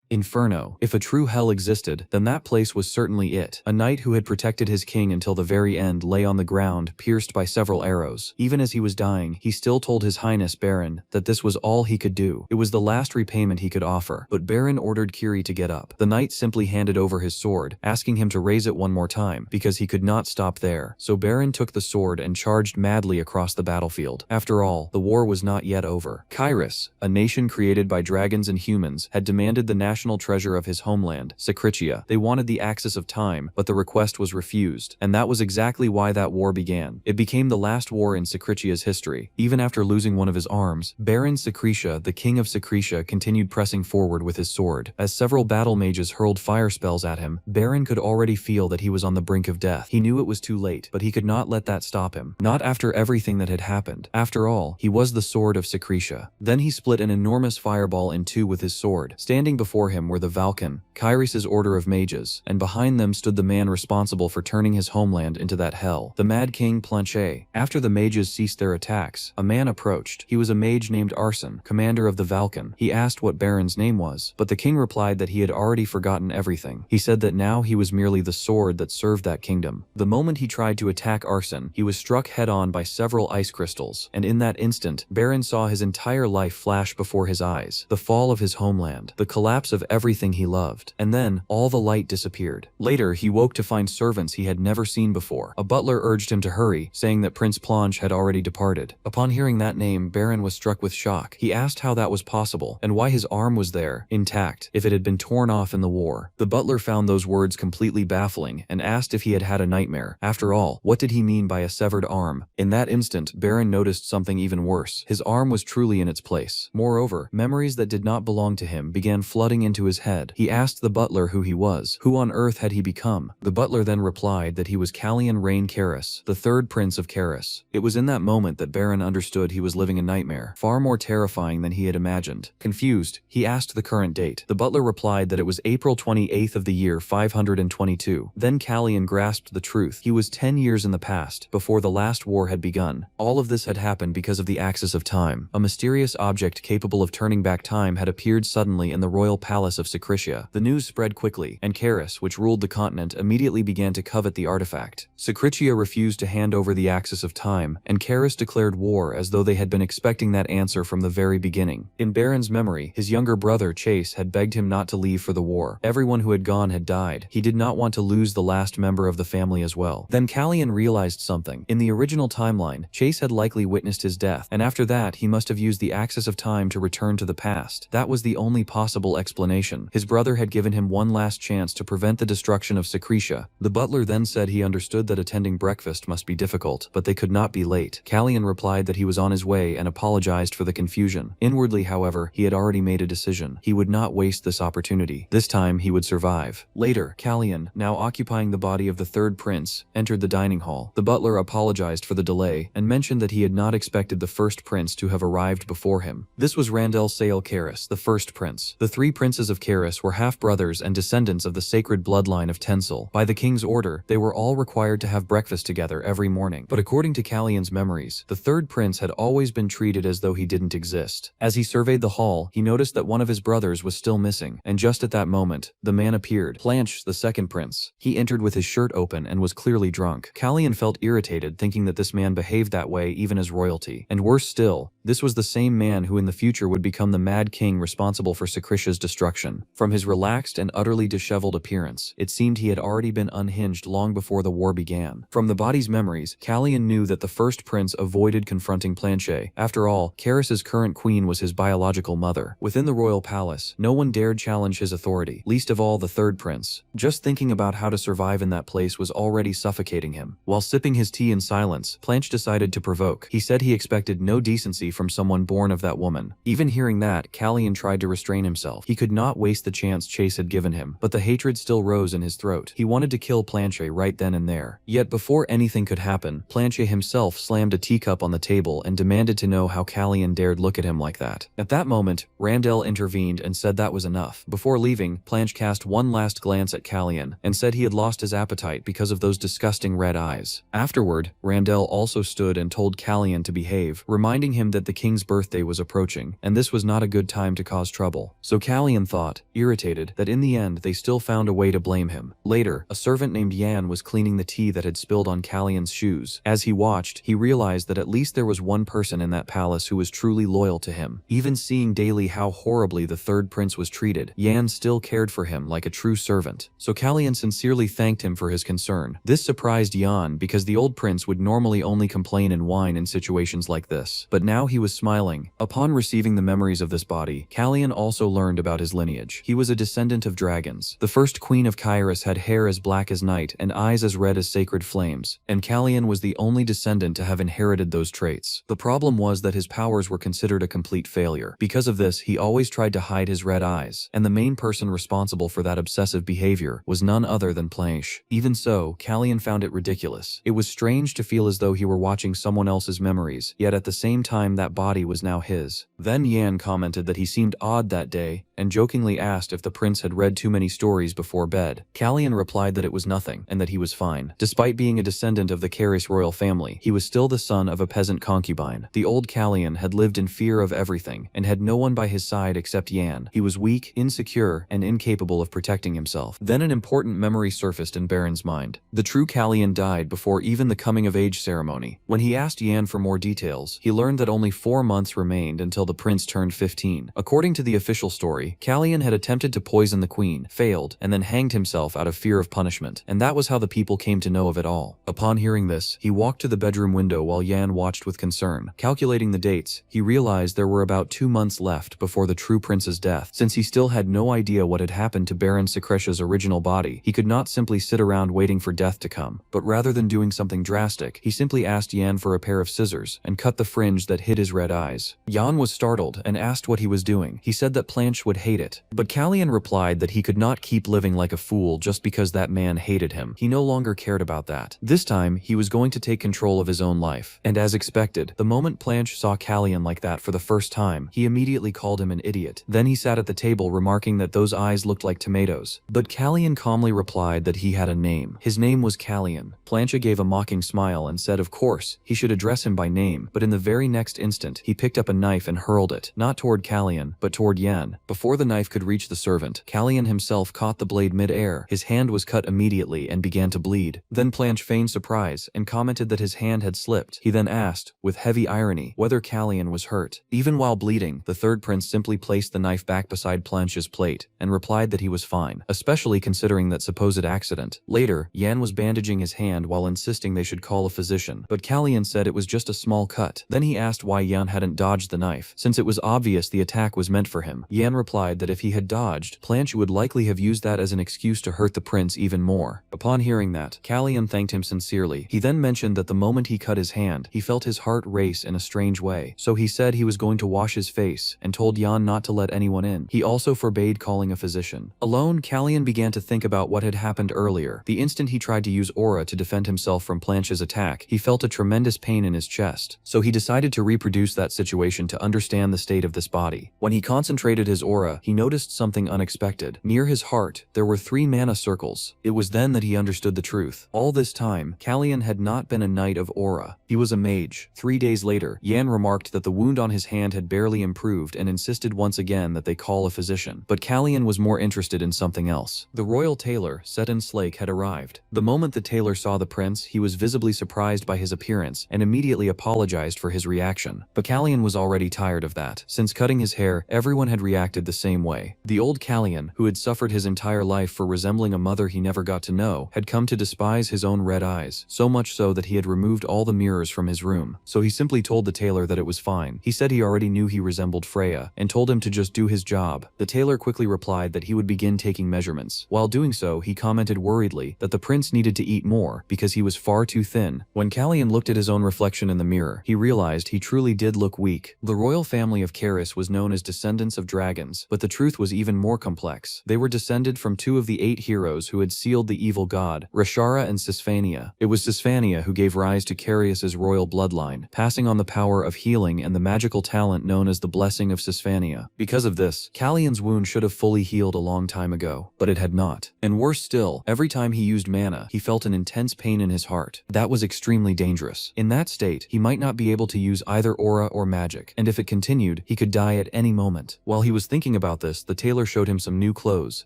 Inferno. If a true hell existed, then that place was certainly it. A knight who had protected his king until the very end lay on the ground, pierced by several arrows. Even as he was dying, he still told His Highness Baron that this was all he could do. It was the last repayment he could offer. But Baron ordered Kiri to get up. The knight simply handed over his sword, asking him to raise it one more time, because he could not stop there. So Baron took the sword and charged madly across the battlefield. After all, the war was not yet over. Kairos, a nation created by dragons and humans, had demanded the national treasure of his homeland, Secretia. They wanted the axis of time, but the request was refused, and that was exactly why that war began. It became the last war in Secretia's history. Even after losing one of his arms, Baron Secretia, the king of Secretia, continued pressing forward with his sword. As several battle mages hurled fire spells at him, Baron could already feel that he was on the brink of death. He knew it was too late, but he could not let that stop him. Not after everything that had happened. After all, he was the sword of Secretia. Then he split an enormous fireball in two with his sword. Standing before him were the Valken, Kairos' order of mages, and behind them stood the man responsible for turning his homeland into that hell, the Mad King Planchet. After the mages ceased their attacks, a man approached. He was a mage named Arson, commander of the Valken. He asked what Baron's name was, but the king replied that he had already forgotten everything. He said that now he was merely the sword that served that kingdom. The moment he tried to attack Arson, he was struck head-on by several ice crystals, and in that instant, Baron saw his entire life flash before his eyes. The fall of his homeland, the collapse of everything he loved, and then all the light disappeared. Later, he woke to find servants he had never seen before. A butler urged him to hurry, saying that Prince Planche had already departed. Upon hearing that name, Baron was struck with shock. He asked how that was possible, and why his arm was there, intact, if it had been torn off in the war. The butler found those words completely baffling, and asked if he had had a nightmare. After all, what did he mean by a severed arm? In that instant, Baron noticed something even worse. His arm was truly in its place. Moreover, memories that did not belong to him began flooding into his head. He asked the butler who he was. Who on earth had he become? The butler then replied that he was Callian Rain Karis, the third prince of Karis. It was in that moment that Baron understood he was living a nightmare, far more terrifying than he had imagined. Confused, he asked the current date. The butler replied that it was April 28th of the year 522. Then Callian grasped the truth. He was 10 years in the past, before the last war had begun. All of this had happened because of the axis of time. A mysterious object capable of turning back time had appeared suddenly in the royal palace of Secretia. The news spread quickly, and Karis, which ruled the continent, immediately began to covet the artifact. Secretia refused to hand over the axis of time, and Karis declared war as though they had been expecting that answer from the very beginning. In Baron's memory, his younger brother Chase had begged him not to leave for the war. Everyone who had gone had died. He did not want to lose the last member of the family as well. Then Callian realized something. In the original timeline, Chase had likely witnessed his death, and after that he must have used the axis of time to return to the past. That was the only possible explanation. His brother had given him one last chance to prevent the destruction of Secretia. The butler then said he understood that attending breakfast must be difficult, but they could not be late. Callian replied that he was on his way and apologized for the confusion. Inwardly, however, he had already made a decision. He would not waste this opportunity. This time, he would survive. Later, Callian, now occupying the body of the third prince, entered the dining hall. The butler apologized for the delay and mentioned that he had not expected the first prince to have arrived before him. This was Randel Sale Karis, the first prince. The three princes of Karis were half-brothers and descendants of the sacred bloodline of Tensel. By the king's order, they were all required to have breakfast together every morning. But according to Callian's memories, the third prince had always been treated as though he didn't exist. As he surveyed the hall, he noticed that one of his brothers was still missing, and just at that moment, the man appeared. Planche, the second prince. He entered with his shirt open and was clearly drunk. Callian felt irritated thinking that this man behaved that way even as royalty. And worse still, this was the same man who in the future would become the Mad King responsible for Secretia's destruction. From his relaxed and utterly disheveled appearance, it seemed he had already been unhinged long before the war began. From the body's memories, Callian knew that the first prince avoided confronting Planchet. After all, Karis's current queen was his biological mother. Within the royal palace, no one dared challenge his authority, least of all the third prince. Just thinking about how to survive in that place was already suffocating him. While sipping his tea in silence, Planche decided to provoke. He said he expected no decency from someone born of that woman. Even hearing that, Callian tried to restrain himself. He could not waste the chance Chase had given him, but the hatred still rose in his throat. He wanted to kill Planchet right then and there. Yet before anything could happen, Planchet himself slammed a teacup on the table and demanded to know how Callian dared look at him like that. At that moment, Randel intervened and said that was enough. Before leaving, Planche cast one last glance at Callian and said he had lost his appetite because of those disgusting red eyes. Afterward, Randel also stood and told Callian to behave, reminding him that the king's birthday was approaching, and this was not a good time to cause trouble. So Callian Callian thought, irritated, that in the end they still found a way to blame him. Later, a servant named Yan was cleaning the tea that had spilled on Callian's shoes. As he watched, he realized that at least there was one person in that palace who was truly loyal to him. Even seeing daily how horribly the third prince was treated, Yan still cared for him like a true servant. So Callian sincerely thanked him for his concern. This surprised Yan because the old prince would normally only complain and whine in situations like this. But now he was smiling. Upon receiving the memories of this body, Callian also learned about his lineage. He was a descendant of dragons. The first queen of Kairos had hair as black as night and eyes as red as sacred flames, and Callian was the only descendant to have inherited those traits. The problem was that his powers were considered a complete failure. Because of this, he always tried to hide his red eyes, and the main person responsible for that obsessive behavior was none other than Planche. Even so, Callian found it ridiculous. It was strange to feel as though he were watching someone else's memories, yet at the same time that body was now his. Then Yan commented that he seemed odd that day, and jokingly asked if the prince had read too many stories before bed. Callian replied that it was nothing, and that he was fine. Despite being a descendant of the Kairos royal family, he was still the son of a peasant concubine. The old Callian had lived in fear of everything, and had no one by his side except Yan. He was weak, insecure, and incapable of protecting himself. Then an important memory surfaced in Baron's mind. The true Callian died before even the coming-of-age ceremony. When he asked Yan for more details, he learned that only 4 months remained until the prince turned 15. According to the official story, Callian had attempted to poison the queen, failed, and then hanged himself out of fear of punishment, and that was how the people came to know of it all. Upon hearing this, he walked to the bedroom window while Yan watched with concern. Calculating the dates, he realized there were about 2 months left before the true prince's death. Since he still had no idea what had happened to Baron Secretia's original body, he could not simply sit around waiting for death to come. But rather than doing something drastic, he simply asked Yan for a pair of scissors and cut the fringe that hid his red eyes. Yan was startled and asked what he was doing. He said that Planche would hate it. But Callian replied that he could not keep living like a fool just because that man hated him. He no longer cared about that. This time, he was going to take control of his own life. And as expected, the moment Planche saw Callian like that for the first time, he immediately called him an idiot. Then he sat at the table remarking that those eyes looked like tomatoes. But Callian calmly replied that he had a name. His name was Callian. Planche gave a mocking smile and said of course, he should address him by name, but in the very next instant, he picked up a knife and hurled it, not toward Callian, but toward Yan. Before the knife could reach the servant, Callian himself caught the blade mid-air. His hand was cut immediately and began to bleed. Then Planche feigned surprise and commented that his hand had slipped. He then asked, with heavy irony, whether Callian was hurt. Even while bleeding, the third prince simply placed the knife back beside Planche's plate and replied that he was fine, especially considering that supposed accident. Later, Yan was bandaging his hand while insisting they should call a physician, but Callian said it was just a small cut. Then he asked why Yan hadn't dodged the knife, since it was obvious the attack was meant for him. Yan replied that if he had dodged, Planche would likely have used that as an excuse to hurt the prince even more. Upon hearing that, Callian thanked him sincerely. He then mentioned that the moment he cut his hand, he felt his heart race in a strange way. So he said he was going to wash his face and told Yan not to let anyone in. He also forbade calling a physician. Alone, Callian began to think about what had happened earlier. The instant he tried to use aura to defend himself from Planche's attack, he felt a tremendous pain in his chest. So he decided to reproduce that situation to understand the state of this body. When he concentrated his aura, he noticed something unexpected. Near his heart, there were 3 mana circles. It was then that he understood the truth. All this time, Callian had not been a knight of aura. He was a mage. 3 days later, Yan remarked that the wound on his hand had barely improved and insisted once again that they call a physician. But Callian was more interested in something else. The royal tailor, Seton Slake, had arrived. The moment the tailor saw the prince, he was visibly surprised by his appearance and immediately apologized for his reaction. But Callian was already tired of that. Since cutting his hair, everyone had reacted the same way. The old Callian, who had suffered his entire life for resembling a mother he never got to know, had come to despise his own red eyes, so much so that he had removed all the mirrors from his room. So he simply told the tailor that it was fine. He said he already knew he resembled Freya, and told him to just do his job. The tailor quickly replied that he would begin taking measurements. While doing so, he commented worriedly that the prince needed to eat more because he was far too thin. When Callian looked at his own reflection in the mirror, he realized he truly did look weak. The royal family of Kairos was known as descendants of dragons, but the truth was even more complex. They were descended from 2 of the 8 heroes who had sealed the evil god, Rashara and Sisphania. It was Sisphania who gave rise to Karius's royal bloodline, passing on the power of healing and the magical talent known as the Blessing of Sisphania. Because of this, Callian's wound should have fully healed a long time ago, but it had not. And worse still, every time he used mana, he felt an intense pain in his heart. That was extremely dangerous. In that state, he might not be able to use either aura or magic, and if it continued, he could die at any moment. While he was thinking about about this, the tailor showed him some new clothes,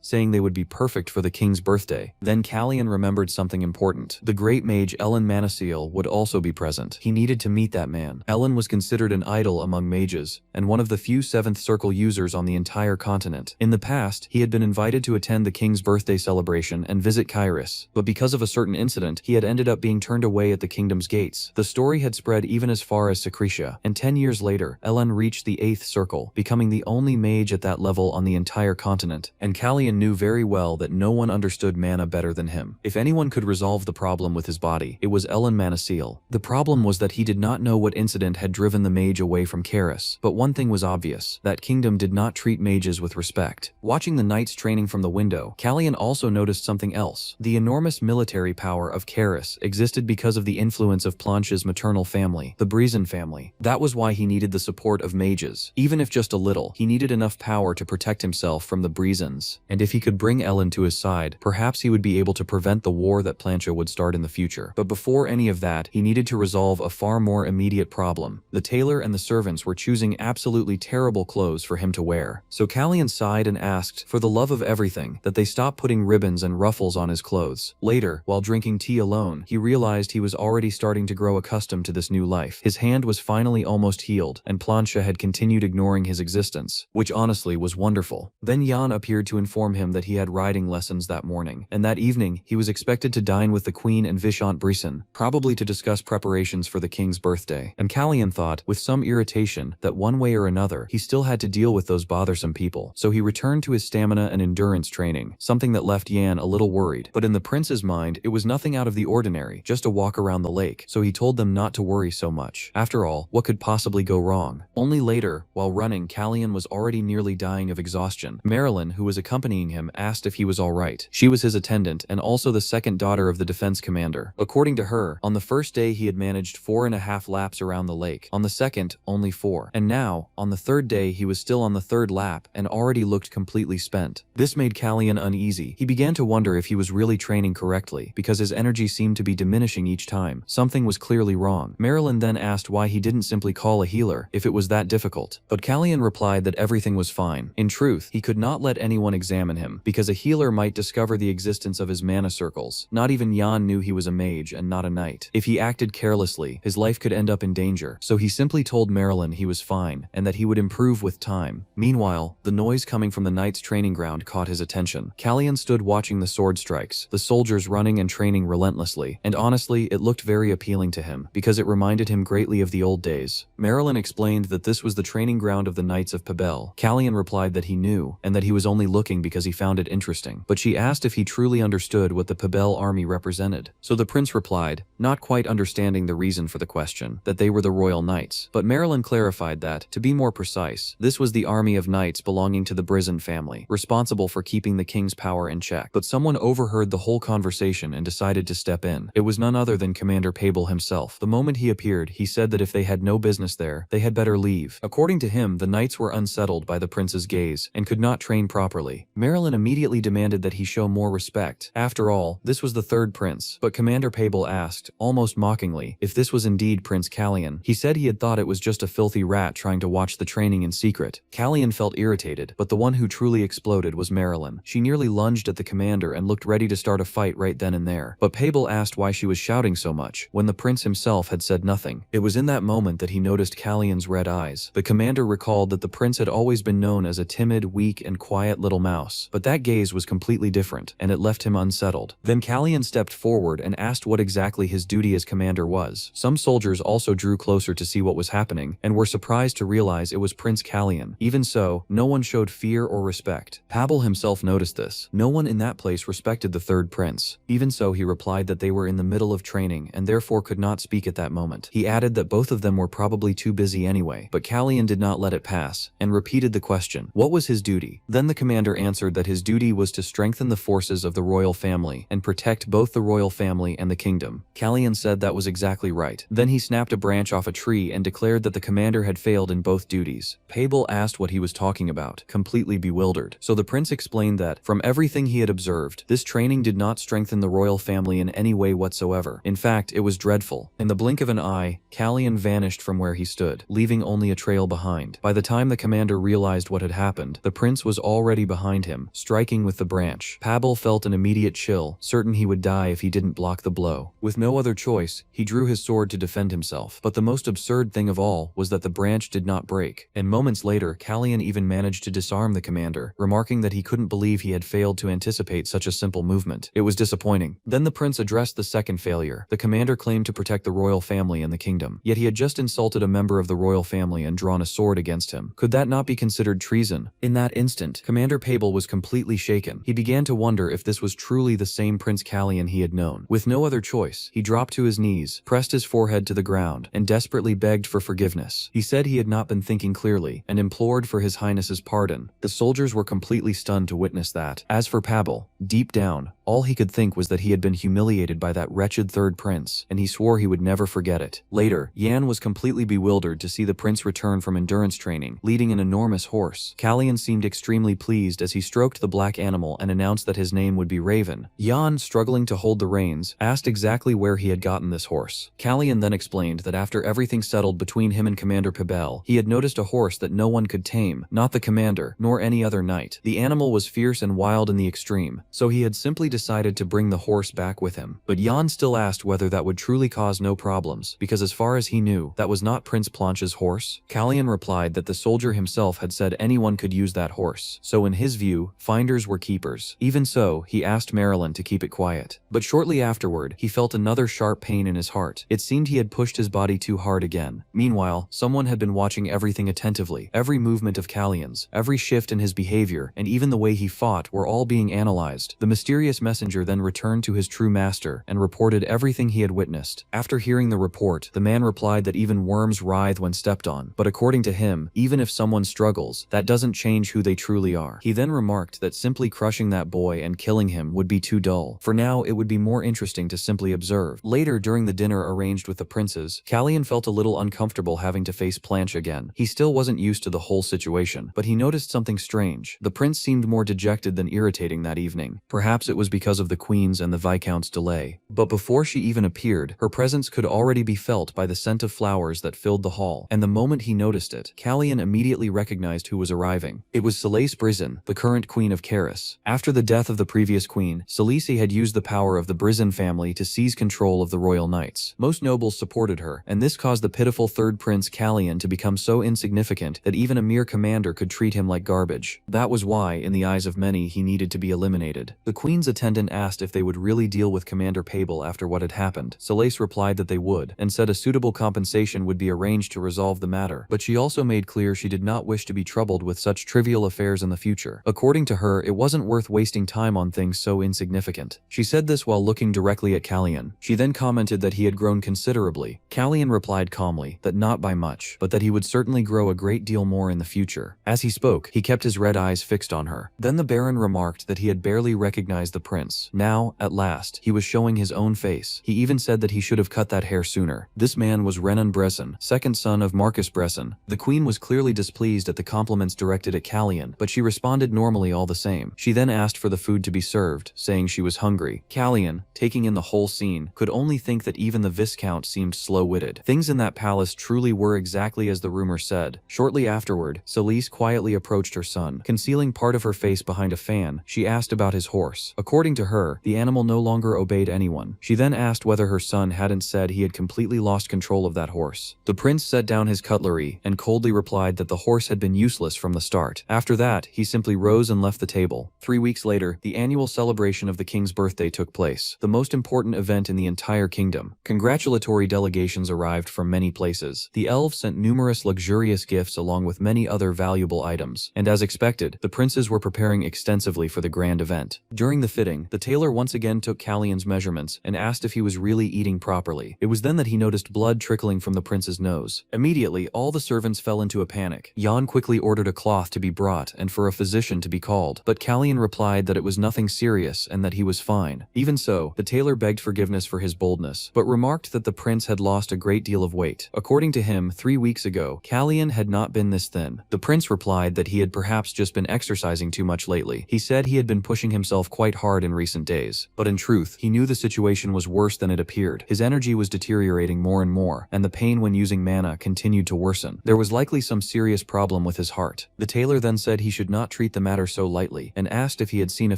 saying they would be perfect for the king's birthday. Then Callion remembered something important. The great mage Ellen Manaseal would also be present. He needed to meet that man. Ellen was considered an idol among mages, and one of the few 7th Circle users on the entire continent. In the past, he had been invited to attend the king's birthday celebration and visit Kairos, but because of a certain incident, he had ended up being turned away at the kingdom's gates. The story had spread even as far as Secretia, and 10 years later, Ellen reached the 8th Circle, becoming the only mage at that level on the entire continent, and Callion knew very well that no one understood mana better than him. If anyone could resolve the problem with his body, it was Ellen Manaseal. The problem was that he did not know what incident had driven the mage away from Kairos, but one thing was obvious: that kingdom did not treat mages with respect. Watching the knights training from the window, Callion also noticed something else. The enormous military power of Kairos existed because of the influence of Planche's maternal family, the Brizen family. That was why he needed the support of mages. Even if just a little, he needed enough power to protect himself from the Brizens. And if he could bring Ellen to his side, perhaps he would be able to prevent the war that Planche would start in the future. But before any of that, he needed to resolve a far more immediate problem. The tailor and the servants were choosing absolutely terrible clothes for him to wear. So Callion sighed and asked, for the love of everything, that they stop putting ribbons and ruffles on his clothes. Later, while drinking tea alone, he realized he was already starting to grow accustomed to this new life. His hand was finally almost healed, and Planche had continued ignoring his existence, which honestly was wonderful. Then Jan appeared to inform him that he had riding lessons that morning, and that evening, he was expected to dine with the Queen and Viscount Brisson, probably to discuss preparations for the king's birthday. And Callion thought, with some irritation, that one way or another, he still had to deal with those bothersome people. So he returned to his stamina and endurance training, something that left Yan a little worried. But in the prince's mind, it was nothing out of the ordinary, just a walk around the lake, so he told them not to worry so much. After all, what could possibly go wrong? Only later, while running, Callion was already nearly dying of exhaustion. Marilyn, who was accompanying him, asked if he was alright. She was his attendant and also the second daughter of the defense commander. According to her, on the first day he had managed 4.5 laps around the lake, on the second, only 4. And now, on the third day he was still on the third lap and already looked completely spent. This made Callion uneasy. He began to wonder if he was really training correctly, because his energy seemed to be diminishing each time. Something was clearly wrong. Marilyn then asked why he didn't simply call a healer, if it was that difficult. But Callion replied that everything was fine. In truth, he could not let anyone examine him, because a healer might discover the existence of his mana circles. Not even Jan knew he was a mage and not a knight. If he acted carelessly, his life could end up in danger. So he simply told Marilyn he was fine, and that he would improve with time. Meanwhile, the noise coming from the knight's training ground caught his attention. Callion stood watching the sword strikes, the soldiers running and training relentlessly, and honestly, it looked very appealing to him, because it reminded him greatly of the old days. Marilyn explained that this was the training ground of the Knights of Pabel. Callion replied that he knew, and that he was only looking because he found it interesting. But she asked if he truly understood what the Pabel army represented. So the prince replied, not quite understanding the reason for the question, that they were the royal knights. But Marilyn clarified that, to be more precise, this was the army of knights belonging to the Brizen family, responsible for keeping the king's power in check. But someone overheard the whole conversation and decided to step in. It was none other than Commander Pabel himself. The moment he appeared, he said that if they had no business there, they had better leave. According to him, the knights were unsettled by the prince's gaze and could not train properly. Marilyn immediately demanded that he show more respect. After all, this was the third prince. But Commander Pabel asked, almost mockingly, if this was indeed Prince Callion. He said he had thought it was just a filthy rat trying to watch the training in secret. Callion felt irritated, but the one who truly exploded was Marilyn. She nearly lunged at the commander and looked ready to start a fight right then and there. But Pabel asked why she was shouting so much, when the prince himself had said nothing. It was in that moment that he noticed Callion's red eyes. The commander recalled that the prince had always been known as a timid, weak, and quiet little mouse. But that gaze was completely different, and it left him unsettled. Then Callion stepped forward and asked what exactly his duty as commander was. Some soldiers also drew closer to see what was happening, and were surprised to realize it was Prince Callion. Even so, no one showed fear or respect. Pabel himself noticed this. No one in that place respected the third prince. Even so, he replied that they were in the middle of training and therefore could not speak at that moment. He added that both of them were probably too busy anyway, but Callion did not let it pass, and repeated the question, what was his duty? Then the commander answered that his duty was to strengthen the forces of the royal family and protect both the royal family and the kingdom. Callion said that was exactly right. Then he snapped a branch off a tree and declared that the commander had failed in both duties. Pabel asked what he was talking about, completely bewildered. So the prince explained that, from everything he had observed, this training did not strengthen the royal family in any way whatsoever. In fact, it was dreadful. In the blink of an eye, Callion vanished from where he stood, leaving only a trail behind. By the time the commander realized what had had happened, the prince was already behind him, striking with the branch. Pavel felt an immediate chill, certain he would die if he didn't block the blow. With no other choice, he drew his sword to defend himself. But the most absurd thing of all was that the branch did not break, and moments later Kallian even managed to disarm the commander, remarking that he couldn't believe he had failed to anticipate such a simple movement. It was disappointing. Then the prince addressed the second failure. The commander claimed to protect the royal family and the kingdom, yet he had just insulted a member of the royal family and drawn a sword against him. Could that not be considered treason? In that instant, Commander Pavel was completely shaken. He began to wonder if this was truly the same Prince Kallian he had known. With no other choice, he dropped to his knees, pressed his forehead to the ground, and desperately begged for forgiveness. He said he had not been thinking clearly, and implored for His Highness's pardon. The soldiers were completely stunned to witness that. As for Pavel, deep down, all he could think was that he had been humiliated by that wretched third prince, and he swore he would never forget it. Later, Yan was completely bewildered to see the prince return from endurance training, leading an enormous horse. Kallian seemed extremely pleased as he stroked the black animal and announced that his name would be Raven. Yan, struggling to hold the reins, asked exactly where he had gotten this horse. Kallian then explained that after everything settled between him and Commander Pavel, he had noticed a horse that no one could tame, not the commander, nor any other knight. The animal was fierce and wild in the extreme, so he had simply decided to bring the horse back with him. But Yan still asked whether that would truly cause no problems, because as far as he knew, that was not Prince Planche's horse. Kallian replied that the soldier himself had said anyone could use that horse, so in his view, finders were keepers. Even so, he asked Marilyn to keep it quiet. But shortly afterward, he felt another sharp pain in his heart. It seemed he had pushed his body too hard again. Meanwhile, someone had been watching everything attentively. Every movement of Kallian's, every shift in his behavior, and even the way he fought were all being analyzed. The mysterious messenger then returned to his true master and reported everything he had witnessed. After hearing the report, the man replied that even worms writhe when stepped on, but according to him, even if someone struggles, that doesn't change who they truly are. He then remarked that simply crushing that boy and killing him would be too dull. For now, it would be more interesting to simply observe. Later, during the dinner arranged with the princes, Kallian felt a little uncomfortable having to face Planche again. He still wasn't used to the whole situation, but he noticed something strange. The prince seemed more dejected than irritating that evening. Perhaps it was because of the queen's and the viscount's delay. But before she even appeared, her presence could already be felt by the scent of flowers that filled the hall, and the moment he noticed it, Kallian immediately recognized who was arriving. It was Celeste Brizin, the current queen of Karis. After the death of the previous queen, Celeste had used the power of the Brizin family to seize control of the royal knights. Most nobles supported her, and this caused the pitiful third prince Kallian to become so insignificant that even a mere commander could treat him like garbage. That was why, in the eyes of many, he needed to be eliminated. The queen's attendant asked if they would really deal with Commander Pavel after what had happened. Celeste replied that they would, and said a suitable compensation would be arranged to resolve the matter, but she also made clear she did not wish to be troubled with such trivial affairs in the future. According to her, it wasn't worth wasting time on things so insignificant. She said this while looking directly at Kallian. She then commented that he had grown considerably. Kallian replied calmly that not by much, but that he would certainly grow a great deal more in the future. As he spoke, he kept his red eyes fixed on her. Then the Baron remarked that he had barely recognized the prince. Now, at last, he was showing his own face. He even said that he should have cut that hair sooner. This man was Renan Bresson, second son of Marcus Bresson. The queen was clearly displeased at the compliments directed at Kallian, but she responded normally all the same. She then asked for the food to be served, saying she was hungry. Kallian, taking in the whole scene, could only think that even the Viscount seemed slow-witted. Things in that palace truly were exactly as the rumor said. Shortly afterward, Celeste quietly approached her son. Concealing part of her face behind a fan, she asked about his horse. According to her, the animal no longer obeyed anyone. She then asked whether her son hadn't said he had completely lost control of that horse. The prince set down his cutlery and coldly replied that the horse had been useless from the start. After that, he simply rose and left the table. 3 weeks later, the annual celebration of the king's birthday took place, the most important event in the entire kingdom. Congratulatory delegations arrived from many places. The elves sent numerous luxurious gifts along with many other valuable items, and as expected, the princes were preparing extensively for the grand event. During the fitting, the tailor once again took Kallian's measurements and asked if he was really eating properly. It was then that he noticed blood trickling from the prince's nose. Immediately, all the servants fell into a panic. Jan quickly ordered a cloth to be brought and for a physician to be called, but Kallian replied that it was nothing serious and that he was fine. Even so, the tailor begged forgiveness for his boldness, but remarked that the prince had lost a great deal of weight. According to him, 3 weeks ago, Kallian had not been this thin. The prince replied that he had perhaps just been exercising too much lately. He said he had been pushing himself quite hard hard in recent days. But in truth, he knew the situation was worse than it appeared. His energy was deteriorating more and more, and the pain when using mana continued to worsen. There was likely some serious problem with his heart. The tailor then said he should not treat the matter so lightly, and asked if he had seen a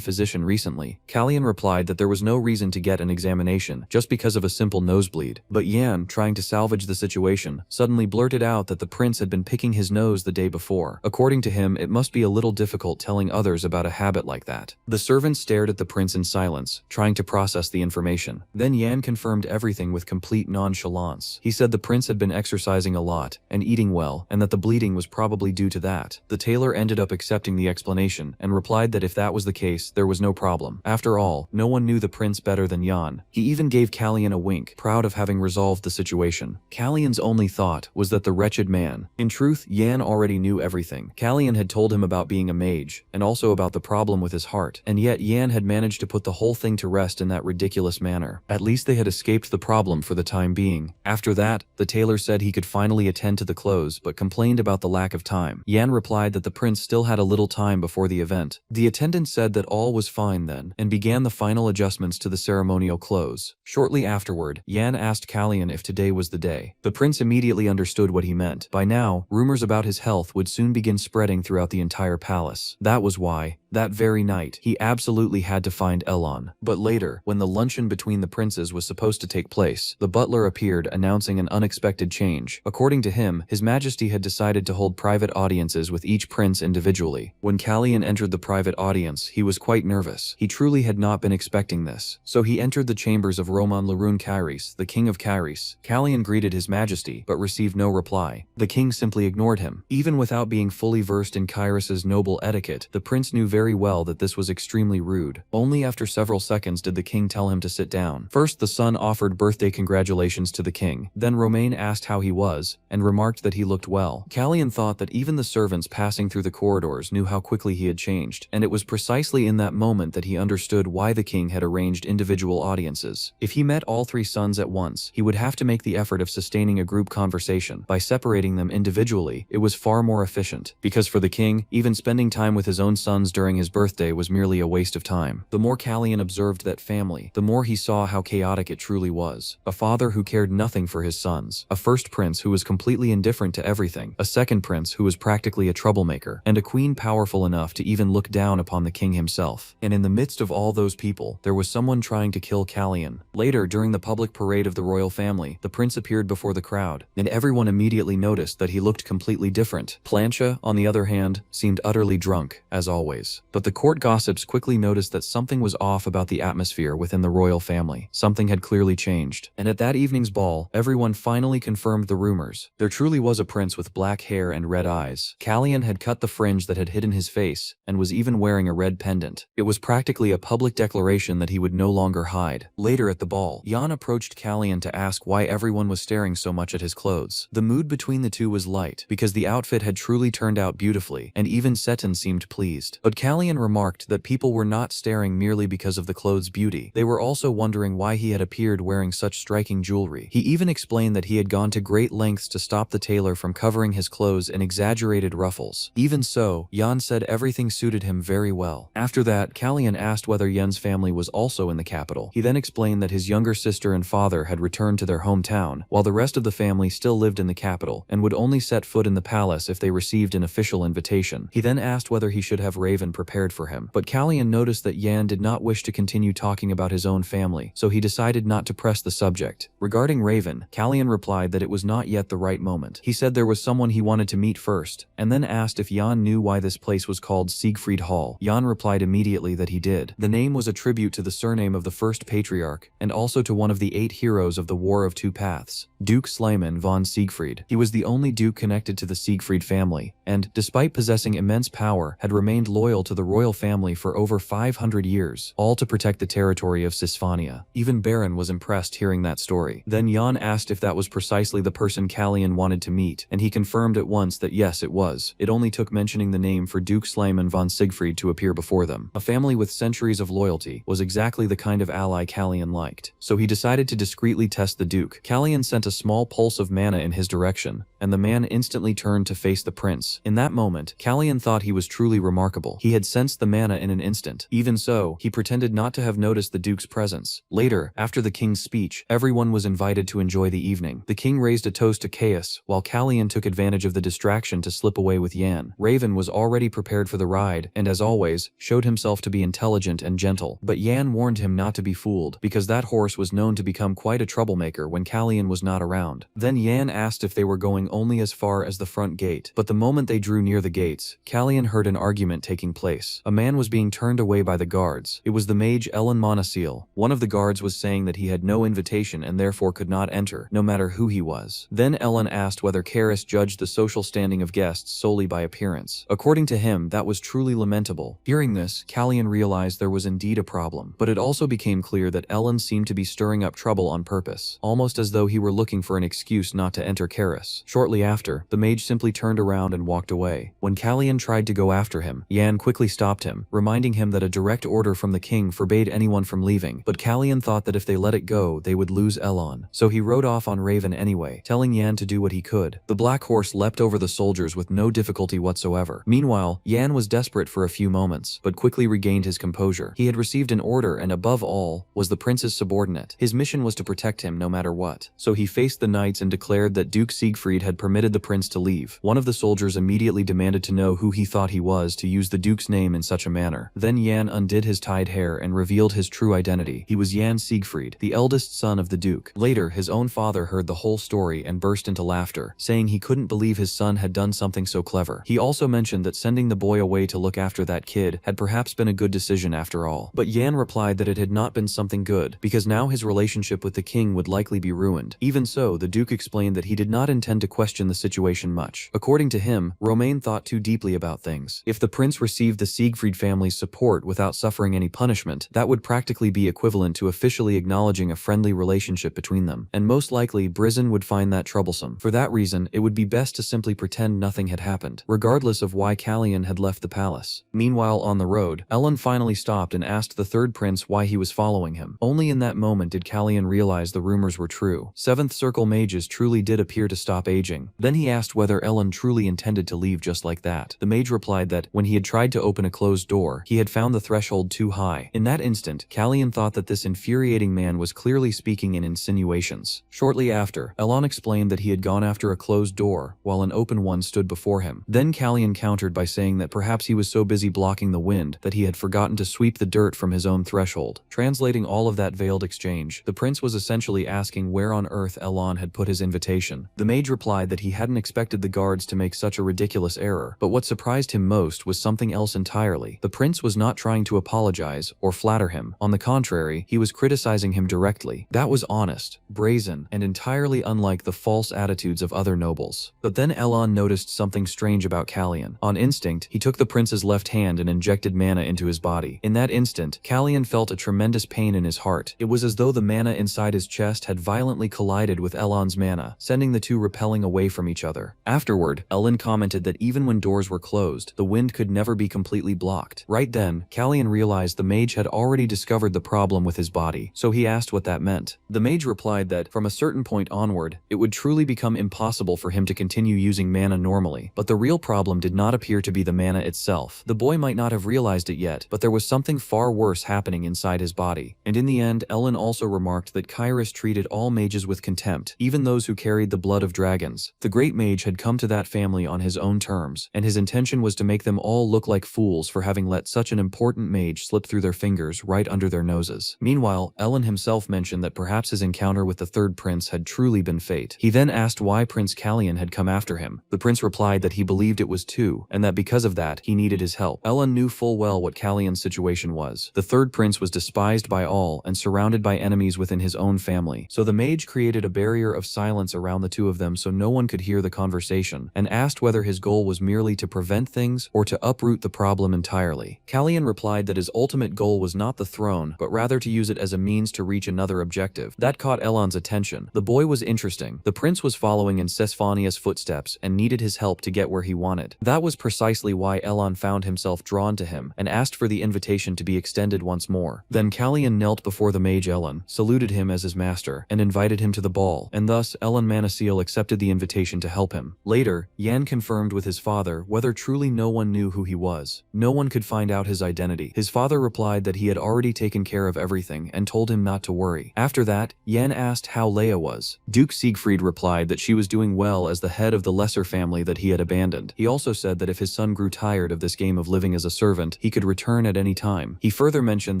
physician recently. Kallian replied that there was no reason to get an examination, just because of a simple nosebleed. But Yan, trying to salvage the situation, suddenly blurted out that the prince had been picking his nose the day before. According to him, it must be a little difficult telling others about a habit like that. The servant stared at the prince in silence, trying to process the information. Then Yan confirmed everything with complete nonchalance. He said the prince had been exercising a lot and eating well, and that the bleeding was probably due to that. The tailor ended up accepting the explanation and replied that if that was the case, there was no problem. After all, no one knew the prince better than Yan. He even gave Kallian a wink, proud of having resolved the situation. Kallian's only thought was that the wretched man. In truth, Yan already knew everything. Kallian had told him about being a mage, and also about the problem with his heart, and yet Yan had managed to put the whole thing to rest in that ridiculous manner. At least they had escaped the problem for the time being. After that, the tailor said he could finally attend to the clothes, but complained about the lack of time. Yan replied that the prince still had a little time before the event. The attendant said that all was fine then, and began the final adjustments to the ceremonial clothes. Shortly afterward, Yan asked Kallian if today was the day. The prince immediately understood what he meant. By now, rumors about his health would soon begin spreading throughout the entire palace. That was why, that very night, he absolutely had to find Elon. But later, when the luncheon between the princes was supposed to take place, the butler appeared announcing an unexpected change. According to him, His Majesty had decided to hold private audiences with each prince individually. When Kallian entered the private audience, he was quite nervous. He truly had not been expecting this. So he entered the chambers of Roman Larun Kairis, the king of Kairis. Kallian greeted His Majesty, but received no reply. The king simply ignored him. Even without being fully versed in Kairis's noble etiquette, the prince knew very well that this was extremely rude. Only after several seconds did the king tell him to sit down. First, the son offered birthday congratulations to the king. Then Romain asked how he was, and remarked that he looked well. Kallian thought that even the servants passing through the corridors knew how quickly he had changed, and it was precisely in that moment that he understood why the king had arranged individual audiences. If he met all three sons at once, he would have to make the effort of sustaining a group conversation. By separating them individually, it was far more efficient. Because for the king, even spending time with his own sons during his birthday was merely a waste of time. The more Kallian observed that family, the more he saw how chaotic it truly was. A father who cared nothing for his sons, a first prince who was completely indifferent to everything, a second prince who was practically a troublemaker, and a queen powerful enough to even look down upon the king himself. And in the midst of all those people, there was someone trying to kill Kallian. Later, during the public parade of the royal family, the prince appeared before the crowd, and everyone immediately noticed that he looked completely different. Plancha, on the other hand, seemed utterly drunk, as always. But the court gossips quickly noticed that something was off about the atmosphere within the royal family. Something had clearly changed. And at that evening's ball, everyone finally confirmed the rumors. There truly was a prince with black hair and red eyes. Kallian had cut the fringe that had hidden his face, and was even wearing a red pendant. It was practically a public declaration that he would no longer hide. Later at the ball, Yan approached Kallian to ask why everyone was staring so much at his clothes. The mood between the two was light, because the outfit had truly turned out beautifully, and even Seton seemed pleased. But Kallian remarked that people were not staring merely because of the clothes' beauty. They were also wondering why he had appeared wearing such striking jewelry. He even explained that he had gone to great lengths to stop the tailor from covering his clothes in exaggerated ruffles. Even so, Yan said everything suited him very well. After that, Kallian asked whether Yen's family was also in the capital. He then explained that his younger sister and father had returned to their hometown, while the rest of the family still lived in the capital, and would only set foot in the palace if they received an official invitation. He then asked whether he should have Raven prepared for him, but Kallian noticed that Yan did not wish to continue talking about his own family, so he decided not to press the subject. Regarding Raven, Kallian replied that it was not yet the right moment. He said there was someone he wanted to meet first, and then asked if Yan knew why this place was called Siegfried Hall. Yan replied immediately that he did. The name was a tribute to the surname of the first patriarch, and also to one of the 8 heroes of the War of Two Paths, Duke Sleiman von Siegfried. He was the only duke connected to the Siegfried family, and, despite possessing immense power, had remained loyal to the royal family for over 500 years, all to protect the territory of Sisfania. Even Baron was impressed hearing that story. Then Yan asked if that was precisely the person Kallian wanted to meet, and he confirmed at once that yes, it was. It only took mentioning the name for Duke Sleiman von Siegfried to appear before them. A family with centuries of loyalty was exactly the kind of ally Kallian liked, so he decided to discreetly test the Duke. Kallian sent a small pulse of mana in his direction, and the man instantly turned to face the prince. In that moment, Kallian thought he was truly remarkable. He He had sensed the mana in an instant. Even so, he pretended not to have noticed the Duke's presence. Later, after the king's speech, everyone was invited to enjoy the evening. The king raised a toast to chaos, while Kallian took advantage of the distraction to slip away with Yan. Raven was already prepared for the ride, and as always, showed himself to be intelligent and gentle. But Yan warned him not to be fooled, because that horse was known to become quite a troublemaker when Kallian was not around. Then Yan asked if they were going only as far as the front gate, but the moment they drew near the gates, Kallian heard an argument taking place. A man was being turned away by the guards. It was the mage Ellen Monoceal. One of the guards was saying that he had no invitation and therefore could not enter, no matter who he was. Then Ellen asked whether Karis judged the social standing of guests solely by appearance. According to him, that was truly lamentable. Hearing this, Kallian realized there was indeed a problem, but it also became clear that Ellen seemed to be stirring up trouble on purpose, almost as though he were looking for an excuse not to enter Karis. Shortly after, the mage simply turned around and walked away. When Kallian tried to go after him, Yan quickly stopped him, reminding him that a direct order from the king forbade anyone from leaving, but Kallian thought that if they let it go, they would lose Elon. So he rode off on Raven anyway, telling Yan to do what he could. The black horse leapt over the soldiers with no difficulty whatsoever. Meanwhile, Yan was desperate for a few moments, but quickly regained his composure. He had received an order and above all, was the prince's subordinate. His mission was to protect him no matter what. So he faced the knights and declared that Duke Siegfried had permitted the prince to leave. One of the soldiers immediately demanded to know who he thought he was to use the Duke's name in such a manner. Then Yan undid his tied hair and revealed his true identity. He was Yan Siegfried, the eldest son of the Duke. Later, his own father heard the whole story and burst into laughter, saying he couldn't believe his son had done something so clever. He also mentioned that sending the boy away to look after that kid had perhaps been a good decision after all. But Yan replied that it had not been something good, because now his relationship with the king would likely be ruined. Even so, the Duke explained that he did not intend to question the situation much. According to him, Romain thought too deeply about things. If the prince received the Siegfried family's support without suffering any punishment, that would practically be equivalent to officially acknowledging a friendly relationship between them, and most likely Brizen would find that troublesome. For that reason, it would be best to simply pretend nothing had happened, regardless of why Kallian had left the palace. Meanwhile, on the road, Ellen finally stopped and asked the third prince why he was following him. Only in that moment did Kallian realize the rumors were true. Seventh Circle mages truly did appear to stop aging. Then he asked whether Ellen truly intended to leave just like that. The mage replied that, when he had tried to open a closed door, he had found the threshold too high. In that instant, Kallian thought that this infuriating man was clearly speaking in insinuations. Shortly after, Elon explained that he had gone after a closed door, while an open one stood before him. Then Kallian countered by saying that perhaps he was so busy blocking the wind that he had forgotten to sweep the dirt from his own threshold. Translating all of that veiled exchange, the prince was essentially asking where on earth Elon had put his invitation. The mage replied that he hadn't expected the guards to make such a ridiculous error, but what surprised him most was something else entirely. The prince was not trying to apologize or flatter him. On the contrary, he was criticizing him directly. That was honest, brazen, and entirely unlike the false attitudes of other nobles. But then Elon noticed something strange about Kallian. On instinct, he took the prince's left hand and injected mana into his body. In that instant, Kallian felt a tremendous pain in his heart. It was as though the mana inside his chest had violently collided with Elon's mana, sending the two repelling away from each other. Afterward, Ellen commented that even when doors were closed, the wind could never be completely blocked. Right then, Kallian realized the mage had already discovered the problem with his body, so he asked what that meant. The mage replied that, from a certain point onward, it would truly become impossible for him to continue using mana normally, but the real problem did not appear to be the mana itself. The boy might not have realized it yet, but there was something far worse happening inside his body. And in the end, Ellen also remarked that Kairos treated all mages with contempt, even those who carried the blood of dragons. The great mage had come to that family on his own terms, and his intention was to make them all look like fools for having let such an important mage slip through their fingers right under their noses. Meanwhile, Ellen himself mentioned that perhaps his encounter with the third prince had truly been fate. He then asked why Prince Kallian had come after him. The prince replied that he believed it was too, and that because of that, he needed his help. Ellen knew full well what Kallian's situation was. The third prince was despised by all and surrounded by enemies within his own family, so the mage created a barrier of silence around the two of them so no one could hear the conversation, and asked whether his goal was merely to prevent things or to uproot the problem entirely. Kallian replied that his ultimate goal was not the throne, but rather to use it as a means to reach another objective. That caught Elon's attention. The boy was interesting. The prince was following in Sesphania's footsteps and needed his help to get where he wanted. That was precisely why Elon found himself drawn to him and asked for the invitation to be extended once more. Then Kallian knelt before the mage Ellen, saluted him as his master, and invited him to the ball, and thus Ellen Monoceal accepted the invitation to help him. Later, Yan confirmed with his father whether truly no one knew who he was. was. No one could find out his identity. His father replied that he had already taken care of everything and told him not to worry. After that, Yan asked how Leia was. Duke Siegfried replied that she was doing well as the head of the lesser family that he had abandoned. He also said that if his son grew tired of this game of living as a servant, he could return at any time. He further mentioned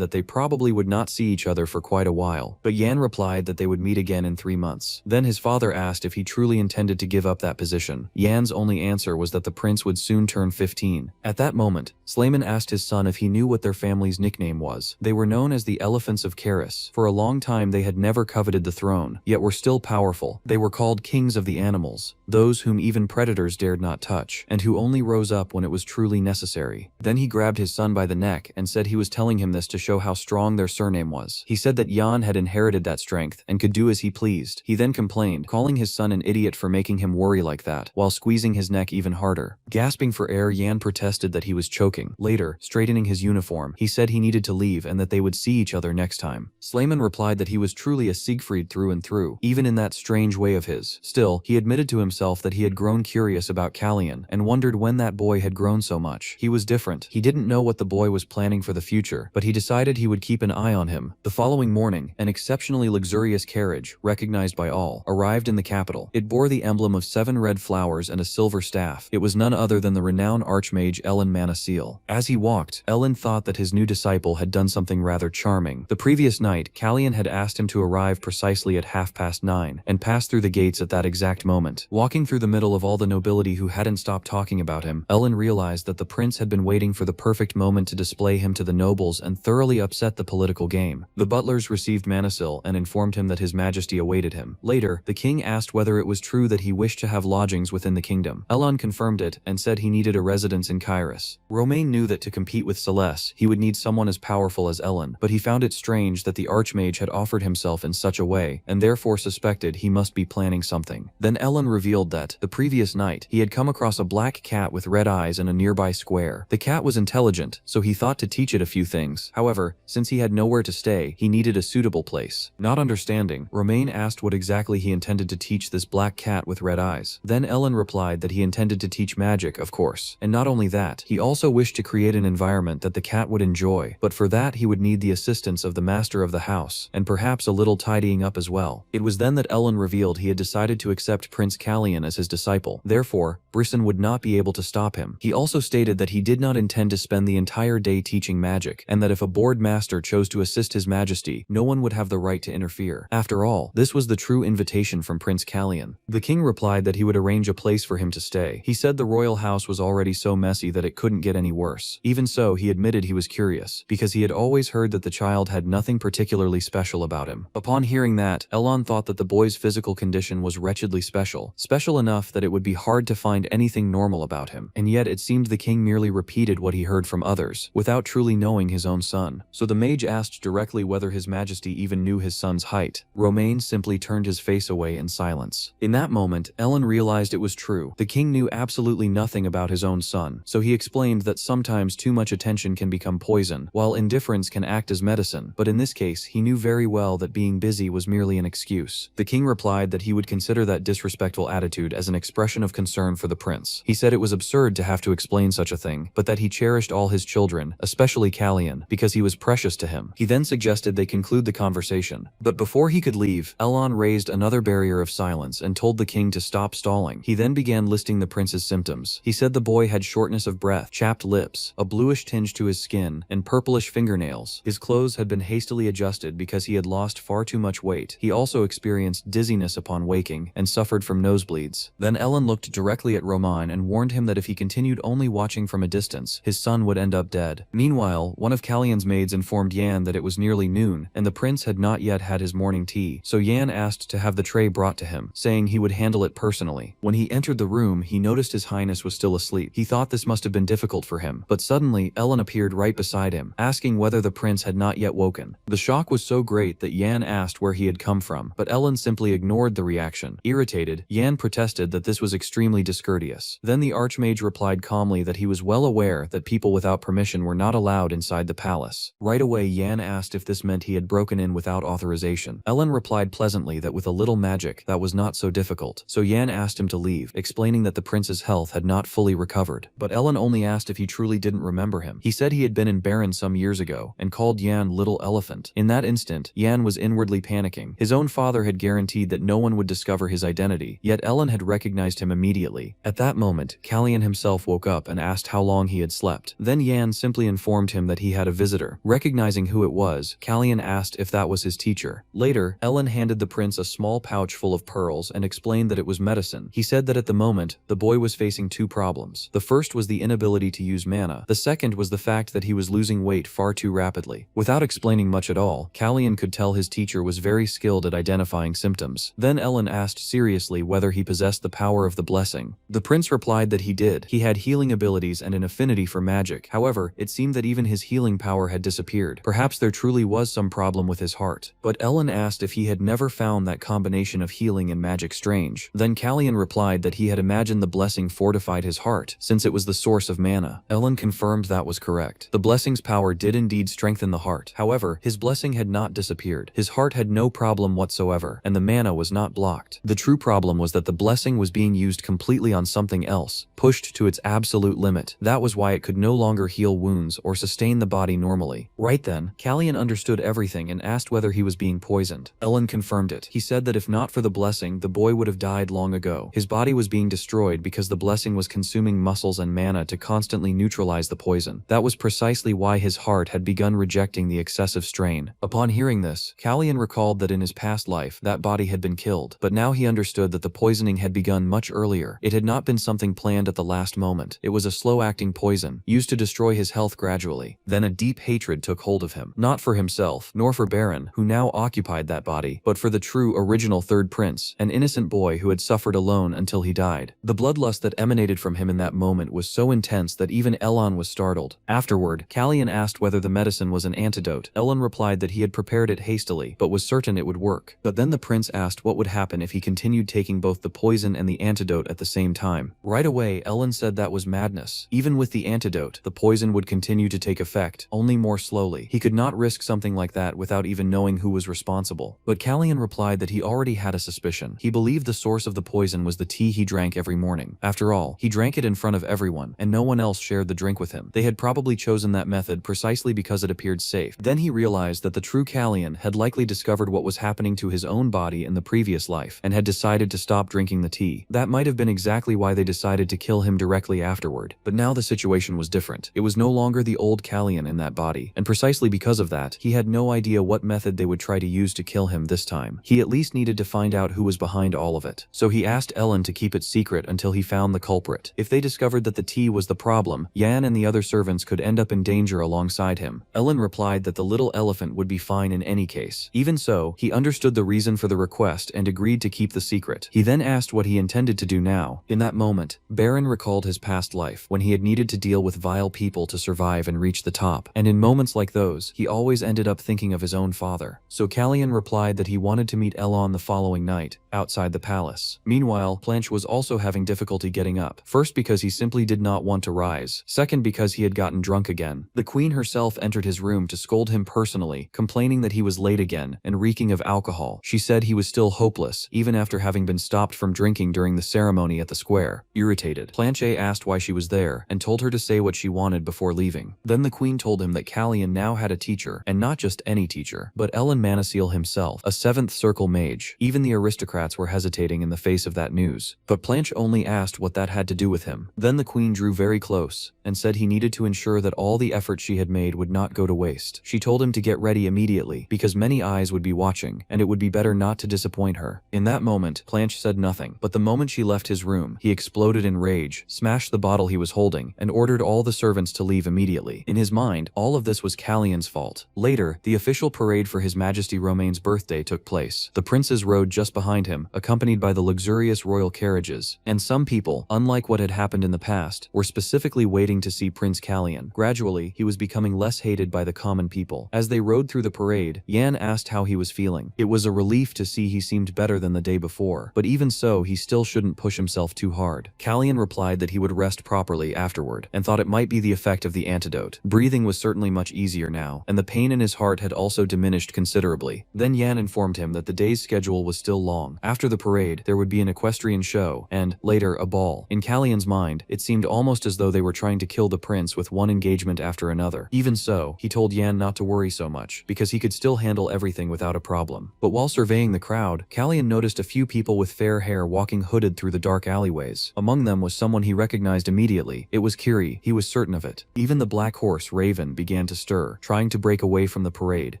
that they probably would not see each other for quite a while, but Yan replied that they would meet again in 3 months. Then his father asked if he truly intended to give up that position. Yan's only answer was that the prince would soon turn 15. At that moment, Slayman asked his son if he knew what their family's nickname was. They were known as the Elephants of Karis. For a long time they had never coveted the throne, yet were still powerful. They were called kings of the animals, those whom even predators dared not touch, and who only rose up when it was truly necessary. Then he grabbed his son by the neck and said he was telling him this to show how strong their surname was. He said that Yan had inherited that strength and could do as he pleased. He then complained, calling his son an idiot for making him worry like that, while squeezing his neck even harder. Gasping for air, Yan protested that he was choking. Later, straightening his uniform, he said he needed to leave and that they would see each other next time. Slayman replied that he was truly a Siegfried through and through, even in that strange way of his. Still, he admitted to himself that he had grown curious about Callian and wondered when that boy had grown so much. He was different. He didn't know what the boy was planning for the future, but he decided he would keep an eye on him. The following morning, an exceptionally luxurious carriage, recognized by all, arrived in the capital. It bore the emblem of 7 red flowers and a silver staff. It was none other than the renowned archmage Ellen Manasil. As he walked, Ellen thought that his new disciple had done something rather charming. The previous night, Callian had asked him to arrive precisely at 9:30 and pass through the gates at that exact moment. Walking through the middle of all the nobility who hadn't stopped talking about him, Ellen realized that the prince had been waiting for the perfect moment to display him to the nobles and thoroughly upset the political game. The butlers received Manasil and informed him that his majesty awaited him. Later, the king asked whether it was true that he wished to have lodgings within the kingdom. Ellen confirmed it and said he needed a residence in Kairos. Romain knew that to compete with Celeste, he would need someone as powerful as Ellen, but he found it strange that the archmage had offered himself in such a way, and therefore suspected he must be planning something. Then Ellen revealed that, the previous night, he had come across a black cat with red eyes in a nearby square. The cat was intelligent, so he thought to teach it a few things. However, since he had nowhere to stay, he needed a suitable place. Not understanding, Romain asked what exactly he intended to teach this black cat with red eyes. Then Ellen replied that he intended to teach magic, of course. And not only that, he also wished to create an environment that the cat would enjoy, but for that he would need the assistance of the master of the house, and perhaps a little tidying up as well. It was then that Ellen revealed he had decided to accept Prince Callian as his disciple. Therefore, Brisson would not be able to stop him. He also stated that he did not intend to spend the entire day teaching magic, and that if a bored master chose to assist his majesty, no one would have the right to interfere. After all, this was the true invitation from Prince Callian. The king replied that he would arrange a place for him to stay. He said the royal house was already so messy that it couldn't get any worse. Even so, he admitted he was curious, because he had always heard that the child had nothing particularly special about him. Upon hearing that, Elon thought that the boy's physical condition was wretchedly special enough that it would be hard to find anything normal about him. And yet it seemed the king merely repeated what he heard from others, without truly knowing his own son. So the mage asked directly whether his majesty even knew his son's height. Romain simply turned his face away in silence. In that moment, Ellen realized it was true. The king knew absolutely nothing about his own son, so he explained that sometimes too much attention can become poison, while indifference can act as medicine, but in this case, he knew very well that being busy was merely an excuse. The king replied that he would consider that disrespectful attitude as an expression of concern for the prince. He said it was absurd to have to explain such a thing, but that he cherished all his children, especially Callian, because he was precious to him. He then suggested they conclude the conversation. But before he could leave, Elon raised another barrier of silence and told the king to stop stalling. He then began listing the prince's symptoms. He said the boy had shortness of breath, chapped lips, a bluish tinge to his skin, and purplish fingernails. His clothes had been hastily adjusted because he had lost far too much weight. He also experienced dizziness upon waking and suffered from nosebleeds. Then Ellen looked directly at Romain and warned him that if he continued only watching from a distance, his son would end up dead. Meanwhile, one of Callian's maids informed Yan that it was nearly noon, and the prince had not yet had his morning tea, so Yan asked to have the tray brought to him, saying he would handle it personally. When he entered the room, he noticed his highness was still asleep. He thought this must have been difficult for him, but suddenly Ellen appeared right beside him, asking whether the prince had not yet woken. The shock was so great that Yan asked where he had come from, but Ellen simply ignored the reaction. Irritated, Yan protested that this was extremely discourteous. Then the archmage replied calmly that he was well aware that people without permission were not allowed inside the palace. Right away, Yan asked if this meant he had broken in without authorization. Ellen replied pleasantly that with a little magic, that was not so difficult, so Yan asked him to leave, explaining that the prince's health had not fully recovered. But Ellen only asked if he truly didn't remember him. He said he had been in Baron some years ago, and called Yan Little Elephant. In that instant, Yan was inwardly panicking. His own father had guaranteed that no one would discover his identity, yet Ellen had recognized him immediately. At that moment, Kallian himself woke up and asked how long he had slept. Then Yan simply informed him that he had a visitor. Recognizing who it was, Kallian asked if that was his teacher. Later, Ellen handed the prince a small pouch full of pearls and explained that it was medicine. He said that at the moment, the boy was facing two problems. The first was the inability to use mana. The second was the fact that he was losing weight far too rapidly. Without explaining much at all, Kallian could tell his teacher was very skilled at identifying symptoms. Then Ellen asked seriously whether he possessed the power of the blessing. The prince replied that he did. He had healing abilities and an affinity for magic. However, it seemed that even his healing power had disappeared. Perhaps there truly was some problem with his heart. But Ellen asked if he had never found that combination of healing and magic strange. Then Kallian replied that he had imagined the blessing fortified his heart, since it was the source of mana. Ellen confirmed that was correct. The blessing's power did indeed strengthen the heart. However, his blessing had not disappeared. His heart had no problem whatsoever, and the mana was not blocked. The true problem was that the blessing was being used completely on something else, pushed to its absolute limit. That was why it could no longer heal wounds or sustain the body normally. Right then, Kallian understood everything and asked whether he was being poisoned. Ellen confirmed it. He said that if not for the blessing, the boy would have died long ago. His body was being destroyed because the blessing was consuming muscles and mana to constantly neutralize the poison. That was precisely why his heart had begun rejecting the excessive strain. Upon hearing this, Kallian recalled that in his past life, that body had been killed, but now he understood that the poisoning had begun much earlier. It had not been something planned at the last moment. It was a slow-acting poison, used to destroy his health gradually. Then a deep hatred took hold of him, not for himself, nor for Baron, who now occupied that body, but for the true original third prince, an innocent boy who had suffered alone until he died. The bloodlust that emanated from him in that moment was so intense that even Ellen was startled. Afterward, Kallian asked whether the medicine was an antidote. Ellen replied that he had prepared it hastily, but was certain it would work. But then the prince asked what would happen if he continued taking both the poison and the antidote at the same time. Right away, Ellen said that was madness. Even with the antidote, the poison would continue to take effect, only more slowly. He could not risk something like that without even knowing who was responsible. But Kallian replied that he already had a suspicion. He believed the source of the poison was the tea he drank every morning. After all, he drank it in front of everyone, and no one else shared the drink with him. They had probably chosen that method precisely because it appeared safe. Then he realized that the true Kallian had likely discovered what was happening to his own body in the previous life, and had decided to stop drinking the tea. That might have been exactly why they decided to kill him directly afterward. But now the situation was different. It was no longer the old Kallian in that body, and precisely because of that, he had no idea what method they would try to use to kill him this time. He at least needed to find out who was behind all of it. So he asked Ellen to keep it secret until he found the culprit. If they discovered that the tea was the problem, Yan and the other servants could end up in danger alongside him. Ellen replied that the little elephant would be fine in any case. Even so, he understood the reason for the request and agreed to keep the secret. He then asked what he intended to do now. In that moment, Baron recalled his past life, when he had needed to deal with vile people to survive and reach the top. And in moments like those, he always ended up thinking of his own father. So Kallian replied that he wanted to meet Ellen the following night, outside the palace. Meanwhile, Planche was also having difficulty getting up. First because he simply did not want to rise. Second because he had gotten drunk again. The queen herself entered his room to scold him personally, complaining that he was late again and reeking of alcohol. She said he was still hopeless, even after having been stopped from drinking during the ceremony at the square. Irritated, Planche asked why she was there and told her to say what she wanted before leaving. Then the queen told him that Kallian now had a teacher, and not just any teacher, but Ellen Manasil himself, a 7th circle mage. Even the aristocrats were hesitating in the face of that news. But Planche only asked what that had to do with him. Then the queen drew very close and said he needed to ensure that all the effort she had made would not go to waste. She told him to get ready immediately, because many eyes would be watching, and it would be better not to disappoint her. In that moment, Planche said nothing, but the moment she left his room, he exploded in rage, smashed the bottle he was holding, and ordered all the servants to leave immediately. In his mind, all of this was Kallian's fault. Later, the official parade for His Majesty Romaine's birthday took place. The princes rode just behind him, accompanied by the luxurious royal carriages, and some people, unlike what had happened in the past, were specifically waiting to see Prince Kallian. Gradually, he was becoming less hated by the common people. As they rode through the parade, Yan asked how he was feeling. It was a relief to see he seemed better than the day before, but even so, he still shouldn't push himself too hard. Kallian replied that he would rest properly afterward, and thought it might be the effect of the antidote. Breathing was certainly much easier now, and the pain in his heart had also diminished considerably. Then Yan informed him that the day's schedule was still long. After the parade, there would be an equestrian show, and, later, a ball. In Kallian's mind, it seemed almost as though though they were trying to kill the prince with one engagement after another. Even so, he told Yan not to worry so much, because he could still handle everything without a problem. But while surveying the crowd, Kalyan noticed a few people with fair hair walking hooded through the dark alleyways. Among them was someone he recognized immediately. It was Kiri, he was certain of it. Even the black horse, Raven, began to stir, trying to break away from the parade,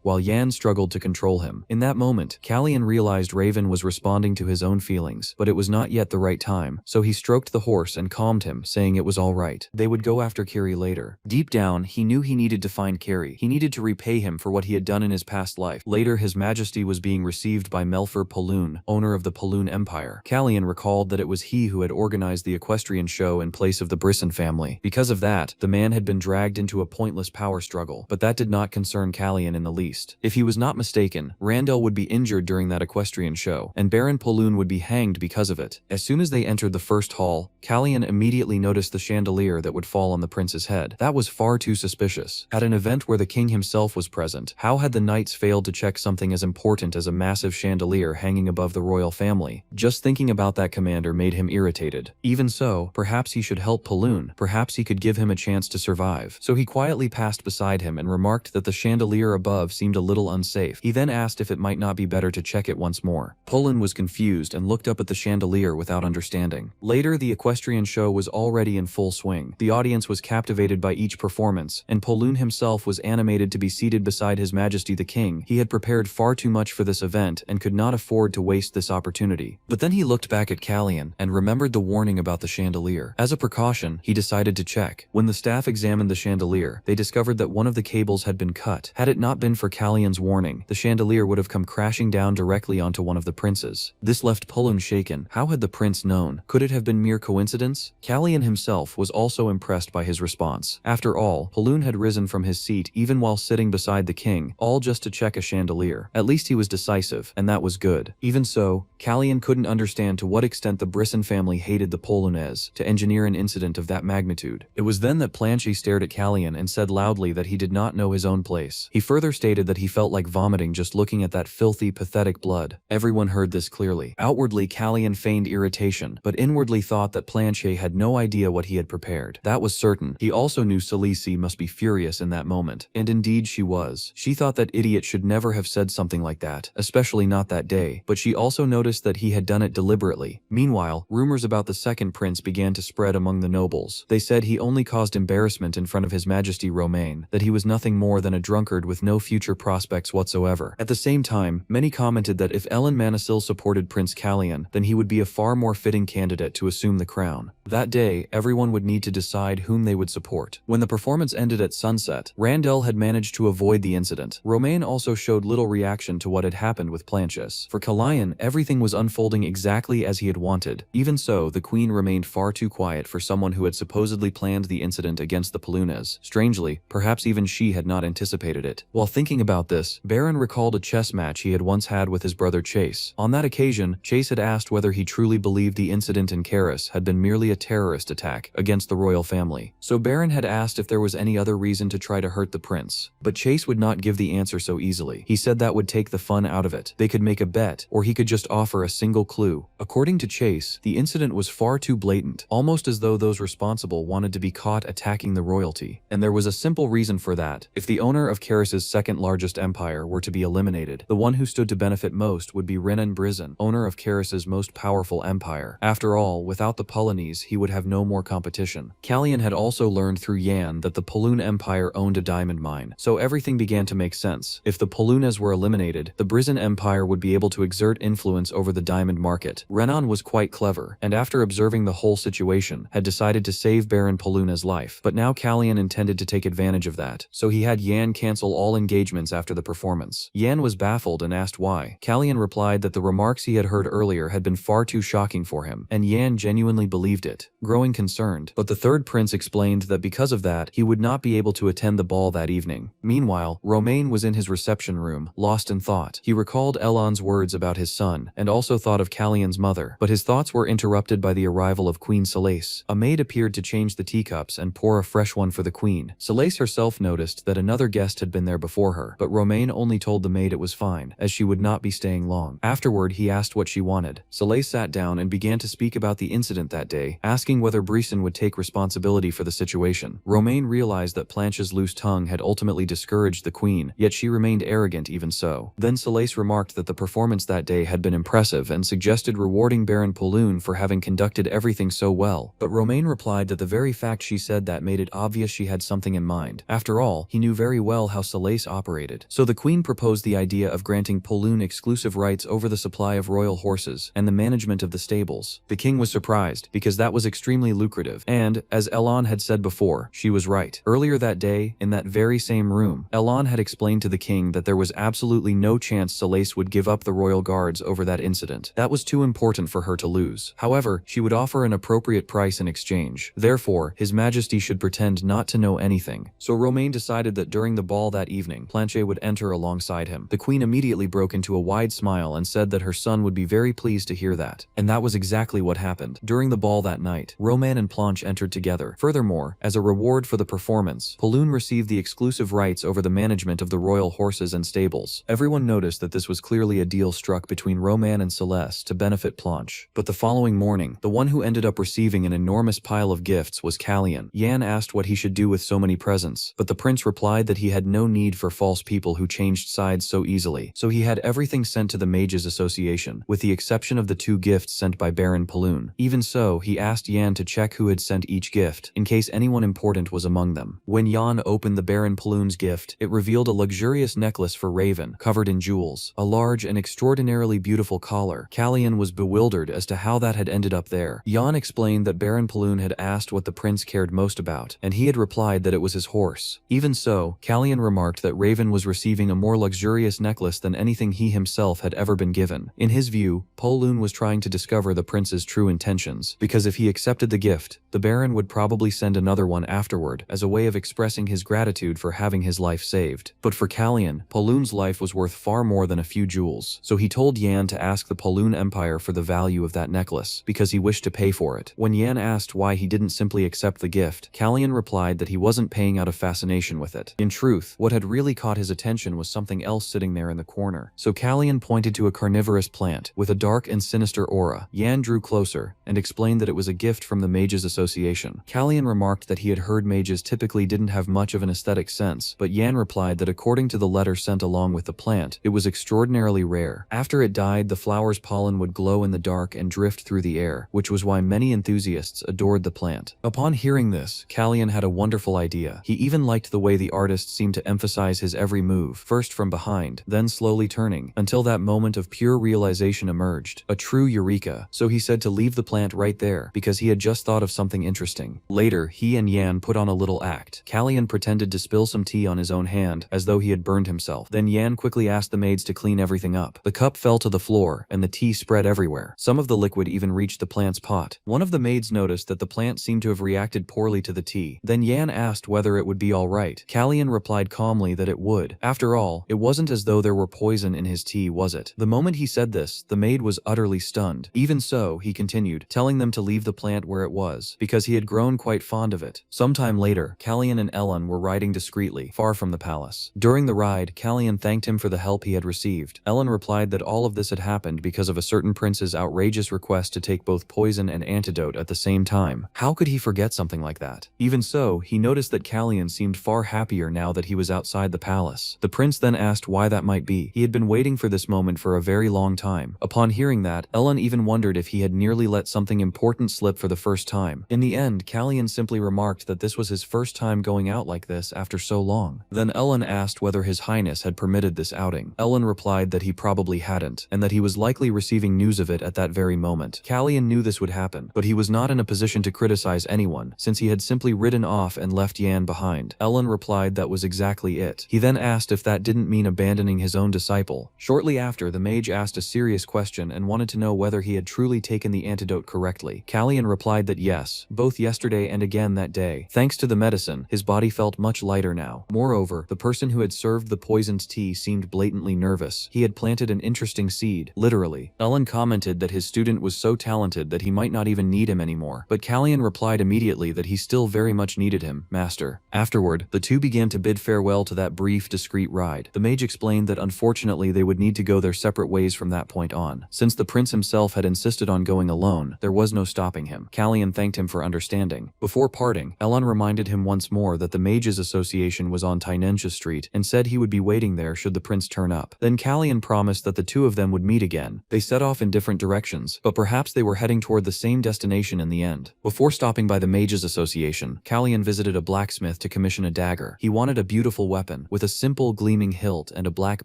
while Yan struggled to control him. In that moment, Kalyan realized Raven was responding to his own feelings, but it was not yet the right time, so he stroked the horse and calmed him, saying it was all right. They would go after Kiri later. Deep down, he knew he needed to find Kiri. He needed to repay him for what he had done in his past life. Later, His Majesty was being received by Melfer Paloon, owner of the Paloon Empire. Kalyan recalled that it was he who had organized the equestrian show in place of the Brisson family. Because of that, the man had been dragged into a pointless power struggle, but that did not concern Kalyan in the least. If he was not mistaken, Randell would be injured during that equestrian show, and Baron Paloon would be hanged because of it. As soon as they entered the first hall, Kalyan immediately noticed the chandelier that would fall on the prince's head. That was far too suspicious. At an event where the king himself was present, how had the knights failed to check something as important as a massive chandelier hanging above the royal family? Just thinking about that commander made him irritated. Even so, perhaps he should help Paloon. Perhaps he could give him a chance to survive. So he quietly passed beside him and remarked that the chandelier above seemed a little unsafe. He then asked if it might not be better to check it once more. Paloon was confused and looked up at the chandelier without understanding. Later, the equestrian show was already in full swing. The audience was captivated by each performance, and Paloon himself was animated to be seated beside His Majesty the King. He had prepared far too much for this event and could not afford to waste this opportunity. But then he looked back at Kalyan and remembered the warning about the chandelier. As a precaution, he decided to check. When the staff examined the chandelier, they discovered that one of the cables had been cut. Had it not been for Kalyan's warning, the chandelier would have come crashing down directly onto one of the princes. This left Paloon shaken. How had the prince known? Could it have been mere coincidence? Kalyan himself was also impressed by his response. After all, Paloon had risen from his seat even while sitting beside the king, all just to check a chandelier. At least he was decisive, and that was good. Even so, Kalyan couldn't understand to what extent the Brisson family hated the Polonaise to engineer an incident of that magnitude. It was then that Planchet stared at Kalyan and said loudly that he did not know his own place. He further stated that he felt like vomiting just looking at that filthy, pathetic blood. Everyone heard this clearly. Outwardly, Kalyan feigned irritation, but inwardly thought that Planchet had no idea what he had prepared. That was certain. He also knew Celice must be furious in that moment, and indeed she was. She thought that idiot should never have said something like that, especially not that day, but she also noticed that he had done it deliberately. Meanwhile, rumors about the second prince began to spread among the nobles. They said he only caused embarrassment in front of His Majesty Romain, that he was nothing more than a drunkard with no future prospects whatsoever. At the same time, many commented that if Ellen Manisil supported Prince Kalyan, then he would be a far more fitting candidate to assume the crown. That day, everyone would need to decide whom they would support. When the performance ended at sunset, Randell had managed to avoid the incident. Romain also showed little reaction to what had happened with Plancius. For Kalyan, everything was unfolding exactly as he had wanted. Even so, the queen remained far too quiet for someone who had supposedly planned the incident against the Polonaise. Strangely, perhaps even she had not anticipated it. While thinking about this, Baron recalled a chess match he had once had with his brother Chase. On that occasion, Chase had asked whether he truly believed the incident in Karis had been merely a terrorist attack against the royal family. So Baron had asked if there was any other reason to try to hurt the prince. But Chase would not give the answer so easily. He said that would take the fun out of it. They could make a bet, or he could just offer a single clue. According to Chase, the incident was far too blatant, almost as though those responsible wanted to be caught attacking the royalty. And there was a simple reason for that. If the owner of Karis's second largest empire were to be eliminated, the one who stood to benefit most would be Renan Brizan, owner of Karis's most powerful empire. After all, without the Polonese, he would have no more competition. Kalyan had also learned through Yan that the Paloon Empire owned a diamond mine, so everything began to make sense. If the Polonais were eliminated, the Brizan Empire would be able to exert influence over the diamond market. Renan was quite clever, and after observing the whole situation, had decided to save Baron Paloonai's life. But now Kalyan intended to take advantage of that, so he had Yan cancel all engagements after the performance. Yan was baffled and asked why. Kalyan replied that the remarks he had heard earlier had been far too shocking for him, and Yan genuinely believed it, growing concerned. But the third prince explained that because of that, he would not be able to attend the ball that evening. Meanwhile, Romain was in his reception room, lost in thought. He recalled Elon's words about his son, and also thought of Kalyan's mother, but his thoughts were interrupted by the arrival of Queen Celice. A maid appeared to change the teacups and pour a fresh one for the queen. Celice herself noticed that another guest had been there before her, but Romain only told the maid it was fine, as she would not be staying long. Afterward, he asked what she wanted. Celice sat down and began to speak about the incident that day, asking whether Brisson would take responsibility for the situation. Romain realized that Planche's loose tongue had ultimately discouraged the queen, yet she remained arrogant even so. Then Soleil remarked that the performance that day had been impressive and suggested rewarding Baron Poloon for having conducted everything so well, but Romain replied that the very fact she said that made it obvious she had something in mind. After all, he knew very well how Soleil operated. So the queen proposed the idea of granting Poloon exclusive rights over the supply of royal horses and the management of the stables. The king was surprised, because that was extremely lucrative, and, as Elan had said before, she was right. Earlier that day, in that very same room, Elan had explained to the king that there was absolutely no chance Soleil would give up the royal guards over that incident. That was too important for her to lose. However, she would offer an appropriate price in exchange. Therefore, His Majesty should pretend not to know anything. So Romain decided that during the ball that evening, Planche would enter alongside him. The queen immediately broke into a wide smile and said that her son would be very pleased to hear that. And that was exactly what happened. During the ball that night, Romain and Planche entered together. Furthermore, as a reward for the performance, Poloon received the exclusive rights over the management of the royal horses and stables. Everyone noticed that this was clearly a deal struck between Romain and Celeste to benefit Planche. But the following morning, the one who ended up receiving an enormous pile of gifts was Callian. Yan asked what he should do with so many presents, but the prince replied that he had no need for false people who changed sides so easily, so he had everything sent to the Mages Association, with the exception of the 2 gifts sent by Baron Poloon. Even so, he asked Yan to check who had sent each gift, in case anyone important was among them. When Yan opened the Baron Poloon's gift, it revealed a luxurious necklace for Raven, covered in jewels, a large and extraordinarily beautiful collar. Callian was bewildered as to how that had ended up there. Yan explained that Baron Poloon had asked what the prince cared most about, and he had replied that it was his horse. Even so, Callian remarked that Raven was receiving a more luxurious necklace than anything he himself had ever been given. In his view, Poloon was trying to discover the prince's true intentions, because if he accepted the gift, the Baron would probably send another one afterward as a way of expressing his gratitude for having his life saved. But for Callian, Poloon's life was worth far more than a few jewels, so he told Yan to ask the Poloon Empire for the value of that necklace, because he wished to pay for it. When Yan asked why he didn't simply accept the gift, Callian replied that he wasn't paying out of fascination with it. In truth, what had really caught his attention was something else sitting there in the corner. So Callian pointed to a carnivorous plant with a dark and sinister aura. Yan drew closer and explained that it was a gift from the Mages Association. Callian remarked that he had heard mages typically didn't have much of an aesthetic sense, but Yan replied that according to the letter sent along with the plant, it was extraordinarily rare. After it died, the flower's pollen would glow in the dark and drift through the air, which was why many enthusiasts adored the plant. Upon hearing this, Callian had a wonderful idea. He even liked the way the artist seemed to emphasize his every move, first from behind, then slowly turning, until that moment of pure realization emerged. A true eureka. So he said to leave the plant right there, because he had just thought of something interesting. Later, he and Yan put on a little act. Callian pretended to spill some tea on his own hand, as though he had burned himself. Then Yan quickly asked the maids to clean everything up. The cup fell to the floor, and the tea spread everywhere. Some of the liquid even reached the plant's pot. One of the maids noticed that the plant seemed to have reacted poorly to the tea. Then Yan asked whether it would be alright. Callian replied calmly that it would. After all, it wasn't as though there were poison in his tea, was it? The moment he said this, the maid was utterly stunned. Even so, he continued, telling them to leave the plant where it was, because he had grown quite fond of it. Sometime later, Callian and Ellen were riding discreetly, far from the palace. During the ride, Callian thanked him for the help he had received. Ellen replied that all of this had happened because of a certain prince's outrageous request to take both poison and antidote at the same time. How could he forget something like that? Even so, he noticed that Callian seemed far happier now that he was outside the palace. The prince then asked why that might be. He had been waiting for this moment for a very long time. Upon hearing that, Ellen even wondered if he had nearly let something important slip for the first time. In the end, Callian simply remarked that this was his first time going out like this after so long. Then Ellen asked whether His Highness had permitted this outing. Ellen replied that he probably hadn't, and that he was likely receiving news of it at that very moment. Callian knew this would happen, but he was not in a position to criticize anyone, since he had simply ridden off and left Yan behind. Ellen replied that was exactly it. He then asked if that didn't mean abandoning his own disciple. Shortly after, the mage asked a serious question and wanted to know whether he had truly taken the antidote correctly. Callian replied that yes, both yesterday and again that day. Thanks to the medicine, his body felt much lighter now. Moreover, the person who had served the poisoned tea seemed blatantly nervous. He had planted an interesting seed, literally. Ellen commented that his student was so talented that he might not even need him anymore, but Callian replied immediately that he still very much needed him, master. Afterward, the two began to bid farewell to that brief, discreet ride. The mage explained that unfortunately they would need to go their separate ways from that point on. Since the prince himself had insisted on going alone, there was no stopping him. Callian thanked him for understanding. Before parting, Elon reminded him once more that the Mages Association was on Tainensha Street and said he would be waiting there should the prince turn up. Then Kallian promised that the two of them would meet again. They set off in different directions, but perhaps they were heading toward the same destination in the end. Before stopping by the Mages Association, Kallian visited a blacksmith to commission a dagger. He wanted a beautiful weapon, with a simple gleaming hilt and a black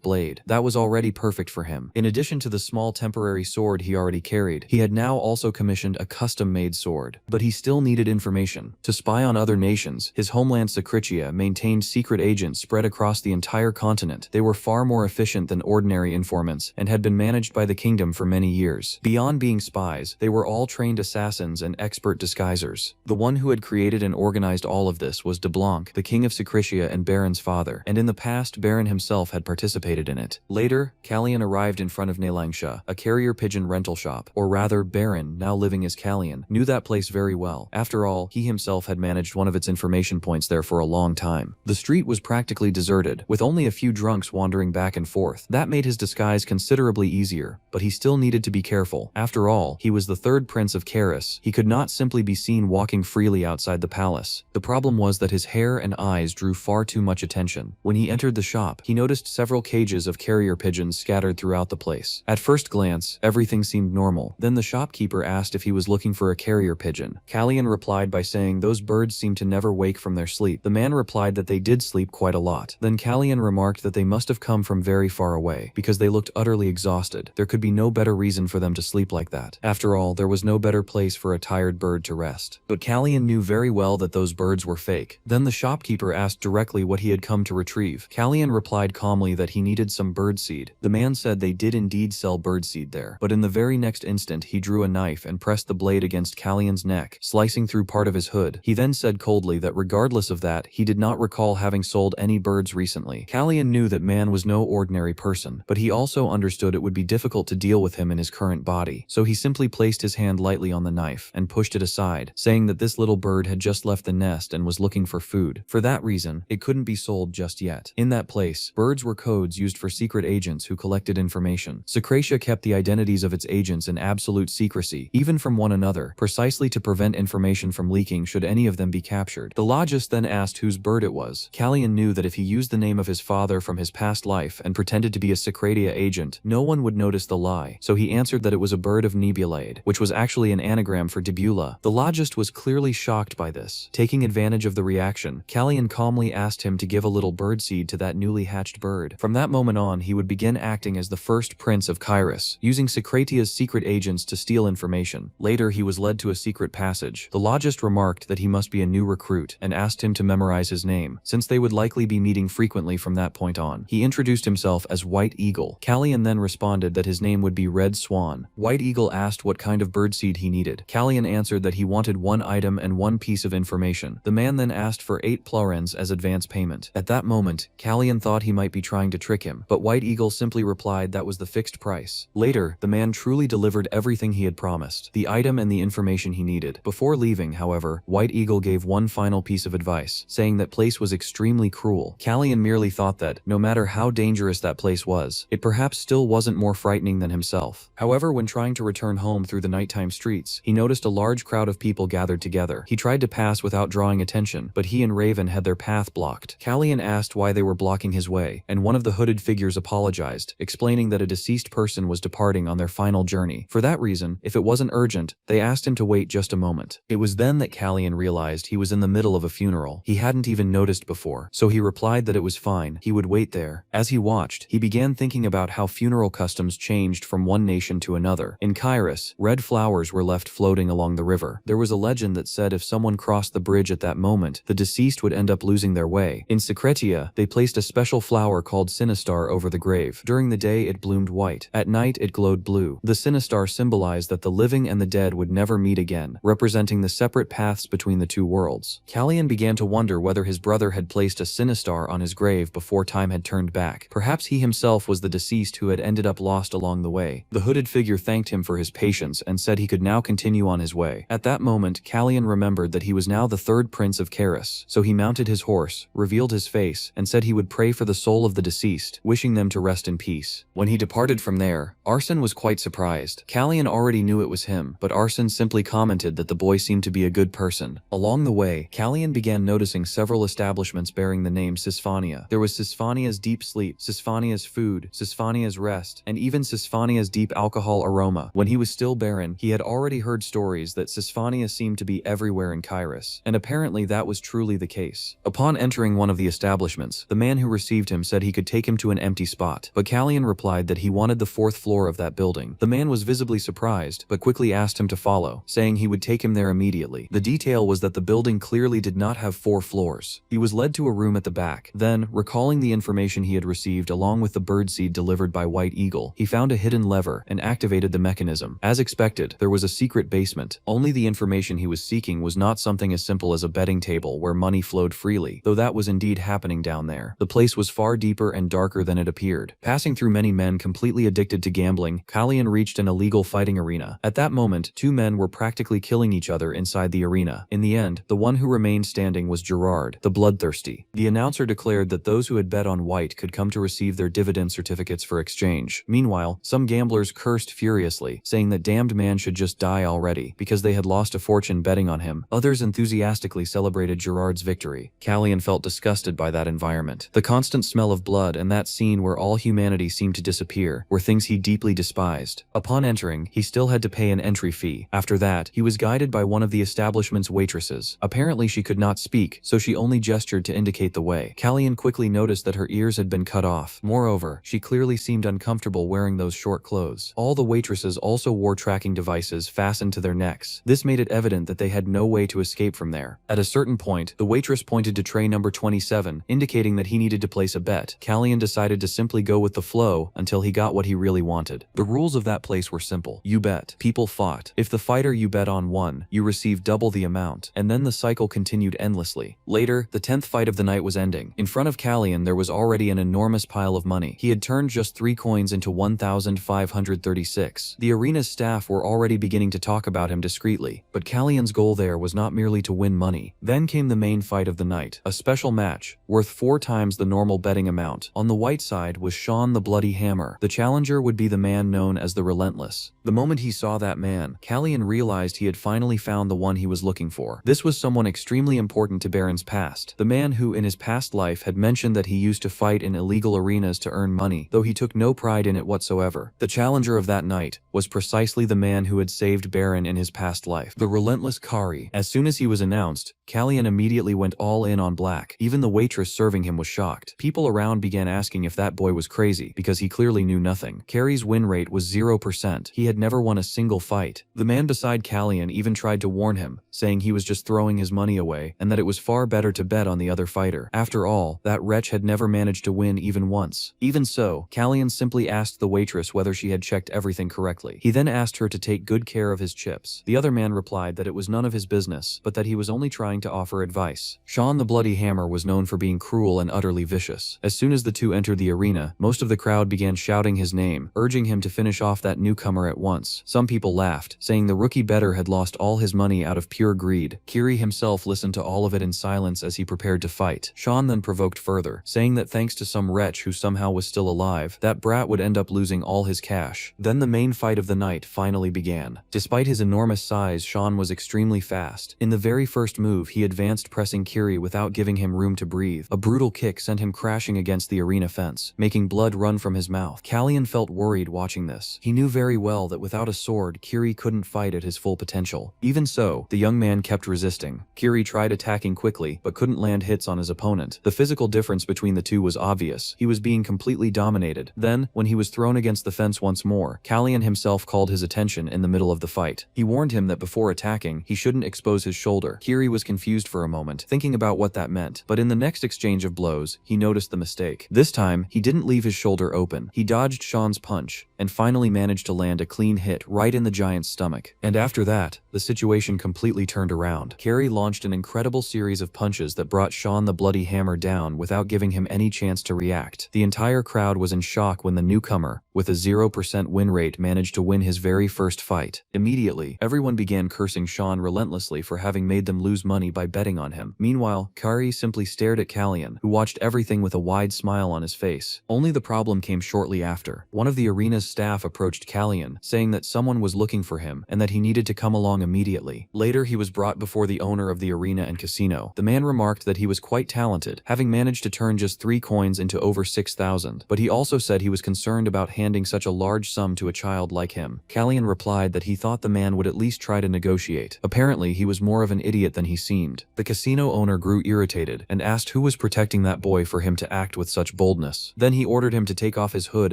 blade. That was already perfect for him. In addition to the small temporary sword he already carried, he had now also commissioned a custom-made sword. But he still needed information. To spy on other nations, his homeland Secretia maintained secret agents spread across the entire continent. They were far more efficient than ordinary informants, and had been managed by the kingdom for many years. Beyond being spies, they were all trained assassins and expert disguisers. The one who had created and organized all of this was de Blanc, the king of Secretia and Baron's father, and in the past Baron himself had participated in it. Later, Kallian arrived in front of Nelangsha, a carrier pigeon rental shop, or rather Baron, now living as Kallian, knew that place very well. After all, he himself had managed one of its information points there for a long time. The street was practically deserted, with only a few drunks wandering back and forth. That made his disguise considerably easier, but he still needed to be careful. After all, he was the third prince of Karis. He could not simply be seen walking freely outside the palace. The problem was that his hair and eyes drew far too much attention. When he entered the shop, he noticed several cages of carrier pigeons scattered throughout the place. At first glance, everything seemed normal. Then the shopkeeper asked if he was looking for a carrier pigeon. Kallian replied by saying those birds seemed to never wake from their sleep. The man replied that they did sleep quite a lot. Then Kallian remarked that they must have come from very far away, because they looked utterly exhausted. There could be no better reason for them to sleep like that. After all, there was no better place for a tired bird to rest. But Kallian knew very well that those birds were fake. Then the shopkeeper asked directly what he had come to retrieve. Kallian replied calmly that he needed some birdseed. The man said they did indeed sell birdseed there, but in the very next instant he drew a knife and pressed the blade against Kallian's neck, slicing through part of his hood. He then said coldly that regardless of that, he did not recall having sold any birds recently. Kallian knew that man was no ordinary person, but he also understood it would be difficult to deal with him in his current body, so he simply placed his hand lightly on the knife and pushed it aside, saying that this little bird had just left the nest and was looking for food. For that reason, it couldn't be sold just yet. In that place, birds were codes used for secret agents who collected information. Secretia kept the identities of its agents in absolute secrecy, even from one another, precisely to prevent information from leaking should any of them be captured. The logist then asked whose bird it was. Kallian knew that if he used the name of his father from his past life and pretended to be a Secretia agent, no one would notice the lie, so he answered that it was a bird of Nebulade, which was actually an anagram for Debula. The logist was clearly shocked by this. Taking advantage of the reaction, Kallian calmly asked him to give a little birdseed to that newly hatched bird. From that moment on, he would begin acting as the first prince of Kairos, using Secretia's secret agents to steal information. Later, he was led to a secret passage. The logist remarked that he must be a new recruit and asked him to memorize his name, since they would likely be meeting frequently from that point on. He introduced himself as White Eagle. Kallian then responded that his name would be Red Swan. White Eagle asked what kind of birdseed he needed. Kallian answered that he wanted one item and one piece of information. The man then asked for 8 plorens as advance payment. At that moment, Kallian thought he might be trying to trick him, but White Eagle simply replied that was the fixed price. Later, the man truly delivered everything he had promised, the item and the information he needed. Before leaving, however, White Eagle gave one final piece of advice, saying that place was extremely cruel. Kallian merely thought that, no matter how dangerous that place was, it perhaps still wasn't more frightening than himself. However, when trying to return home through the nighttime streets, he noticed a large crowd of people gathered together. He tried to pass without drawing attention, but he and Raven had their path blocked. Kallian asked why they were blocking his way, and one of the hooded figures apologized, explaining that a deceased person was departing on their final journey. For that reason, if it wasn't urgent, they asked him to wait just a moment. It was then that Kallian realized he was in the middle of a funeral. He hadn't even noticed before, so he replied that it was fine, he would wait there. As he watched, he began thinking about how funeral customs changed from one nation to another. In Kairos, red flowers were left floating along the river. There was a legend that said if someone crossed the bridge at that moment, the deceased would end up losing their way. In Secretia, they placed a special flower called Sinistar over the grave. During the day, it bloomed white. At night, it glowed blue. The Sinistar symbolized that the living and the dead would never meet again, representing the separate paths between the two worlds. Kallian began to wonder whether his brother had placed a Sinistar on his grave before time had turned back. Perhaps he himself was the deceased who had ended up lost along the way. The hooded figure thanked him for his patience and said he could now continue on his way. At that moment, Kallian remembered that he was now the third prince of Karis, so he mounted his horse, revealed his face, and said he would pray for the soul of the deceased, wishing them to rest in peace. When he departed from there, Arsene was quite surprised. Kallian already knew it was him, but Arsene simply commented that the boy seemed to be a good person. Along the way, Callian began noticing several establishments bearing the name Sisphania. There was Sisphania's Deep Sleep, Sisphania's Food, Sisphania's Rest, and even Sisphania's Deep Alcohol Aroma. When he was still barren, he had already heard stories that Sisphania seemed to be everywhere in Kairos, and apparently that was truly the case. Upon entering one of the establishments, the man who received him said he could take him to an empty spot, but Callian replied that he wanted the 4th floor of that building. The man was visibly surprised, but quickly asked him to follow, saying he would take him there immediately. The detail was that the building clearly did not have 4 floors. He was led to a room at the back. Then, recalling the information he had received along with the birdseed delivered by White Eagle, he found a hidden lever and activated the mechanism. As expected, there was a secret basement. Only the information he was seeking was not something as simple as a betting table where money flowed freely, though that was indeed happening down there. The place was far deeper and darker than it appeared. Passing through many men completely addicted to gambling, Callian reached an illegal fighting arena. At that moment, 2 men were practically killing each other inside the arena. In the end, the one who remained standing was Gerard, the bloodthirsty. The announcer declared that those who had bet on White could come to receive their dividend certificates for exchange. Meanwhile, some gamblers cursed furiously, saying that damned man should just die already, because they had lost a fortune betting on him. Others enthusiastically celebrated Gerard's victory. Callian felt disgusted by that environment. The constant smell of blood and that scene where all humanity seemed to disappear were things he deeply despised. Upon entering, he still had to pay an entry fee. After that, he was guided by one of the establishment's waitresses. Apparently she could not speak, so she only gestured to indicate the way. Callian quickly noticed that her ears had been cut off. Moreover, she clearly seemed uncomfortable wearing those short clothes. All the waitresses also wore tracking devices fastened to their necks. This made it evident that they had no way to escape from there. At a certain point, the waitress pointed to tray number 27, indicating that he needed to place a bet. Callian decided to simply go with the flow until he got what he really wanted. The rules of that place were simple. You bet. People fought. If the fighter you bet on won, you received double the amount, and then the cycle continued endlessly. Later, the 10th fight of the night was ending. In front of Callian, there was already an enormous pile of money. He had turned just 3 coins into 1,536. The arena's staff were already beginning to talk about him discreetly, but Callian's goal there was not merely to win money. Then came the main fight of the night, a special match, worth 4 times the normal betting amount. On the white side was Sean the Bloody Hammer. The challenger would be the man known as the Relentless. The moment he saw that man, Callian realized he had finally found the one he was looking for. This was someone extremely important to Baron's past. The man who, in his past life, had mentioned that he used to fight in illegal arenas to earn money, though he took no pride in it whatsoever. The challenger of that night was precisely the man who had saved Baron in his past life, the relentless Kari. As soon as he was announced, Callian immediately went all in on black. Even the waitress serving him was shocked. People around began asking if that boy was crazy, because he clearly knew nothing. Kari's win rate was 0%. He had never won a single fight. The man beside Callian even tried to warn him, saying he was just throwing his money away, and that it was far better to bet on the other fighter. After all, that wretch had never managed to win even once. Even so, Callian simply asked the waitress whether she had checked everything correctly. He then asked her to take good care of his chips. The other man replied that it was none of his business, but that he was only trying to offer advice. Sean the Bloody Hammer was known for being cruel and utterly vicious. As soon as the two entered the arena, most of the crowd began shouting his name, urging him to finish off that newcomer at once. Some people laughed, saying the rookie bettor had lost all his money out of pure greed. Kiri himself listened to all of it in silence as he prepared to fight. Sean then provoked further, saying that thanks to some wretch who somehow was still alive, that brat would end up losing all his cash. Then the main fight of the night finally began. Despite his enormous size, Sean was extremely fast. In the very first move, he advanced, pressing Kiri without giving him room to breathe. A brutal kick sent him crashing against the arena fence, making blood run from his mouth. Callian felt worried watching this. He knew very well that without a sword, Kiri couldn't fight at his full potential. Even so, the young man kept resisting. Kiri tried attacking quickly, but couldn't land hits on his opponent. The physical difference between the two was obvious. He was being completely dominated. Then, when he was thrown against the fence once more, Callian himself called his attention in the middle of the fight. He warned him that before attacking, he shouldn't expose his shoulder. Kiri was confused for a moment, thinking about what that meant, but in the next exchange of blows, he noticed the mistake. This time, he didn't leave his shoulder open. He dodged Sean's punch, and finally managed to land a clean hit right in the giant's stomach. And after that, the situation completely turned around. Kiri launched an incredible series of punches that brought Sean the Bloody Hammer down without giving him any chance to react. The entire crowd was in shock when the newcomer, with a 0% win rate, managed to win his very first fight. Immediately, everyone began cursing Sean relentlessly for having made them lose money by betting on him. Meanwhile, Kari simply stared at Callian, who watched everything with a wide smile on his face. Only the problem came shortly after. One of the arena's staff approached Callian, saying that someone was looking for him and that he needed to come along immediately. Later, he was brought before the owner of the arena and casino, the man remarked that he was quite talented, having managed to turn just 3 coins into over 6,000, but he also said he was concerned about handing such a large sum to a child like him. Callian replied that he thought the man would at least try to negotiate. Apparently, he was more of an idiot than he seemed. The casino owner grew irritated and asked who was protecting that boy for him to act with such boldness. Then he ordered him to take off his hood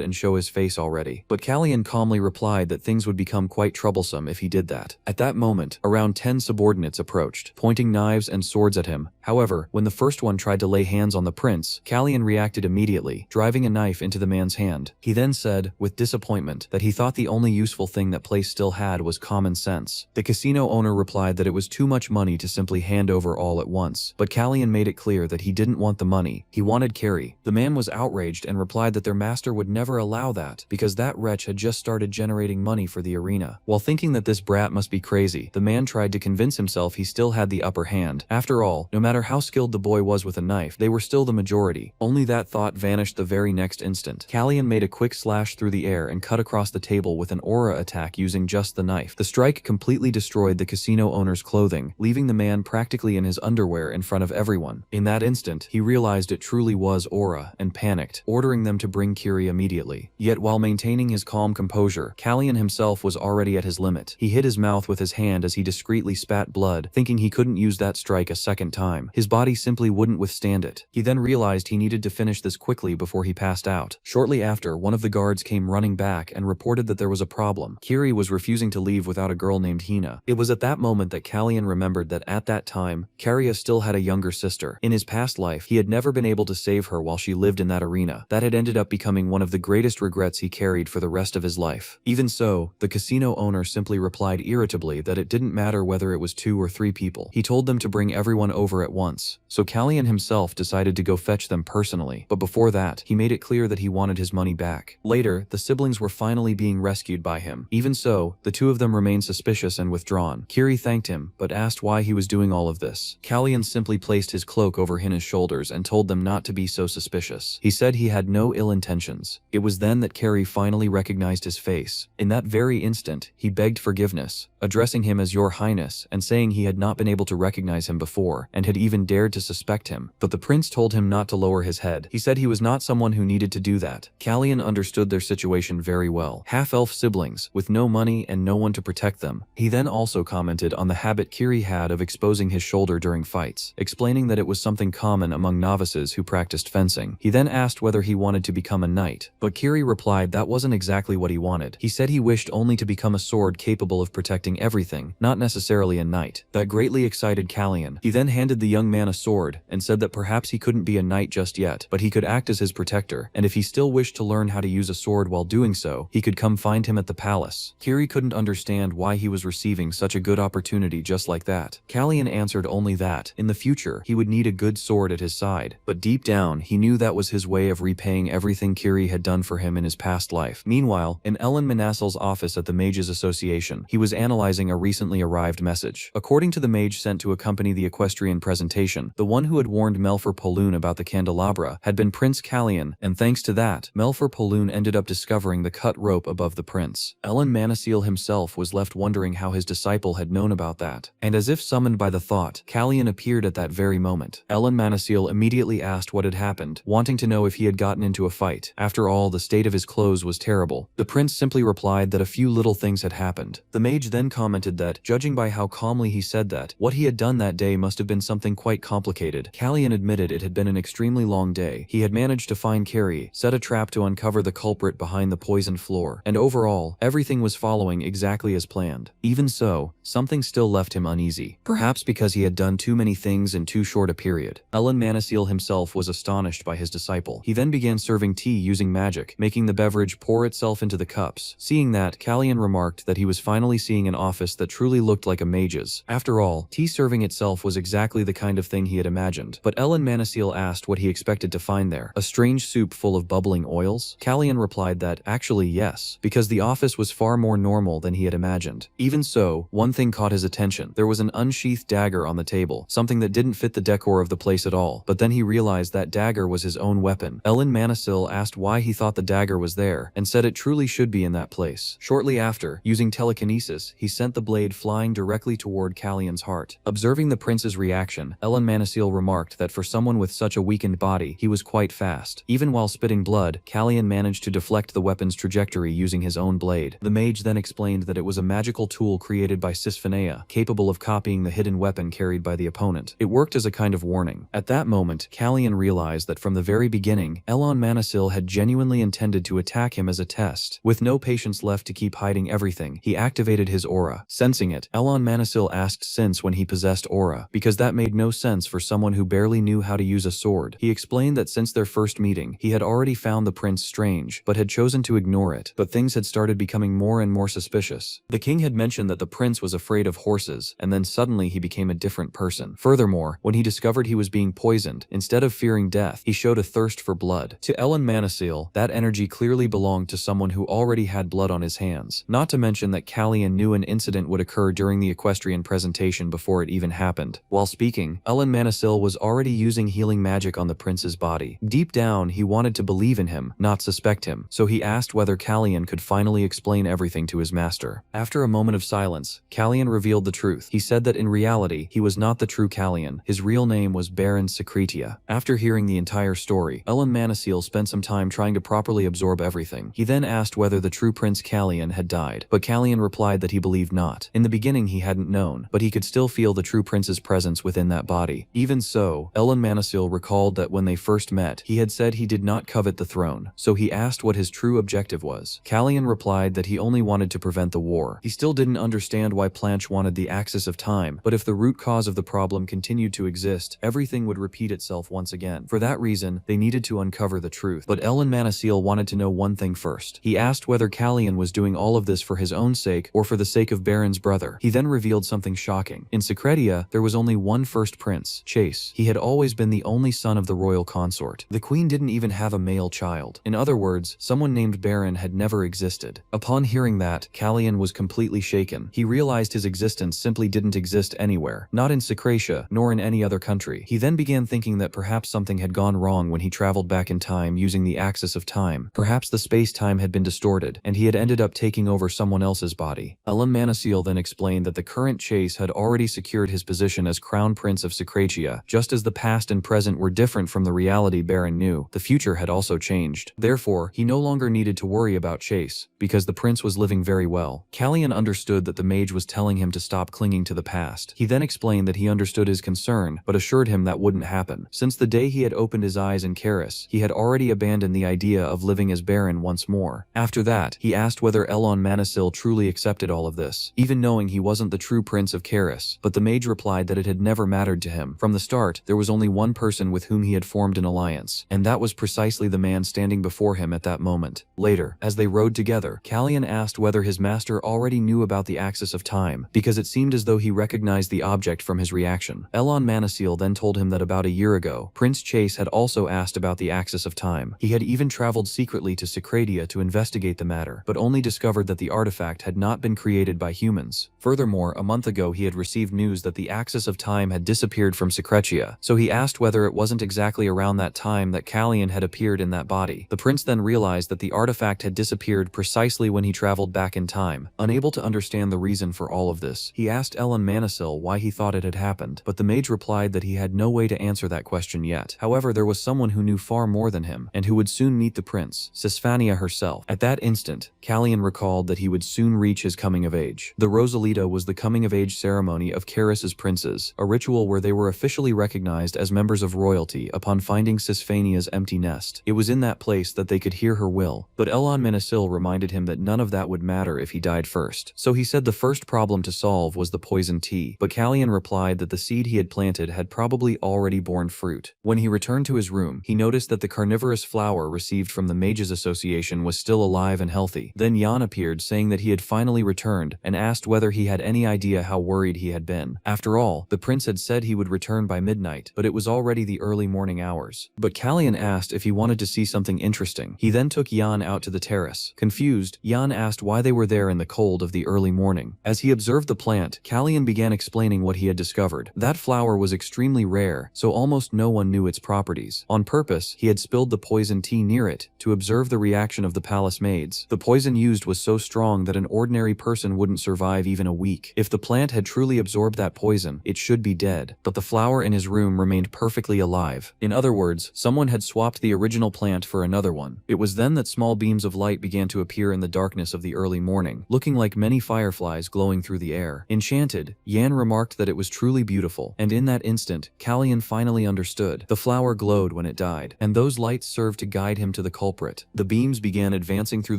and show his face already. But Callian calmly replied that things would become quite troublesome if he did that. At that moment, around 10 subordinates approached, pointing knives and swords at him. However, when the first one tried to lay hands on the prince, Callian reacted immediately, driving a knife into the man's hand. He then said, with disappointment, that he thought the only useful thing that place still had was common sense. The casino owner replied that it was too much money to simply hand over all at once, but Callian made it clear that he didn't want the money, he wanted Carrie. The man was outraged and replied that their master would never allow that, because that wretch had just started generating money for the arena. While thinking that this brat must be crazy, the man tried to convince himself he still had the upper hand. After all, no matter how skilled the boy was with a knife, they were still the majority. Only that thought vanished the very next instant. Callian made a quick slash through the air and cut across the table with an aura attack using just the knife. The strike completely destroyed the casino owner's clothing, leaving the man practically in his underwear in front of everyone. In that instant, he realized it truly was aura and panicked, ordering them to bring Kiri immediately. Yet while maintaining his calm composure, Callian himself was already at his limit. He hit his mouth with his hand as he discreetly spat blood, thinking he couldn't use that strike a second time. His body simply wouldn't withstand it. He then realized he needed to finish this quickly before he passed out. Shortly after, one of the guards came running back and reported that there was a problem. Kiri was refusing to leave without a girl named Hina. It was at that moment that Callian remembered that at that time, Karia still had a younger sister. In his past life, he had never been able to save her while she lived in that arena. That had ended up becoming one of the greatest regrets he carried for the rest of his life. Even so, the casino owner simply replied irritably that it didn't matter whether it was 2 or 3 people. He told them to bring everyone over at once. So Callian himself decided to go fetch them personally. But before that, he made it clear that he wanted his money back. Later, the siblings were finally being rescued by him. Even so, the 2 of them remained suspicious and withdrawn. Kiri thanked him, but asked why he was doing all of this. Callian simply placed his cloak over Hina's shoulders and told them not to be so suspicious. He said he had no ill intentions. It was then that Kiri finally recognized his face. In that very instant, he begged forgiveness, addressing him as Your Highness and saying he had not been able to recognize him before and had even dared to suspect him. But the prince told him not to lower his head. He said he was not someone who needed to do that. Callian understood their situation very well. Half-elf siblings, with no money and no one to protect them. He then also commented on the habit Kiri had of exposing his shoulder during fights, explaining that it was something common among novices who practiced fencing. He then asked whether he wanted to become a knight, but Kiri replied that wasn't exactly what he wanted. He said he wished only to become a sword capable of protecting everything, not necessarily a knight. That greatly excited Callian. He then handed the young man a sword and said that perhaps he couldn't be a knight just yet, but he could act as his protector, and if he still wished to learn how to use a sword while doing so, he could come find him at the palace. Kiri couldn't understand why he was receiving such a good opportunity just like that. Callian answered only that, in the future, he would need a good sword at his side, but deep down, he knew that was his way of repaying everything Kiri had done for him in his past life. Meanwhile, in Ellen Manassel's office at the Mages Association, he was analyzing a recently arrived message. According to the mage sent to accompany the equestrian presentation, the one who had warned Melfer Poloon about the candelabra had been Prince Callian, and thanks to that, Melfer Poloon ended up discovering the cut rope above the prince. Ellen Manassil himself was left wondering how his disciple had known about that, and as if summoned by the thought, Callian appeared at that very moment. Ellen Manassil immediately asked what had happened, wanting to know if he had gotten into a fight. After all, the state of his clothes was terrible. The prince simply replied that a few little things had happened. The mage then commented that, judging by how calmly he said that, what he had done that day must have been something quite complicated. Callian admitted it had been an extremely long day. He had managed to find Carrie, set a trap to uncover the culprit behind the poisoned floor, and overall, everything was following exactly as planned. Even so, something still left him uneasy. Perhaps because he had done too many things in too short a period. Ellen Manassil himself was astonished by his disciple. He then began serving tea using magic, making the beverage pour itself into the cups. Seeing that, Callian remarked that he was finally seeing an office that truly looked like a mage's. After all, tea serving itself was exactly the kind of thing he had imagined. But Ellen Manassil asked what he expected to find there. A strange soup full of bubbling oils? Callian replied that, actually yes, because the office was far more normal than he had imagined. Even so, one thing caught his attention. There was an unsheathed dagger on the table, something that didn't fit the decor of the place at all, but then he realized that dagger was his own weapon. Ellen Manassil asked why he thought the dagger was there, and said it truly should be in that place. Shortly after, using telekinesis, he he sent the blade flying directly toward Callion's heart. Observing the prince's reaction, Manhwa remarked that for someone with such a weakened body, he was quite fast. Even while spitting blood, Callion managed to deflect the weapon's trajectory using his own blade. The mage then explained that it was a magical tool created by Sisphonea, capable of copying the hidden weapon carried by the opponent. It worked as a kind of warning. At that moment, Callion realized that from the very beginning, Manhwa had genuinely intended to attack him as a test. With no patience left to keep hiding everything, he activated his aura. Sensing it, Manhwa asked since when he possessed aura, because that made no sense for someone who barely knew how to use a sword. He explained that since their first meeting, he had already found the prince strange, but had chosen to ignore it. But things had started becoming more and more suspicious. The king had mentioned that the prince was afraid of horses, and then suddenly he became a different person. Furthermore, when he discovered he was being poisoned, instead of fearing death, he showed a thirst for blood. To Manhwa, that energy clearly belonged to someone who already had blood on his hands. Not to mention that Callion knew an incident would occur during the equestrian presentation before it even happened. While speaking, Manhwa was already using healing magic on the prince's body. Deep down, he wanted to believe in him, not suspect him, so he asked whether Callion could finally explain everything to his master. After a moment of silence, Callion revealed the truth. He said that in reality, he was not the true Callion. His real name was Baron Secretia. After hearing the entire story, Manhwa spent some time trying to properly absorb everything. He then asked whether the true Prince Callion had died, but Callion replied that he believed not. In the beginning he hadn't known, but he could still feel the true prince's presence within that body. Even so, Manhwa recalled that when they first met, he had said he did not covet the throne, so he asked what his true objective was. Callion replied that he only wanted to prevent the war. He still didn't understand why Planche wanted the axis of time, but if the root cause of the problem continued to exist, everything would repeat itself once again. For that reason, they needed to uncover the truth. But Manhwa wanted to know one thing first. He asked whether Callion was doing all of this for his own sake or for the sake of Baron's brother. He then revealed something shocking. In Secretia, there was only one first prince, Chase. He had always been the only son of the royal consort. The queen didn't even have a male child. In other words, someone named Baron had never existed. Upon hearing that, Callion was completely shaken. He realized his existence simply didn't exist anywhere, not in Secretia, nor in any other country. He then began thinking that perhaps something had gone wrong when he traveled back in time using the axis of time. Perhaps the space-time had been distorted, and he had ended up taking over someone else's body. Manhwa then explained that the current Chase had already secured his position as Crown Prince of Secretia. Just as the past and present were different from the reality Baron knew, the future had also changed. Therefore, he no longer needed to worry about Chase, because the prince was living very well. Callion understood that the mage was telling him to stop clinging to the past. He then explained that he understood his concern, but assured him that wouldn't happen. Since the day he had opened his eyes in Karis, he had already abandoned the idea of living as Baron once more. After that, he asked whether Manhwa truly accepted all of this, even knowing he wasn't the true prince of Karis, but the mage replied that it had never mattered to him. From the start, there was only one person with whom he had formed an alliance, and that was precisely the man standing before him at that moment. Later, as they rode together, Callion asked whether his master already knew about the axis of time, because it seemed as though he recognized the object from his reaction. Manhwa then told him that about a year ago, Prince Chase had also asked about the axis of time. He had even traveled secretly to Secretia to investigate the matter, but only discovered that the artifact had not been created by humans. Furthermore, a month ago he had received news that the axis of time had disappeared from Secretia, so he asked whether it wasn't exactly around that time that Callion had appeared in that body. The prince then realized that the artifact had disappeared precisely when he traveled back in time. Unable to understand the reason for all of this, he asked Manhwa why he thought it had happened, but the mage replied that he had no way to answer that question yet. However, there was someone who knew far more than him, and who would soon meet the prince, Sisphonea herself. At that instant, Callion recalled that he would soon reach his coming of age. The Rosalita was the coming of age ceremony of Karis's princes, a ritual where they were officially recognized as members of royalty upon finding Sisphonea's empty nest. It was in that place that they could hear her will, but Manhwa reminded him that none of that would matter if he died first. So he said the first problem to solve was the poison tea, but Callion replied that the seed he had planted had probably already borne fruit. When he returned to his room, he noticed that the carnivorous flower received from the Mages Association was still alive and healthy. Then Jan appeared saying that he had finally returned, and asked whether he had any idea how worried he had been. After all, the prince had said he would return by midnight, but it was already the early morning hours. But Callion asked if he wanted to see something interesting. He then took Jan out to the terrace. Confused, Jan asked why they were there in the cold of the early morning. As he observed the plant, Callion began explaining what he had discovered. That flower was extremely rare, so almost no one knew its properties. On purpose, he had spilled the poison tea near it to observe the reaction of the palace maids. The poison used was so strong that an ordinary person poison wouldn't survive even a week. If the plant had truly absorbed that poison, it should be dead. But the flower in his room remained perfectly alive. In other words, someone had swapped the original plant for another one. It was then that small beams of light began to appear in the darkness of the early morning, looking like many fireflies glowing through the air. Enchanted, Yan remarked that it was truly beautiful, and in that instant, Kallian finally understood. The flower glowed when it died, and those lights served to guide him to the culprit. The beams began advancing through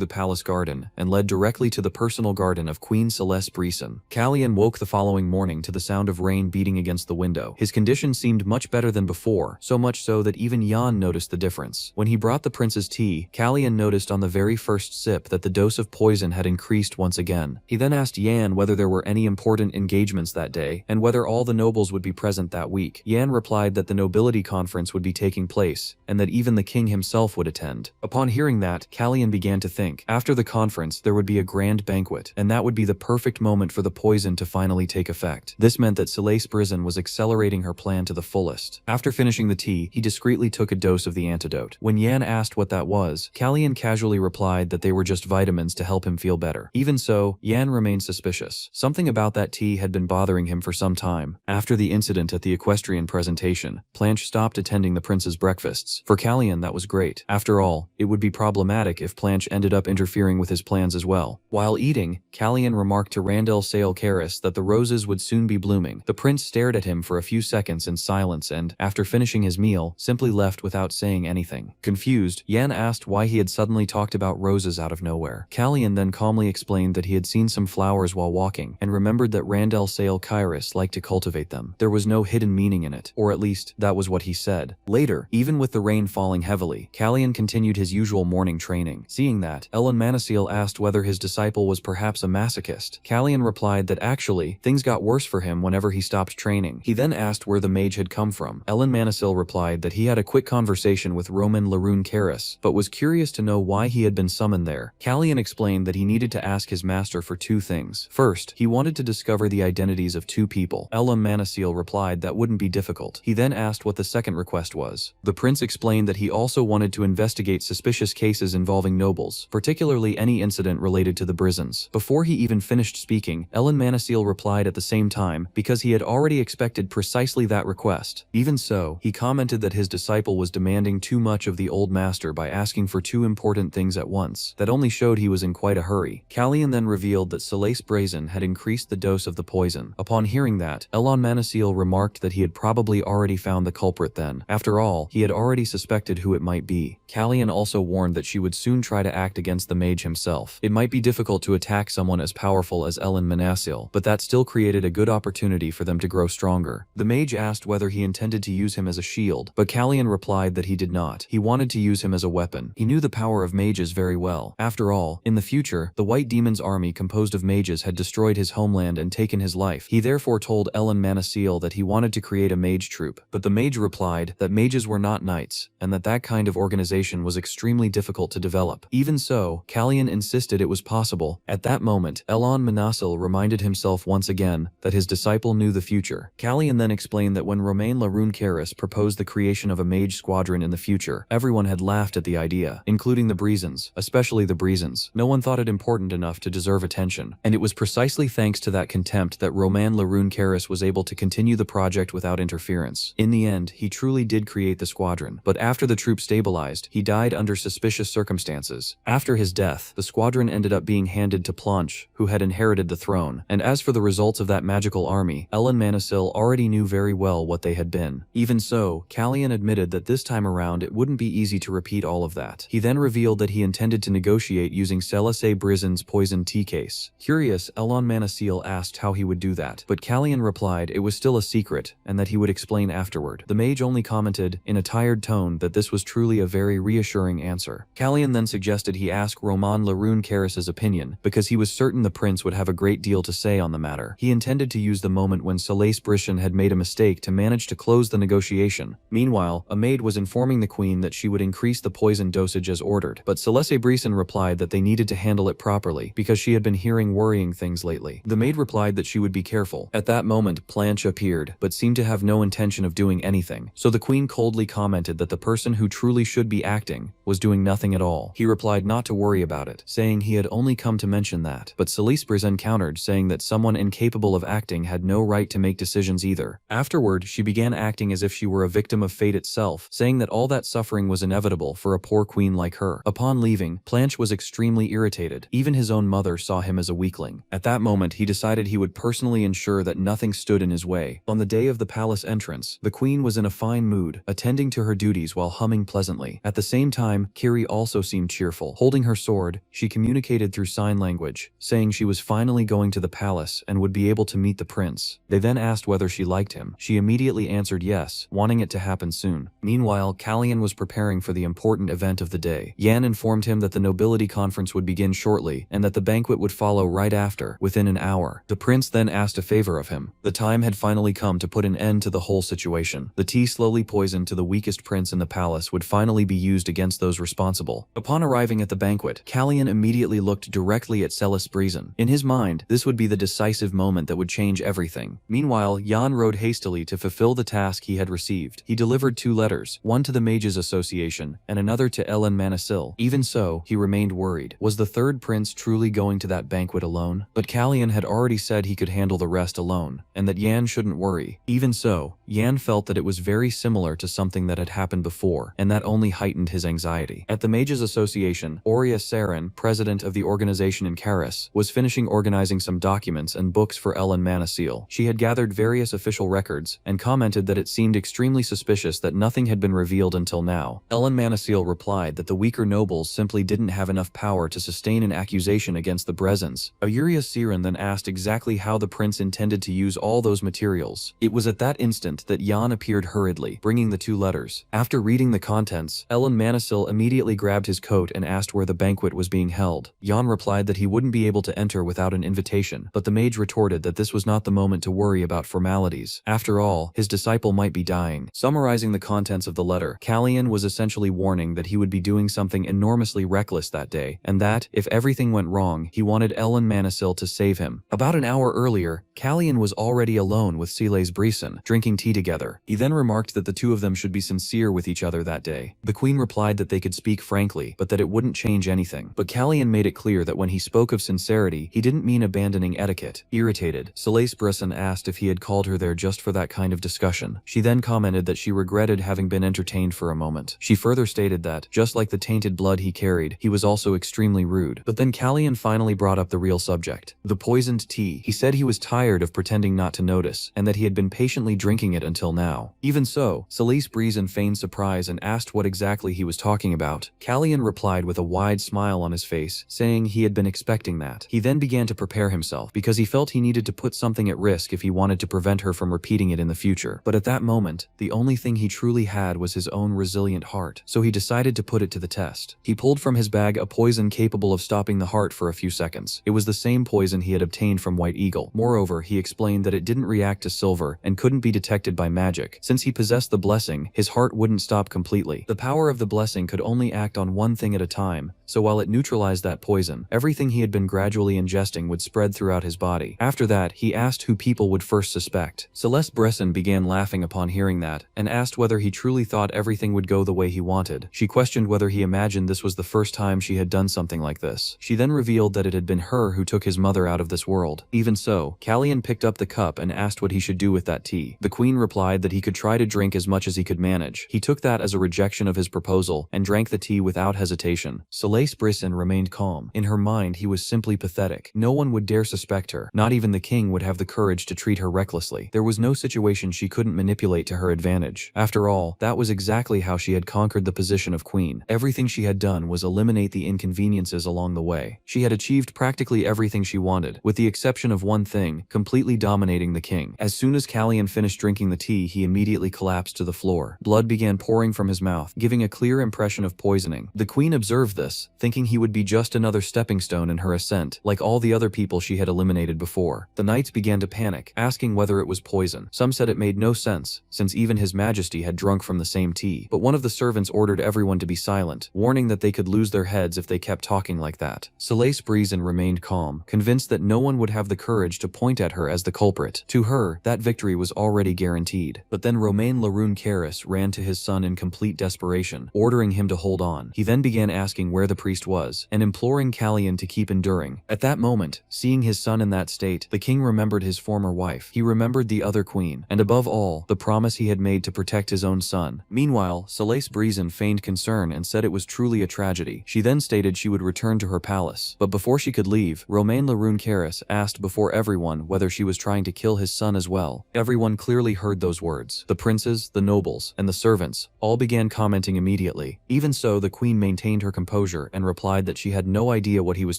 the palace garden, and led directly to the personal garden of Queen Celeste Briesen. Kallian woke the following morning to the sound of rain beating against the window. His condition seemed much better than before, so much so that even Yan noticed the difference. When he brought the prince's tea, Kallian noticed on the very first sip that the dose of poison had increased once again. He then asked Yan whether there were any important engagements that day, and whether all the nobles would be present that week. Yan replied that the nobility conference would be taking place, and that even the king himself would attend. Upon hearing that, Kallian began to think. After the conference, there would be a grand banquet, and that would be the perfect moment for the poison to finally take effect. This meant that Celeste Briesen was accelerating her plan to the fullest. After finishing the tea, he discreetly took a dose of the antidote. When Yan asked what that was, Kallian casually replied that they were just vitamins to help him feel better. Even so, Yan remained suspicious. Something about that tea had been bothering him for some time. After the incident at the equestrian presentation, Blanche stopped attending the prince's breakfasts. For Kallian, that was great. After all, it would be problematic if Blanche ended up interfering with his plans as well. While eating, Kallian remarked to Randell Sale Karis that the roses would soon be blooming. The prince stared at him for a few seconds in silence and, after finishing his meal, simply left without saying anything. Confused, Yan asked why he had suddenly talked about roses out of nowhere. Kallian then calmly explained that he had seen some flowers while walking, and remembered that Randell Sale Karis liked to cultivate them. There was no hidden meaning in it, or at least, that was what he said. Later, even with the rain falling heavily, Kallian continued his usual morning training. Seeing that, Ellen Manasiel asked whether his disciple was perhaps a masochist. Kallian replied that actually, things got worse for him whenever he stopped training. He then asked where the mage had come from. Ellen Manasiel replied that he had a quick conversation with Roman Laroon Karis, but was curious to know why he had been summoned there. Kallian explained that he needed to ask his master for two things. First, he wanted to discover the identities of two people. Ellen Manasiel replied that wouldn't be difficult. He then asked what the second request was. The prince explained that he also wanted to investigate suspicious cases involving nobles, particularly any incident related to the Brisens. Before he even finished speaking, Ellen Manasiel replied at the same time, because he had already expected precisely that request. Even so, he commented that his disciple was demanding too much of the old master by asking for two important things at once. That only showed he was in quite a hurry. Kallian then revealed that Celeste Briesen had increased the dose of the poison. Upon hearing that, Ellen Manasiel remarked that he had probably already found the culprit then. After all, he had already suspected who it might be. Kallian also warned that she would soon try to act against the mage himself. It might be difficult to attack someone as powerful as Ellen Manasiel, but that still created a good opportunity for them to grow stronger. The mage asked whether he intended to use him as a shield, but Kallian replied that he did not. He wanted to use him as a weapon. He knew the power of mages very well. After all, in the future, the White Demon's army composed of mages had destroyed his homeland and taken his life. He therefore told Ellen Manasiel that he wanted to create a mage troop, but the mage replied that mages were not knights, and that kind of organization was extremely difficult to develop. Even so, Kallian insisted it was possible. At that moment, Ellen Manasiel reminded himself once again that his disciple knew the future. Kallian then explained that when Romain Laroon Karis proposed the creation of a mage squadron in the future, everyone had laughed at the idea, including the Briesens, especially the Briesens. No one thought it important enough to deserve attention, and it was precisely thanks to that contempt that Romain Laroon Karis was able to continue the project without interference. In the end, he truly did create the squadron, but after the troop stabilized, he died under suspicious circumstances. After his death, the squadron ended up being handed to Planche, who had inherited the throne, and as for the results of that magical army, Ellen Manasiel already knew very well what they had been. Even so, Kallian admitted that this time around it wouldn't be easy to repeat all of that. He then revealed that he intended to negotiate using Celeste Briesen's poison tea case. Curious, Ellen Manasiel asked how he would do that, but Kallian replied it was still a secret, and that he would explain afterward. The mage only commented, in a tired tone, that this was truly a very reassuring answer. Kallian then suggested he ask Romain Laroon Karis's opinion, because he was certain the prince would have a great deal to say on the matter. He intended to use the moment when Celeste Briesen had made a mistake to manage to close the negotiation. Meanwhile, a maid was informing the queen that she would increase the poison dosage as ordered, but Celeste Briesen replied that they needed to handle it properly, because she had been hearing worrying things lately. The maid replied that she would be careful. At that moment, Planche appeared, but seemed to have no intention of doing anything, so the queen coldly commented that the person who truly should be acting was doing nothing at all. He replied not to worry about it, saying he had only come to mention that, but but Frieren countered, saying that someone incapable of acting had no right to make decisions either. Afterward, she began acting as if she were a victim of fate itself, saying that all that suffering was inevitable for a poor queen like her. Upon leaving, Planche was extremely irritated. Even his own mother saw him as a weakling. At that moment, he decided he would personally ensure that nothing stood in his way. On the day of the palace entrance, the queen was in a fine mood, attending to her duties while humming pleasantly. At the same time, Kiri also seemed cheerful. Holding her sword, she communicated through sign language, saying she was finally going to the palace and would be able to meet the prince. They then asked whether she liked him. She immediately answered yes, wanting it to happen soon. Meanwhile, Kallian was preparing for the important event of the day. Yan informed him that the nobility conference would begin shortly and that the banquet would follow right after, within an hour. The prince then asked a favor of him. The time had finally come to put an end to the whole situation. The tea slowly poisoned to the weakest prince in the palace would finally be used against those responsible. Upon arriving at the banquet, Kallian immediately looked directly at Frieren. In his mind, this would be the decisive moment that would change everything. Meanwhile, Yan rode hastily to fulfill the task he had received. He delivered 2 letters, one to the Mages Association and another to Ellen Manisil. Even so, he remained worried. Was the third prince truly going to that banquet alone? But Kallian had already said he could handle the rest alone, and that Yan shouldn't worry. Even so, Yan felt that it was very similar to something that had happened before, and that only heightened his anxiety. At the Mages Association, Aurea Saren, president of the organization in Karis, was finishing organizing some documents and books for Ellen Manisil. She had gathered various official records, and commented that it seemed extremely suspicious that nothing had been revealed until now. Ellen Manisil replied that the weaker nobles simply didn't have enough power to sustain an accusation against the Brezans. Aurea Saren then asked exactly how the prince intended to use all those materials. It was at that instant that Yan appeared hurriedly, bringing the 2 letters. After reading the contents, Ellen Manisil immediately grabbed his coat and asked where the banquet was being held. Yan replied that he wouldn't be able to enter without an invitation, but the mage retorted that this was not the moment to worry about formalities. After all, his disciple might be dying. Summarizing the contents of the letter, Kallian was essentially warning that he would be doing something enormously reckless that day, and that, if everything went wrong, he wanted Ellen Manisil to save him. About an hour earlier, Kallian was already alone with Frieren, drinking tea together. He then remarked that the 2 of them should be sincere with each other that day. The queen replied that they could speak frankly, but that it wouldn't change anything. But Kallian made it clear that when he spoke of sincerity, he didn't mean abandoning etiquette. Irritated, Frieren asked if he had called her there just for that kind of discussion. She then commented that she regretted having been entertained for a moment. She further stated that, just like the tainted blood he carried, he was also extremely rude. But then Kallian finally brought up the real subject, the poisoned tea. He said he was tired of pretending not to notice, and that he had been patiently drinking it until now. Even so, Frieren feigned surprise and asked what exactly he was talking about. Kallian replied with a wide smile on his face, saying he had been expecting that. He then began to prepare himself, because he felt he needed to put something at risk if he wanted to prevent her from repeating it in the future. But at that moment, the only thing he truly had was his own resilient heart, so he decided to put it to the test. He pulled from his bag a poison capable of stopping the heart for a few seconds. It was the same poison he had obtained from White Eagle. Moreover, he explained that it didn't react to silver and couldn't be detected by magic. Since he possessed the blessing, his heart wouldn't stop completely. The power of the blessing could only act on one thing at a time, so while it neutralized that poison, everything he had been gradually ingesting would spread throughout his body. After that, he asked who people would first suspect. Frieren began laughing upon hearing that, and asked whether he truly thought everything would go the way he wanted. She questioned whether he imagined this was the first time she had done something like this. She then revealed that it had been her who took his mother out of this world. Even so, Kallian picked up the cup and asked what he should do with that tea. The queen replied that he could try to drink as much as he could manage. He took that as a rejection of his proposal and drank the tea without hesitation. Frieren remained calm. In her mind, he was simply pathetic. No one would dare suspect her. Not even the king would have the courage to treat her recklessly. There was no situation she couldn't manipulate to her advantage. After all, that was exactly how she had conquered the position of queen. Everything she had done was eliminate the inconveniences along the way. She had achieved practically everything she wanted, with the exception of one thing, completely dominating the king. As soon as Kallian finished drinking the tea, he immediately collapsed to the floor. Blood began pouring from his mouth, giving a clear impression of poisoning. The queen observed this, thinking he would be just another stepping stone in her ascent, like all the other people she had eliminated before. The knights began to panic, asking whether it was poison. Some said it made no sense, since even his majesty had drunk from the same tea. But one of the servants ordered everyone to be silent, warning that they could lose their heads if they kept talking like that. Frieren remained calm, convinced that no one would have the courage to point at her as the culprit. To her, that victory was already guaranteed. But then Romain Laroon Karis ran to his son in complete desperation, ordering him to hold on. He then began asking where the priest was, and imploring Callian to keep enduring. At that moment, seeing his son in that state, the king remembered his former wife. He remembered the other queen, and above all, the promise he had made to protect his own son. Meanwhile, Celeste Briesen feigned concern and said it was truly a tragedy. She then stated she would return to her palace. But before she could leave, Romain Larune-Caris asked before everyone whether she was trying to kill his son as well. Everyone clearly heard those words. The princes, the nobles, and the servants all began commenting immediately. Even so, the queen maintained her composure and replied that she had no idea what he was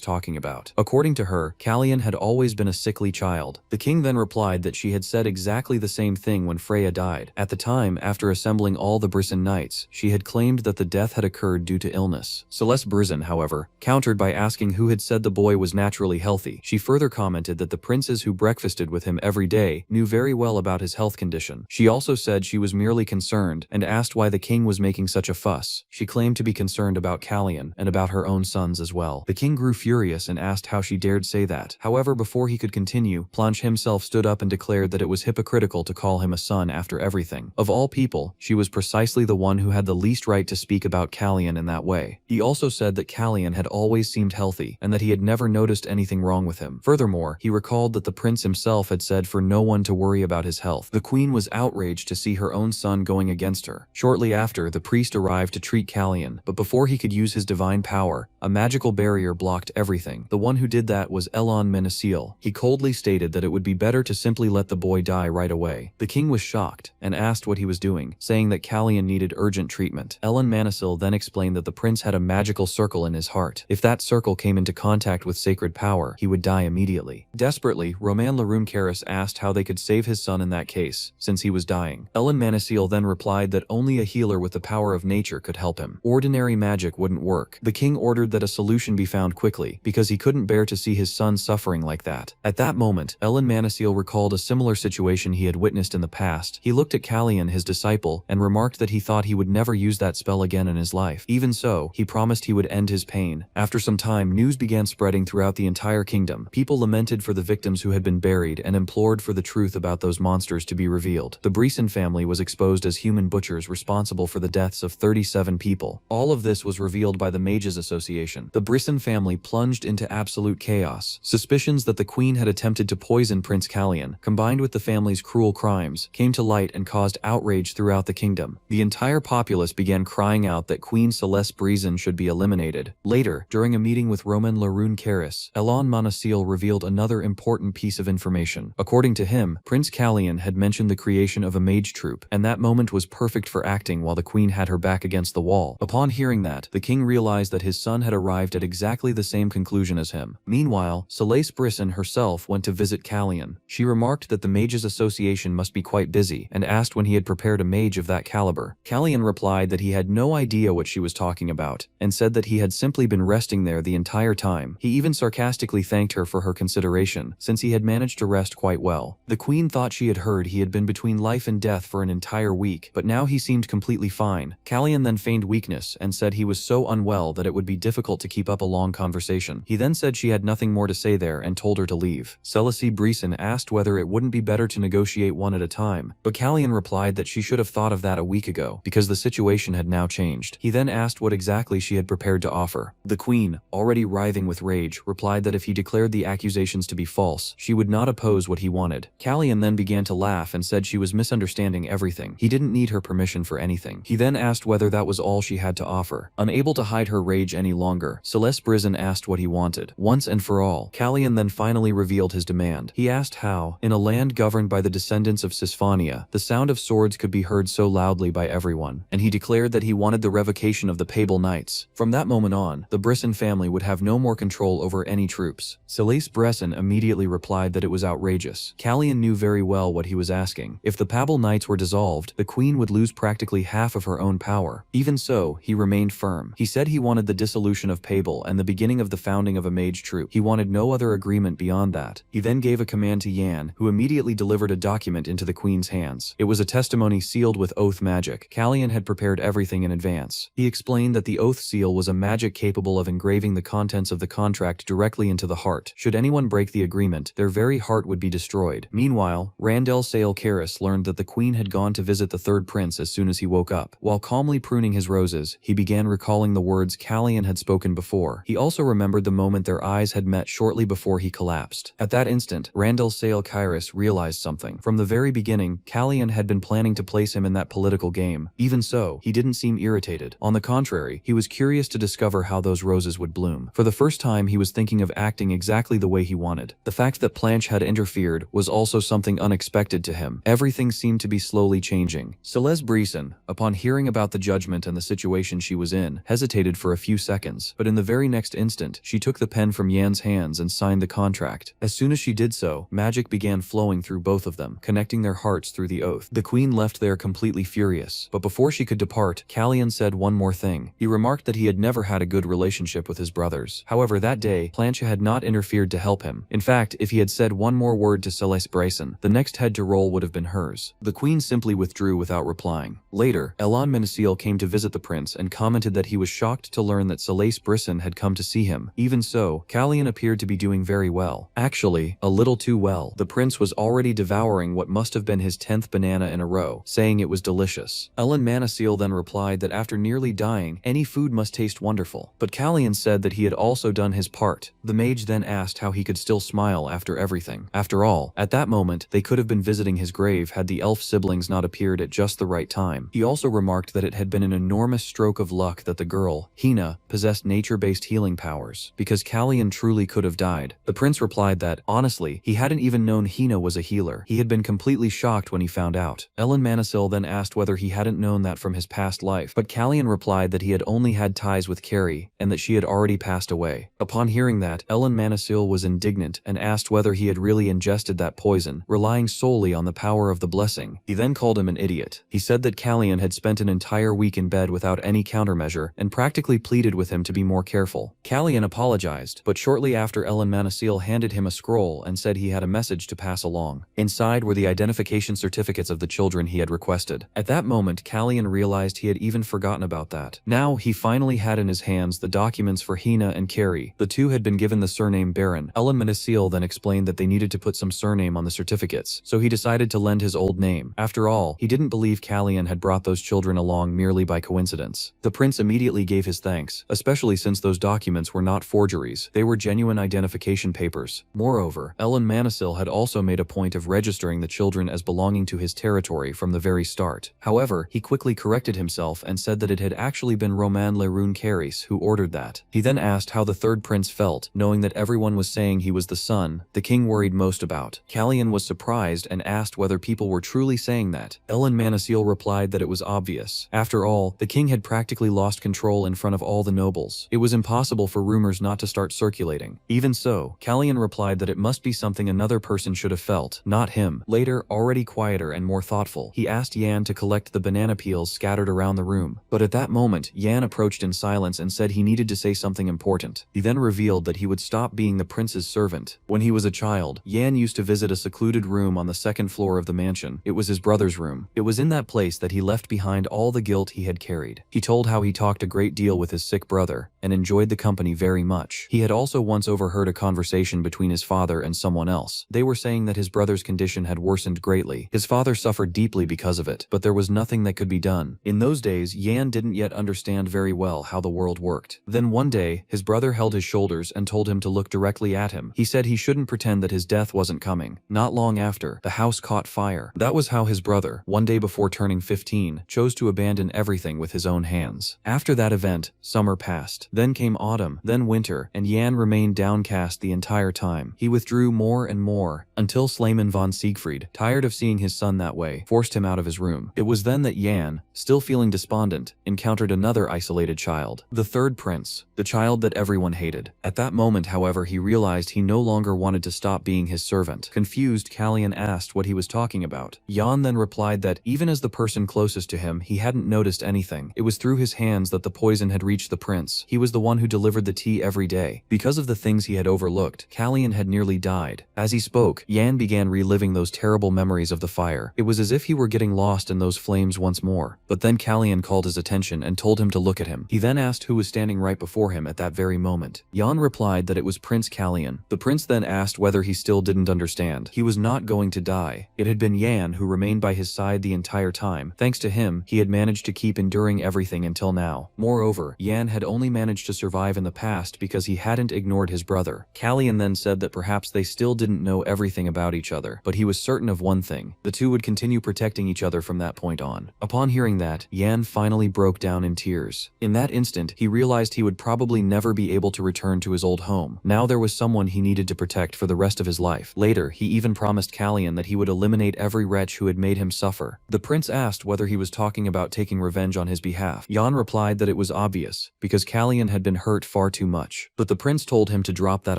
talking about. According to her, Callian had always been a sickly child. The king then replied that she had said exactly the same thing when Freya died. At the time, after assembling all the Briesen knights, she had claimed that the death had occurred due to illness. Celeste Briesen, however, countered by asking who had said the boy was naturally healthy. She further commented that the princes who breakfasted with him every day knew very well about his health condition. She also said she was merely concerned and asked why the king was making such a fuss. She claimed to be concerned about Callian and about her own sons as well. The king grew furious and asked how she dared say that. However, before he could continue, Planche himself stood up and declared that it was hypocritical to call him a son after everything. Of all people, she was precisely the one who had the least right to speak about Callian in that way. He also said that Callian had always seemed healthy and that he had never noticed anything wrong with him. Furthermore, he recalled that the prince himself had said for no one to worry about his health. The queen was outraged to see her own son going against her. Shortly after, the priest arrived to treat Callian, but before he could use his divine power, a magical barrier blocked everything. The one who did that was Elon Menacil. He coldly stated that it would be better to simply let the boy die right away. The king was shocked and asked what he was doing, saying that Callian needed urgent treatment. Elon Menacil then explained that the prince had a magical circle in his heart. If that circle came into contact with sacred power, he would die immediately. Desperately, Romain Larune-Caris asked how they could save his son in that case, since he was dying. Elon Menacil then replied that only a healer with the power of nature could help him. Ordinary magic wouldn't work. The king ordered that a solution be found quickly, because he couldn't bear to see his son suffering like that. At that moment, Elon Menacil recalled a similar situation he had witnessed in the past. He looked at Callian, his disciple, and remarked that he thought he would never use that spell again in his life. Even so, he promised he would end his pain. After some time, news began spreading throughout the entire kingdom. People lamented for the victims who had been buried and implored for the truth about those monsters to be revealed. The Briesen family was exposed as human butchers responsible for the deaths of 37 people. All of this was revealed by the Mages Association. The Briesen family plunged into absolute chaos. Suspicions that the queen had attempted to poison Prince Callian, combined with the family's cruel crimes, came to light and caused outrage throughout the kingdom. The entire populace began crying out that Queen Celeste Briesen should be eliminated. Later, during a meeting with Romain Larune-Caris, Elon Menacil revealed another important piece of information. According to him, Prince Callian had mentioned the creation of a mage troupe, and that moment was perfect for acting while the queen had her back against the wall. Upon hearing that, the king realized that his son had arrived at exactly the same conclusion as him. Meanwhile, Celeste Briesen herself went to visit Callian. She remarked that the Mages Association must be quite busy, and asked when he had prepared a mage of that caliber. Callian replied that he had no idea what she was talking about, and said that he had simply been resting there the entire time. He even sarcastically thanked her for her consideration, since he had managed to rest quite well. The queen thought she had heard he had been between life and death for an entire week, but now he seemed completely fine. Callian then feigned weakness and said he was so unwell that it would be difficult to keep up a long conversation. He then said she had nothing more to say there and told her to leave. Celeste Briesen asked whether it wouldn't be better to negotiate one at a time, but Callian replied that she should have thought of that a week ago, because the situation had now changed. He then asked what exactly she had prepared to offer. The queen, already writhing with rage, replied that if he declared the accusations to be false, she would not oppose what he wanted. Callian then began to laugh and said she was misunderstanding everything. He didn't need her permission for anything. He then asked whether that was all she had to offer. Unable to hide her rage any longer, Celeste Briesen asked what he wanted. Once and for all, Callian then finally revealed his demand. He asked how, in a land governed by the descendants of Cisphania, the sound of swords could be heard so loudly by everyone, and he declared that he wanted the revocation of the Papal Knights. From that moment on, the Briesen family would have no more control over any troops. Celeste Briesen immediately replied that it was outrageous. Callian knew very well what he was asking. If the Papal Knights were dissolved, the queen would lose practically half of her own power. Even so, he remained firm. He said he wanted the dissolution of Papal and the beginning of the founding of a mage troop. He wanted no other agreement beyond that. He then gave a command to Yan, who immediately delivered a document into the queen's hands. It was a testimony sealed with oath magic. Callian had prepared everything in advance. He explained that the oath seal was a magic capable of engraving the contents of the contract directly into the heart. Should anyone break the agreement, their very heart would be destroyed. Meanwhile, Randell Sale-Caris learned that the queen had gone to visit the third prince as soon as he woke up. While calmly pruning his roses, he began recalling the words Kallian had spoken before. He also remembered the moment their eyes had met shortly before he collapsed. At that instant, Randall Sale Kyrus realized something. From the very beginning, Kallian had been planning to place him in that political game. Even so, he didn't seem irritated. On the contrary, he was curious to discover how those roses would bloom. For the first time, he was thinking of acting exactly the way he wanted. The fact that Planche had interfered was also something unexpected to him. Everything seemed to be slowly changing. Celeste Brisson, upon hearing about the judgment and the situation she was in, hesitated for a few seconds, but in the very next instant, she took the pen from Yan's hands and signed the contract. As soon as she did so, magic began flowing through both of them, connecting their hearts through the oath. The queen left there completely furious, but before she could depart, Kallian said one more thing. He remarked that he had never had a good relationship with his brothers. However, that day, Planche had not interfered to help him. In fact, if he had said one more word to Celeste Brisson, the next head to roll would have been hers. The queen simply withdrew without replying. Later, Elan Menacil came to visit the prince and commented that he was shocked to learn that Celeste Brisson had come to see him. Even so, Kallian appeared to be doing very well. Actually, a little too well. The prince was already devouring what must have been his 10th banana in a row, saying it was delicious. Elan Menacil then replied that after nearly dying, any food must taste wonderful. But Kallian said that he had also done his part. The mage then asked how he could still smile after everything. After all, at that moment, they could have been visiting his grave had the elf siblings not appeared at just the right time. He also remarked that it had been an enormous stroke of luck that the girl, Hina, possessed nature-based healing powers, because Kallian truly could have died. The prince replied that, honestly, he hadn't even known Hina was a healer. He had been completely shocked when he found out. Elan Menacil then asked whether he hadn't known that from his past life, but Kallian replied that he had only had ties with Carrie, and that she had already passed away. Upon hearing that, Elan Menacil was indignant and asked whether he had really ingested that poison, relying solely on the power of the blessing. He then called him an idiot. He said that Kallian had spent an entire week in bed without any countermeasure and practically pleaded with him to be more careful. Kallian apologized, but shortly after Elan Menacil handed him a scroll and said he had a message to pass along. Inside were the identification certificates of the children he had requested. At that moment, Kallian realized he had even forgotten about that. Now, he finally had in his hands the documents for Hina and Carrie. The two had been given the surname Baron. Elan Menacil then explained that they needed to put some surname on the certificates, so he decided to lend his old name. After all, he didn't believe Kallian had brought those children along merely by coincidence. The prince immediately gave his thanks, especially since those documents were not forgeries. They were genuine identification papers. Moreover, Elan Menacil had also made a point of registering the children as belonging to his territory from the very start. However, he quickly corrected himself and said that it had actually been Roman Leroun Caris who ordered that. He then asked how the third prince felt, knowing that everyone was saying he was the son the king worried most about. Kallian was surprised and asked whether people were truly saying that. Elan Menacil replied that it was obvious. After all, the king had practically lost control in front of all the nobles. It was impossible for rumors not to start circulating. Even so, Kallian replied that it must be something another person should have felt, not him. Later, already quieter and more thoughtful, he asked Yan to collect the banana peels scattered around the room. But at that moment, Yan approached in silence and said he needed to say something important. He then revealed that he would stop being the prince's servant. When he was a child, Yan used to visit a secluded room on the second floor of the mansion. It was his brother's room. It was in that place that he left behind all the guilt he had carried. He told how he talked a great deal with his sick brother, and enjoyed the company very much. He had also once overheard a conversation between his father and someone else. They were saying that his brother's condition had worsened greatly. His father suffered deeply because of it, but there was nothing that could be done. In those days, Yan didn't yet understand very well how the world worked. Then one day, his brother held his shoulders and told him to look directly at him. He said he shouldn't pretend that his death wasn't coming. Not long after, the house caught fire. That was how his brother, one day before turning 15, chose to abandon everything with his own hands. After that event, summer passed. Then came autumn, then winter, and Yan remained downcast the entire time. He withdrew more and more, until Slayman von Siegfried, tired of seeing his son that way, forced him out of his room. It was then that Yan, still feeling despondent, encountered another isolated child. The third prince, the child that everyone hated. At that moment, however, he realized he no longer wanted to stop being his servant. Confused, Kallian asked what he was talking about. Yan then replied that, even as the person closest to him, he hadn't noticed anything. It was through his hands that the poison had reached the prince. He was the one who delivered the tea every day. Because of the things he had overlooked, Kallian had nearly died. As he spoke, Yan began reliving those terrible memories of the fire. It was as if he were getting lost in those flames once more. But then Kallian called his attention and told him to look at him. He then asked who was standing right before him at that very moment. Yan replied that it was Prince Kallian. The prince then asked whether he still didn't understand. He was not going to die. It had been Yan who remained by his side the entire time. Thanks to him, he had managed to keep enduring everything until now. Moreover, Yan had only managed managed to survive in the past because he hadn't ignored his brother. Kallian then said that perhaps they still didn't know everything about each other, but he was certain of one thing: the two would continue protecting each other from that point on. Upon hearing that, Yan finally broke down in tears. In that instant, he realized he would probably never be able to return to his old home. Now there was someone he needed to protect for the rest of his life. Later, he even promised Kallian that he would eliminate every wretch who had made him suffer. The prince asked whether he was talking about taking revenge on his behalf. Yan replied that it was obvious, because Kallian had been hurt far too much. But the prince told him to drop that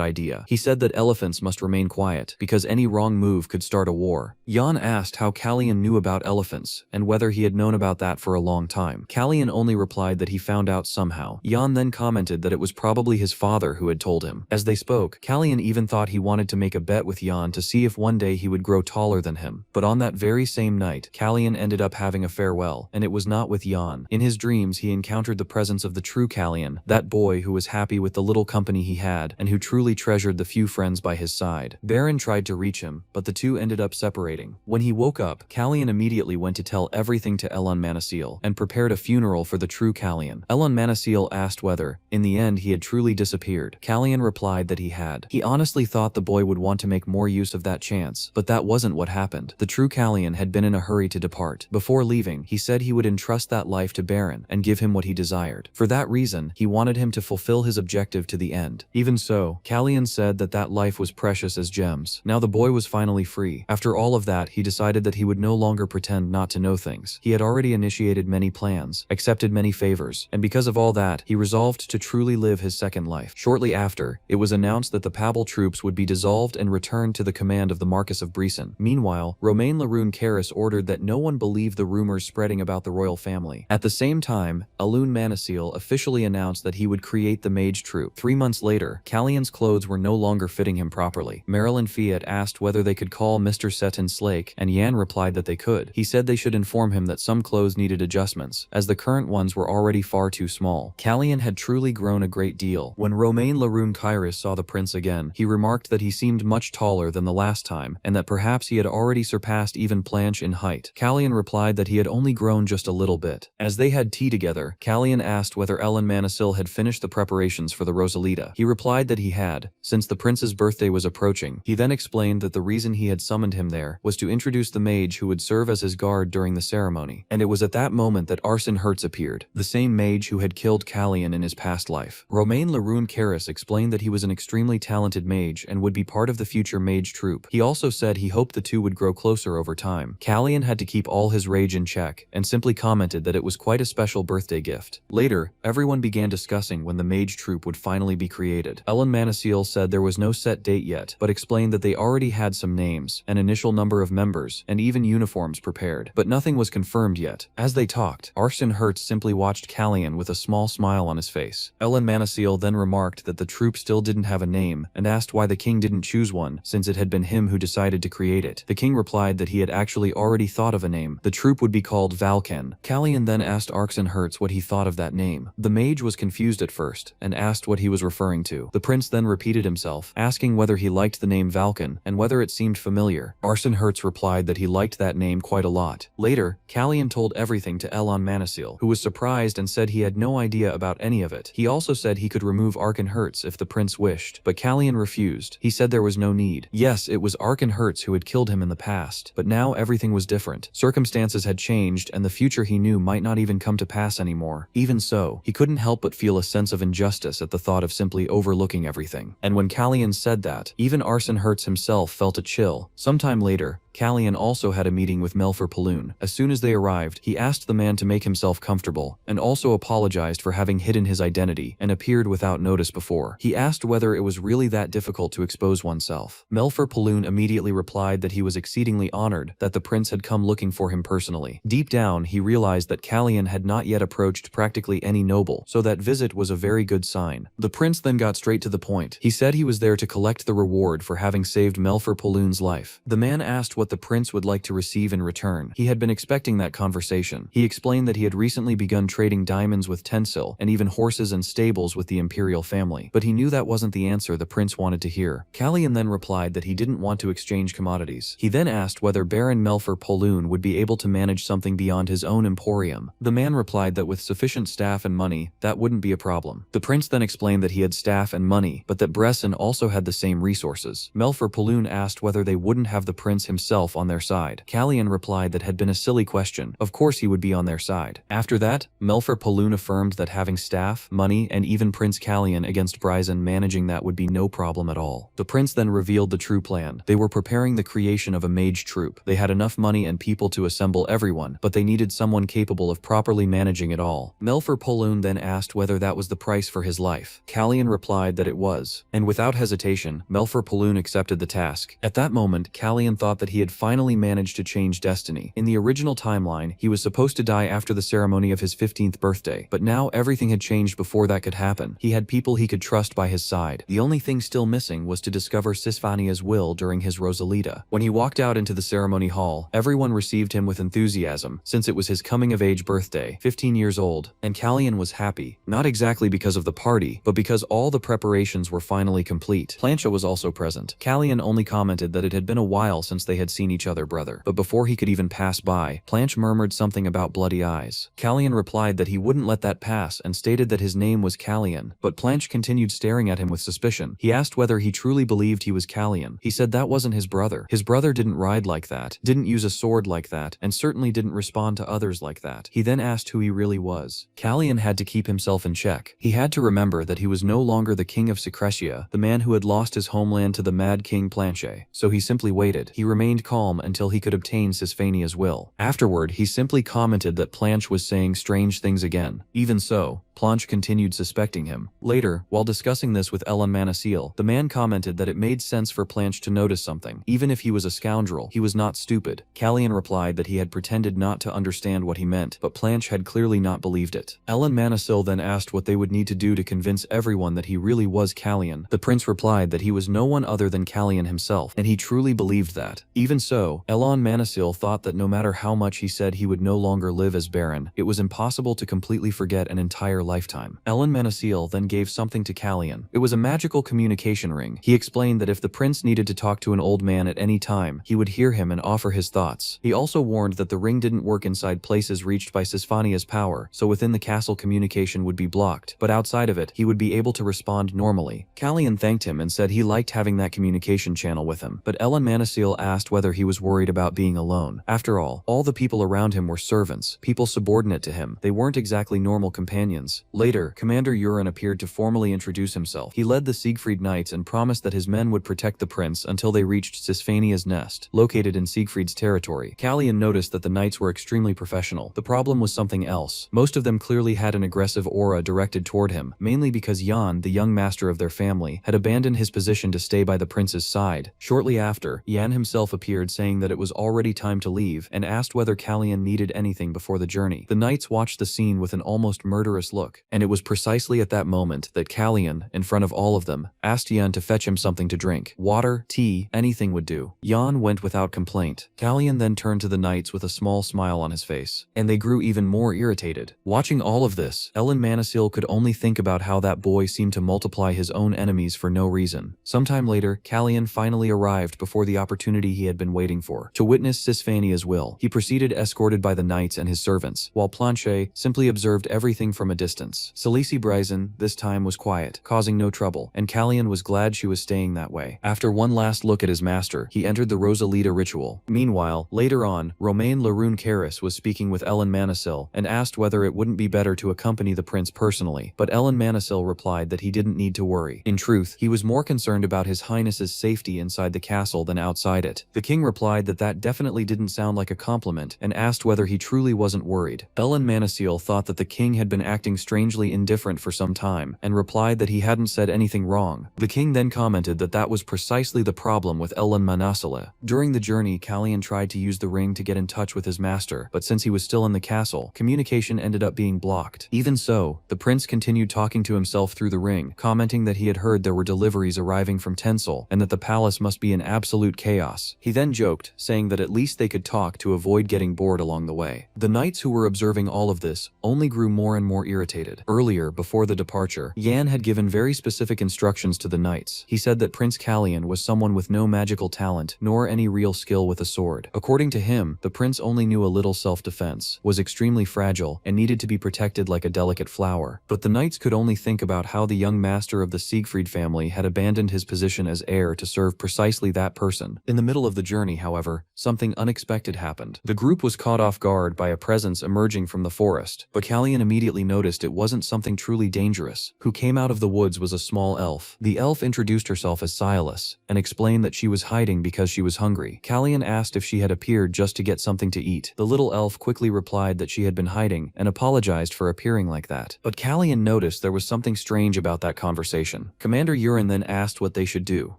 idea. He said that elephants must remain quiet, because any wrong move could start a war. Yan asked how Kallian knew about elephants, and whether he had known about that for a long time. Kallian only replied that he found out somehow. Yan then commented that it was probably his father who had told him. As they spoke, Kallian even thought he wanted to make a bet with Yan to see if one day he would grow taller than him. But on that very same night, Kallian ended up having a farewell, and it was not with Yan. In his dreams, he encountered the presence of the true Kallian, that boy who was happy with the little company he had, and who truly treasured the few friends by his side. Baron tried to reach him, but the two ended up separating. When he woke up, Kallian immediately went to tell everything to Elon Manasil, and prepared a funeral for the true Kallian. Elon Manasil asked whether, in the end, he had truly disappeared. Kallian replied that he had. He honestly thought the boy would want to make more use of that chance, but that wasn't what happened. The true Kallian had been in a hurry to depart. Before leaving, he said he would entrust that life to Baron and give him what he desired. For that reason, he wanted him to fulfill his objective to the end. Even so, Kallian said that that life was precious as gems. Now the boy was finally free. After all of that, he decided that he would no longer pretend not to know things. He had already initiated many plans, accepted many favors, and because of all that, he resolved to truly live his second life. Shortly after, it was announced that the Pabble troops would be dissolved and returned to the command of the Marquis of Briesen. Meanwhile, Romain Laroon Karras ordered that no one believe the rumors spreading about the royal family. At the same time, Elon Manasil officially announced that he would create the mage troop. 3 months later, Kallian's clothes were no longer fitting him properly. Marilyn Fiat asked whether they could call Mr. Seton Slake, and Yan replied that they could. He said they should inform him that some clothes needed adjustments, as the current ones were already far too small. Kallian had truly grown a great deal. When Romain Laroon Karras saw the prince again, he remarked that he seemed much taller than the last time, and that perhaps he had already surpassed even Blanche in height. Kallian replied that he had only grown just a little bit. As they had tea together, Kallian asked whether Elon Manasil had finished the preparations for the Rosalita. He replied that he had, since the prince's birthday was approaching. He then explained that the reason he had summoned him there was to introduce the mage who would serve as his guard during the ceremony. And it was at that moment that Arsene Hertz appeared, the same mage who had killed Kallian in his past life. Romain Laroon Karras explained that he was an extremely talented mage and would be part of the future mage troupe. He also said he hoped the two would grow closer over time. Kallian had to keep all his rage in check, and simply commented that it was quite a special birthday gift. Later, everyone began discussing when the mage troupe would finally be created. Elon Manasil said there was no set date yet, but explained that they already had some names, an initial number of members, and even uniforms prepared. But nothing was confirmed yet. As they talked, Arsene Hertz simply watched Kallian with a small smile on his face. Elon Manasil then remarked that the troupe still didn't have a name, and asked why the king didn't choose one, since it had been him who decided to create it. The king replied that he had actually already thought of a name. The troupe would be called Valken. Kallian then asked Arsene Hertz what he thought of that name. The mage was confused at first, and asked what he was referring to. The prince then repeated himself, asking whether he liked the name Valken, and whether it seemed familiar. Arsene Hertz replied that he liked that name quite a lot. Later, Kallian told everything to Elon Manasil, who was surprised and said he had no idea about any of it. He also said he could remove Arsene Hertz if the prince wished, but Kallian refused. He said there was no need. Yes, it was Arsene Hertz who had killed him in the past, but now everything was different. Circumstances had changed, and the future he knew might not even come to pass anymore. Even so, he couldn't help but feel a sense of injustice at the thought of simply overlooking everything. And when Kallian said that, even Arsene Hertz himself felt a chill. Sometime later, Kallian also had a meeting with Melfer Paloon. As soon as they arrived, he asked the man to make himself comfortable, and also apologized for having hidden his identity and appeared without notice before. He asked whether it was really that difficult to expose oneself. Melfer Paloon immediately replied that he was exceedingly honored that the prince had come looking for him personally. Deep down, he realized that Kallian had not yet approached practically any noble, so that visit was a very good sign. The prince then got straight to the point. He said he was there to collect the reward for having saved Melfer Paloon's life. The man asked what the prince would like to receive in return. He had been expecting that conversation. He explained that he had recently begun trading diamonds with Tensil and even horses and stables with the imperial family, but he knew that wasn't the answer the prince wanted to hear. Kallian then replied that he didn't want to exchange commodities. He then asked whether Baron Melfer Poloon would be able to manage something beyond his own emporium. The man replied that with sufficient staff and money, that wouldn't be a problem. The prince then explained that he had staff and money, but that Bresson also had the same resources. Melfer Poloon asked whether they wouldn't have the prince himself on their side. Kallian replied that had been a silly question. Of course he would be on their side. After that, Melfer Poloon affirmed that having staff, money, and even Prince Kallian against Bryson managing that would be no problem at all. The prince then revealed the true plan. They were preparing the creation of a mage troupe. They had enough money and people to assemble everyone, but they needed someone capable of properly managing it all. Melfer Poloon then asked whether that was the price for his life. Kallian replied that it was, and without hesitation, Melfer Poloon accepted the task. At that moment, Kallian thought that he had finally managed to change destiny. In the original timeline, he was supposed to die after the ceremony of his 15th birthday, but now everything had changed before that could happen. He had people he could trust by his side. The only thing still missing was to discover Sisvania's will during his Rosalita. When he walked out into the ceremony hall, everyone received him with enthusiasm, since it was his coming-of-age birthday, 15 years old, and Kallian was happy, not exactly because of the party, but because all the preparations were finally complete. Plancha was also present. Kallian only commented that it had been a while since they had seen each other, brother, but before he could even pass by, Planche murmured something about bloody eyes. Kallian replied that he wouldn't let that pass and stated that his name was Kallian, but Planche continued staring at him with suspicion. He asked whether he truly believed he was Kallian. He said that wasn't his brother. His brother didn't ride like that, didn't use a sword like that, and certainly didn't respond to others like that. He then asked who he really was. Kallian had to keep himself in check. He had to remember that he was no longer the king of Secretia, the man who had lost his homeland to the mad king Planche, so he simply waited. He remained calm until he could obtain Sisvania's will. Afterward, he simply commented that Planche was saying strange things again. Even so, Planche continued suspecting him. Later, while discussing this with Ellen Manasil, the man commented that it made sense for Planche to notice something. Even if he was a scoundrel, he was not stupid. Kallian replied that he had pretended not to understand what he meant, but Planche had clearly not believed it. Ellen Manasil then asked what they would need to do to convince everyone that he really was Kallian. The prince replied that he was no one other than Kallian himself, and he truly believed that. Even so, Ellen Manasil thought that no matter how much he said he would no longer live as Baron, it was impossible to completely forget an entire lifetime. Ellen Manasil then gave something to Kallian. It was a magical communication ring. He explained that if the prince needed to talk to an old man at any time, he would hear him and offer his thoughts. He also warned that the ring didn't work inside places reached by Sisvania's power, so within the castle communication would be blocked, but outside of it, he would be able to respond normally. Kallian thanked him and said he liked having that communication channel with him, but Ellen Manasil asked whether he was worried about being alone. After all the people around him were servants, people subordinate to him. They weren't exactly normal companions. Later, Commander Urin appeared to formally introduce himself. He led the Siegfried Knights and promised that his men would protect the prince until they reached Sisvania's nest, located in Siegfried's territory. Kallian noticed that the knights were extremely professional. The problem was something else. Most of them clearly had an aggressive aura directed toward him, mainly because Jan, the young master of their family, had abandoned his position to stay by the prince's side. Shortly after, Jan himself appeared saying that it was already time to leave and asked whether Kallian needed anything before the journey. The knights watched the scene with an almost murderous look, and it was precisely at that moment that Kallian, in front of all of them, asked Jan to fetch him something to drink. Water, tea, anything would do. Jan went without complaint. Kallian then turned to the knights with a small smile on his face, and they grew even more irritated. Watching all of this, Ellen Manasil could only think about how that boy seemed to multiply his own enemies for no reason. Sometime later, Kallian finally arrived before the opportunity he had been waiting for, to witness Sisvania's will. He proceeded escorted by the knights and his servants, while Planche simply observed everything from a distance. Salisi Bryson, this time, was quiet, causing no trouble, and Kallian was glad she was staying that way. After one last look at his master, he entered the Rosalita ritual. Meanwhile, later on, Romain Laroon Karis was speaking with Ellen Manasil and asked whether it wouldn't be better to accompany the prince personally, but Ellen Manasil replied that he didn't need to worry. In truth, he was more concerned about his highness's safety inside the castle than outside it. The king replied that that definitely didn't sound like a compliment and asked whether he truly wasn't worried. Ellen Manasil thought that the king had been acting strangely indifferent for some time and replied that he hadn't said anything wrong. The king then commented that that was precisely the problem with Ellen Manasila. During the journey, Kallian tried to use the ring to get in touch with his master, but since he was still in the castle, communication ended up being blocked. Even so, the prince continued talking to himself through the ring, commenting that he had heard there were deliveries arriving from Tensil and that the palace must be in absolute chaos. He He then joked, saying that at least they could talk to avoid getting bored along the way. The knights who were observing all of this only grew more and more irritated. Earlier, before the departure, Yan had given very specific instructions to the knights. He said that Prince Callian was someone with no magical talent, nor any real skill with a sword. According to him, the prince only knew a little self-defense, was extremely fragile, and needed to be protected like a delicate flower. But the knights could only think about how the young master of the Siegfried family had abandoned his position as heir to serve precisely that person. In the middle of the journey, however, something unexpected happened. The group was caught off guard by a presence emerging from the forest, but Callian immediately noticed it wasn't something truly dangerous. Who came out of the woods was a small elf. The elf introduced herself as Silas, and explained that she was hiding because she was hungry. Callian asked if she had appeared just to get something to eat. The little elf quickly replied that she had been hiding, and apologized for appearing like that. But Callian noticed there was something strange about that conversation. Commander Urin then asked what they should do.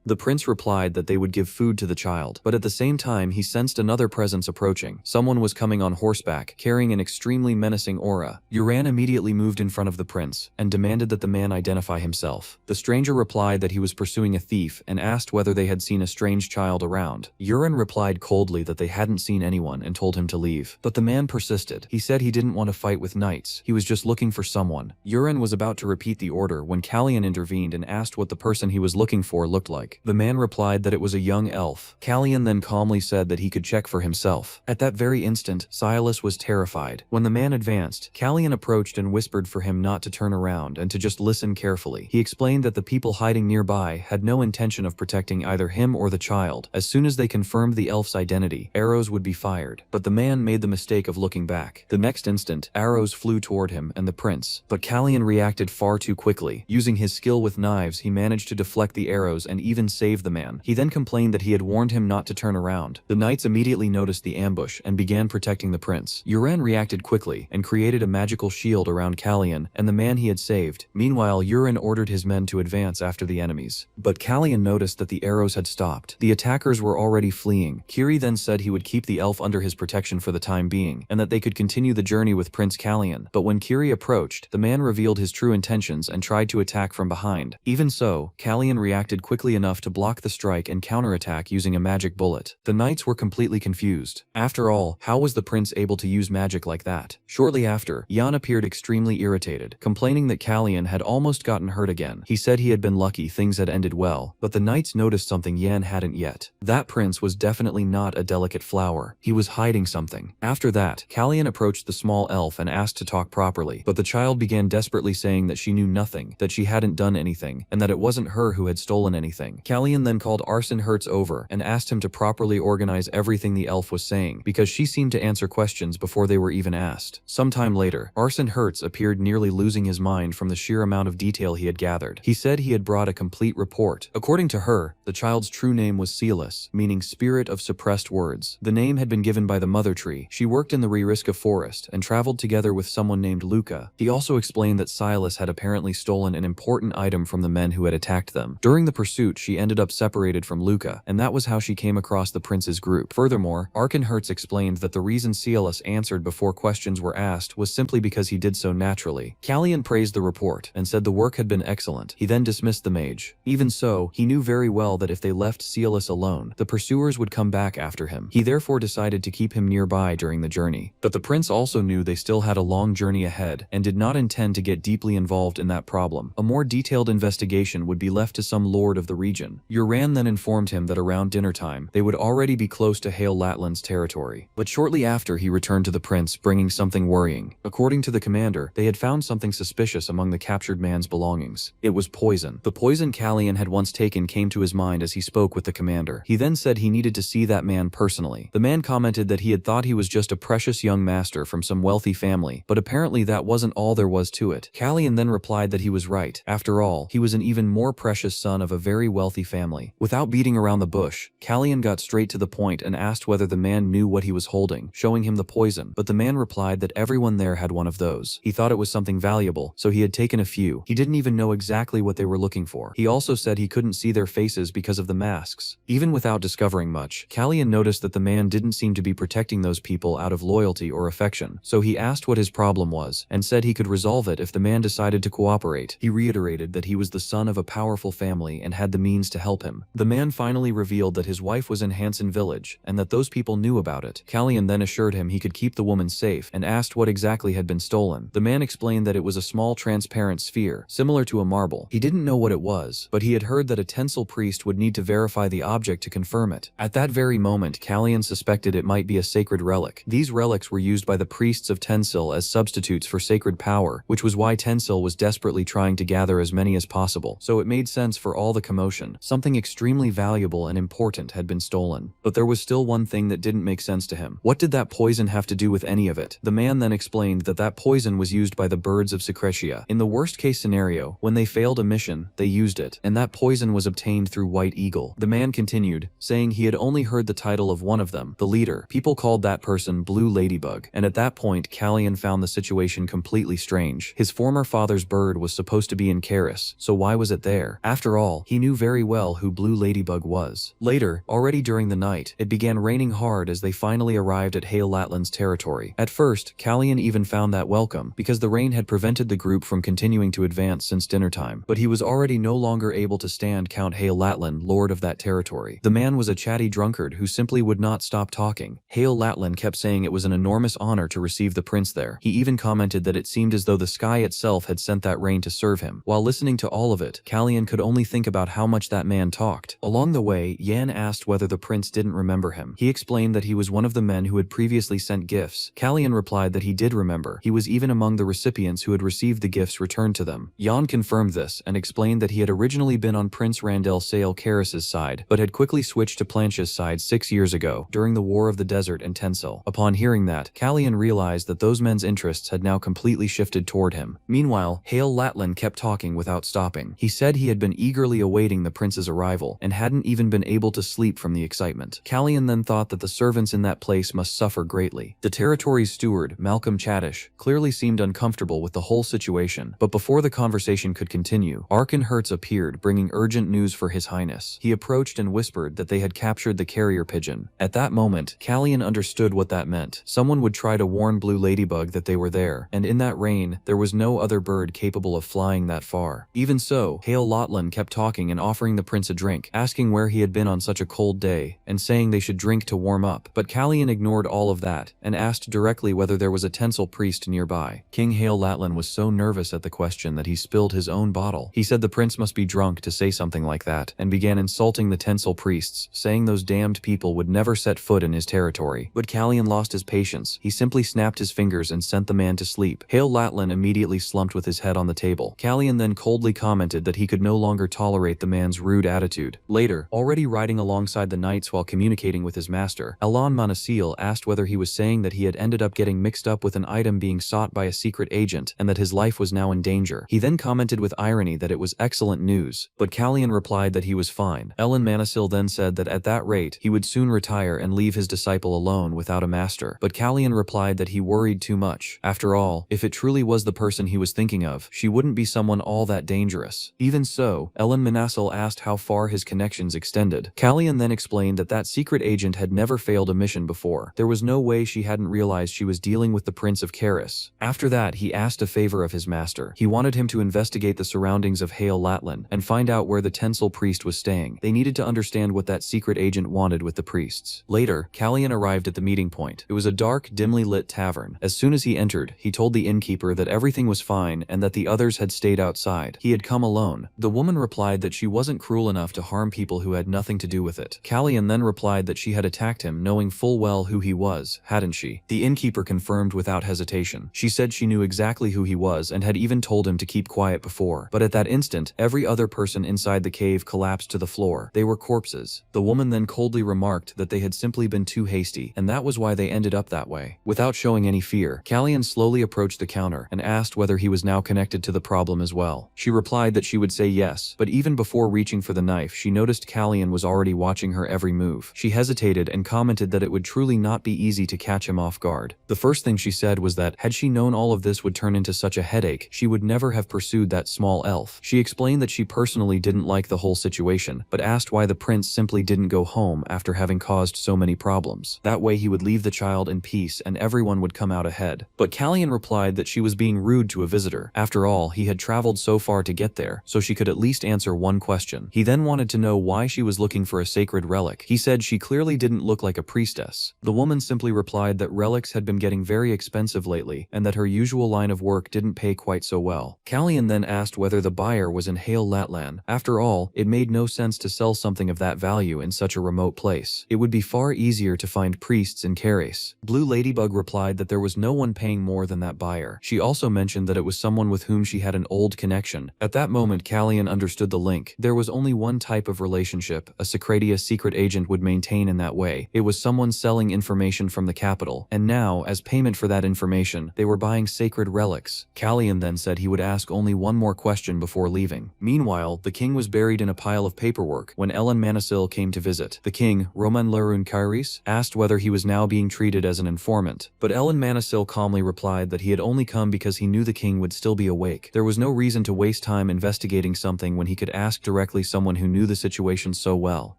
The prince replied that they would give food to the child, but at the same time he sensed another presence approaching. Someone was coming on horseback, carrying an extremely menacing aura. Uran immediately moved in front of the prince, and demanded that the man identify himself. The stranger replied that he was pursuing a thief, and asked whether they had seen a strange child around. Uran replied coldly that they hadn't seen anyone and told him to leave. But the man persisted. He said he didn't want to fight with knights, he was just looking for someone. Uran was about to repeat the order when Callian intervened and asked what the person he was looking for looked like. The man replied that it was a young elf. Callian then calmly said that he could check for himself. At that very instant, Silas was terrified. When the man advanced, Callian approached and whispered for him not to turn around and to just listen carefully. He explained that the people hiding nearby had no intention of protecting either him or the child. As soon as they confirmed the elf's identity, arrows would be fired. But the man made the mistake of looking back. The next instant, arrows flew toward him and the prince. But Callian reacted far too quickly. Using his skill with knives, he managed to deflect the arrows and even save the man. He then complained that he had warned him not to turn around. The knights immediately noticed the ambush and began protecting the prince. Uran reacted quickly and created a magical shield around Callian and the man he had saved. Meanwhile, Uran ordered his men to advance after the enemies. But Callian noticed that the arrows had stopped. The attackers were already fleeing. Kiri then said he would keep the elf under his protection for the time being, and that they could continue the journey with Prince Callian. But when Kiri approached, the man revealed his true intentions and tried to attack from behind. Even so, Callian reacted quickly enough to block the strike and counterattack using a magic bullet. The knights were completely confused. After all, how was the prince able to use magic like that? Shortly after, Jan appeared extremely irritated, complaining that Callian had almost gotten hurt again. He said he had been lucky things had ended well, but the knights noticed something Yan hadn't yet. That prince was definitely not a delicate flower. He was hiding something. After that, Callian approached the small elf and asked to talk properly, but the child began desperately saying that she knew nothing, that she hadn't done anything, and that it wasn't her who had stolen anything. Callian then called Arson Hertz over and asked him to properly organize everything the elf was saying, because she seemed to answer questions before they were even asked. Sometime later, Arson Hertz appeared nearly losing his mind from the sheer amount of detail he had gathered. He said he had brought a complete report. According to her, the child's true name was Silas, meaning spirit of suppressed words. The name had been given by the mother tree. She worked in the Ririska forest and traveled together with someone named Luca. He also explained that Silas had apparently stolen an important item from the men who had attacked them. During the pursuit, she ended up separated from Luca, and that was how she came across the prince's group. Furthermore, Arkenhertz explained that the reason Silas answered before questions were asked was simply because he did so naturally. Callian praised the report and said the work had been excellent. He then dismissed the mage. Even so, he knew very well that if they left Silas alone, the pursuers would come back after him. He therefore decided to keep him nearby during the journey. But the prince also knew they still had a long journey ahead and did not intend to get deeply involved in that problem. A more detailed investigation would be left to some lord of the region. Uran then informed him that around dinner time, they would already be close to Hale Latland's territory. But shortly after, he returned to the prince, bringing something worrying. According to the commander, they had found something suspicious among the captured man's belongings. It was poison. The poison Callian had once taken came to his mind as he spoke with the commander. He then said he needed to see that man personally. The man commented that he had thought he was just a precious young master from some wealthy family, but apparently that wasn't all there was to it. Callian then replied that he was right. After all, he was an even more precious son of a very wealthy family. Without beating around the bush, Callian got straight to the point and asked whether the man knew what he was holding, showing him the poison, but the man replied that everyone there had one of those. He thought it was something valuable, so he had taken a few. He didn't even know exactly what they were looking for. He also said he couldn't see their faces because of the masks. Even without discovering much, Callian noticed that the man didn't seem to be protecting those people out of loyalty or affection, so he asked what his problem was, and said he could resolve it if the man decided to cooperate. He reiterated that he was the son of a powerful family and had the means to help him. The man finally revealed that his wife wife was in Hansen village, and that those people knew about it. Kalyan then assured him he could keep the woman safe and asked what exactly had been stolen. The man explained that it was a small transparent sphere, similar to a marble. He didn't know what it was, but he had heard that a Tensel priest would need to verify the object to confirm it. At that very moment, Kalyan suspected it might be a sacred relic. These relics were used by the priests of Tensel as substitutes for sacred power, which was why Tensel was desperately trying to gather as many as possible. So it made sense for all the commotion. Something extremely valuable and important had been stolen. But there was still one thing that didn't make sense to him. What did that poison have to do with any of it? The man then explained that that poison was used by the birds of Secretia. In the worst case scenario, when they failed a mission, they used it, and that poison was obtained through White Eagle. The man continued, saying he had only heard the title of one of them, the leader. People called that person Blue Ladybug, and at that point, Kalyan found the situation completely strange. His former father's bird was supposed to be in Karis, so why was it there? After all, he knew very well who Blue Ladybug was. Later, already during the night, it began raining hard as they finally arrived at Hale Latland's territory. At first, Kalyan even found that welcome, because the rain had prevented the group from continuing to advance since dinner time, but he was already no longer able to stand Count Hale Latland, lord of that territory. The man was a chatty drunkard who simply would not stop talking. Hale Latland kept saying it was an enormous honor to receive the prince there. He even commented that it seemed as though the sky itself had sent that rain to serve him. While listening to all of it, Kalyan could only think about how much that man talked. Along the way, Yan asked whether the prince didn't remember him. He explained that he was one of the men who had previously sent gifts. Kalyan replied that he did remember. He was even among the recipients who had received the gifts returned to them. Yan confirmed this and explained that he had originally been on Prince Randell Sale Karis's side, but had quickly switched to Planche's side 6 years ago, during the War of the Desert and Tensel. Upon hearing that, Kalyan realized that those men's interests had now completely shifted toward him. Meanwhile, Hale Latland kept talking without stopping. He said he had been eagerly awaiting the prince's arrival, and hadn't even been able to sleep from the excitement. Kalyan then thought that the servants in that place must suffer greatly. The territory's steward, Malcolm Chadish, clearly seemed uncomfortable with the whole situation, but before the conversation could continue, Arkin Hertz appeared, bringing urgent news for His Highness. He approached and whispered that they had captured the carrier pigeon. At that moment, Kalyan understood what that meant. Someone would try to warn Blue Ladybug that they were there, and in that rain, there was no other bird capable of flying that far. Even so, Hale Latland kept talking and offering the prince a drink, asking where he had been on such a cold day, and saying they should drink to warm up. But Kalyan ignored all of that, and asked directly whether there was a Tensel priest nearby. King Hale Latland was so nervous at the question that he spilled his own bottle. He said the prince must be drunk to say something like that, and began insulting the Tensel priests, saying those damned people would never set foot in his territory. But Kalyan lost his patience. He simply snapped his fingers and sent the man to sleep. Hale Latland immediately slumped with his head on the table. Kalyan then coldly commented that he could no longer tolerate the man's rude attitude. Later, already riding alongside the knights while communicating with his master, Alon Manasil asked whether he was saying that he had ended up getting mixed up with an item being sought by a secret agent, and that his life was now in danger. He then commented with irony that it was excellent news, but Kalyan replied that he was fine. Ellen Manasil then said that at that rate, he would soon retire and leave his disciple alone without a master, but Kalyan replied that he worried too much. After all, if it truly was the person he was thinking of, she wouldn't be someone all that dangerous. Even so, Ellen Manasil asked how far his connections extended. Kalyan then explained that that secret agent had never failed a mission before. There was no way she hadn't realized she was dealing with the Prince of Karis. After that, he asked a favor of his master. He wanted him to investigate the surroundings of Hale Latland and find out where the Tensel priest was staying. They needed to understand what that secret agent wanted with the priests. Later, Kalyan arrived at the meeting point. It was a dark, dimly lit tavern. As soon as he entered, he told the innkeeper that everything was fine and that the others had stayed outside. He had come alone. The woman replied that she wasn't cruel enough to harm people who had nothing to do with it. Kalyan then replied that she had attacked him knowing full well who he was, hadn't she? The innkeeper confirmed without hesitation. She said she knew exactly who he was and had even told him to keep quiet before. But at that instant, every other person inside the cave collapsed to the floor. They were corpses. The woman then coldly remarked that they had simply been too hasty, and that was why they ended up that way. Without showing any fear, Kalyan slowly approached the counter and asked whether he was now connected to the problem as well. She replied that she would say yes, but even before reaching for the knife, she noticed Kalyan was already watching her every move. She hesitated and commented that it would truly not be easy to catch him off guard. The first thing she said was that, had she known all of this would turn into such a headache, she would never have pursued that small elf. She explained that she personally didn't like the whole situation, but asked why the prince simply didn't go home after having caused so many problems. That way he would leave the child in peace and everyone would come out ahead. But Kalyan replied that she was being rude to a visitor. After all, he had traveled so far to get there, so she could at least answer one question. He then wanted to know why she was looking for a sacred relic. He said she clearly didn't look like a priestess. The woman simply replied that relics had been getting very expensive lately and that her usual line of work didn't pay quite so well. Kalyan then asked whether the buyer was in Hale Latlan. After all, it made no sense to sell something of that value in such a remote place. It would be far easier to find priests in Karis. Blue Ladybug replied that there was no one paying more than that buyer. She also mentioned that it was someone with whom she had an old connection. At that moment, Kalyan understood the link. There was only one type of relationship a Secretia secret agent would maintain in that way. It was someone selling information from the capital, and now, as payment for that information, they were buying sacred relics. Kalyan then said he would ask only one more question before leaving. Meanwhile, the king was buried in a pile of paperwork when Ellen Manasil came to visit. The king, Roman Larun Kairis, asked whether he was now being treated as an informant, but Ellen Manasil calmly replied that he had only come because he knew the king would still be awake. There was no reason to waste time investigating something when he could ask directly someone who knew the situation so well.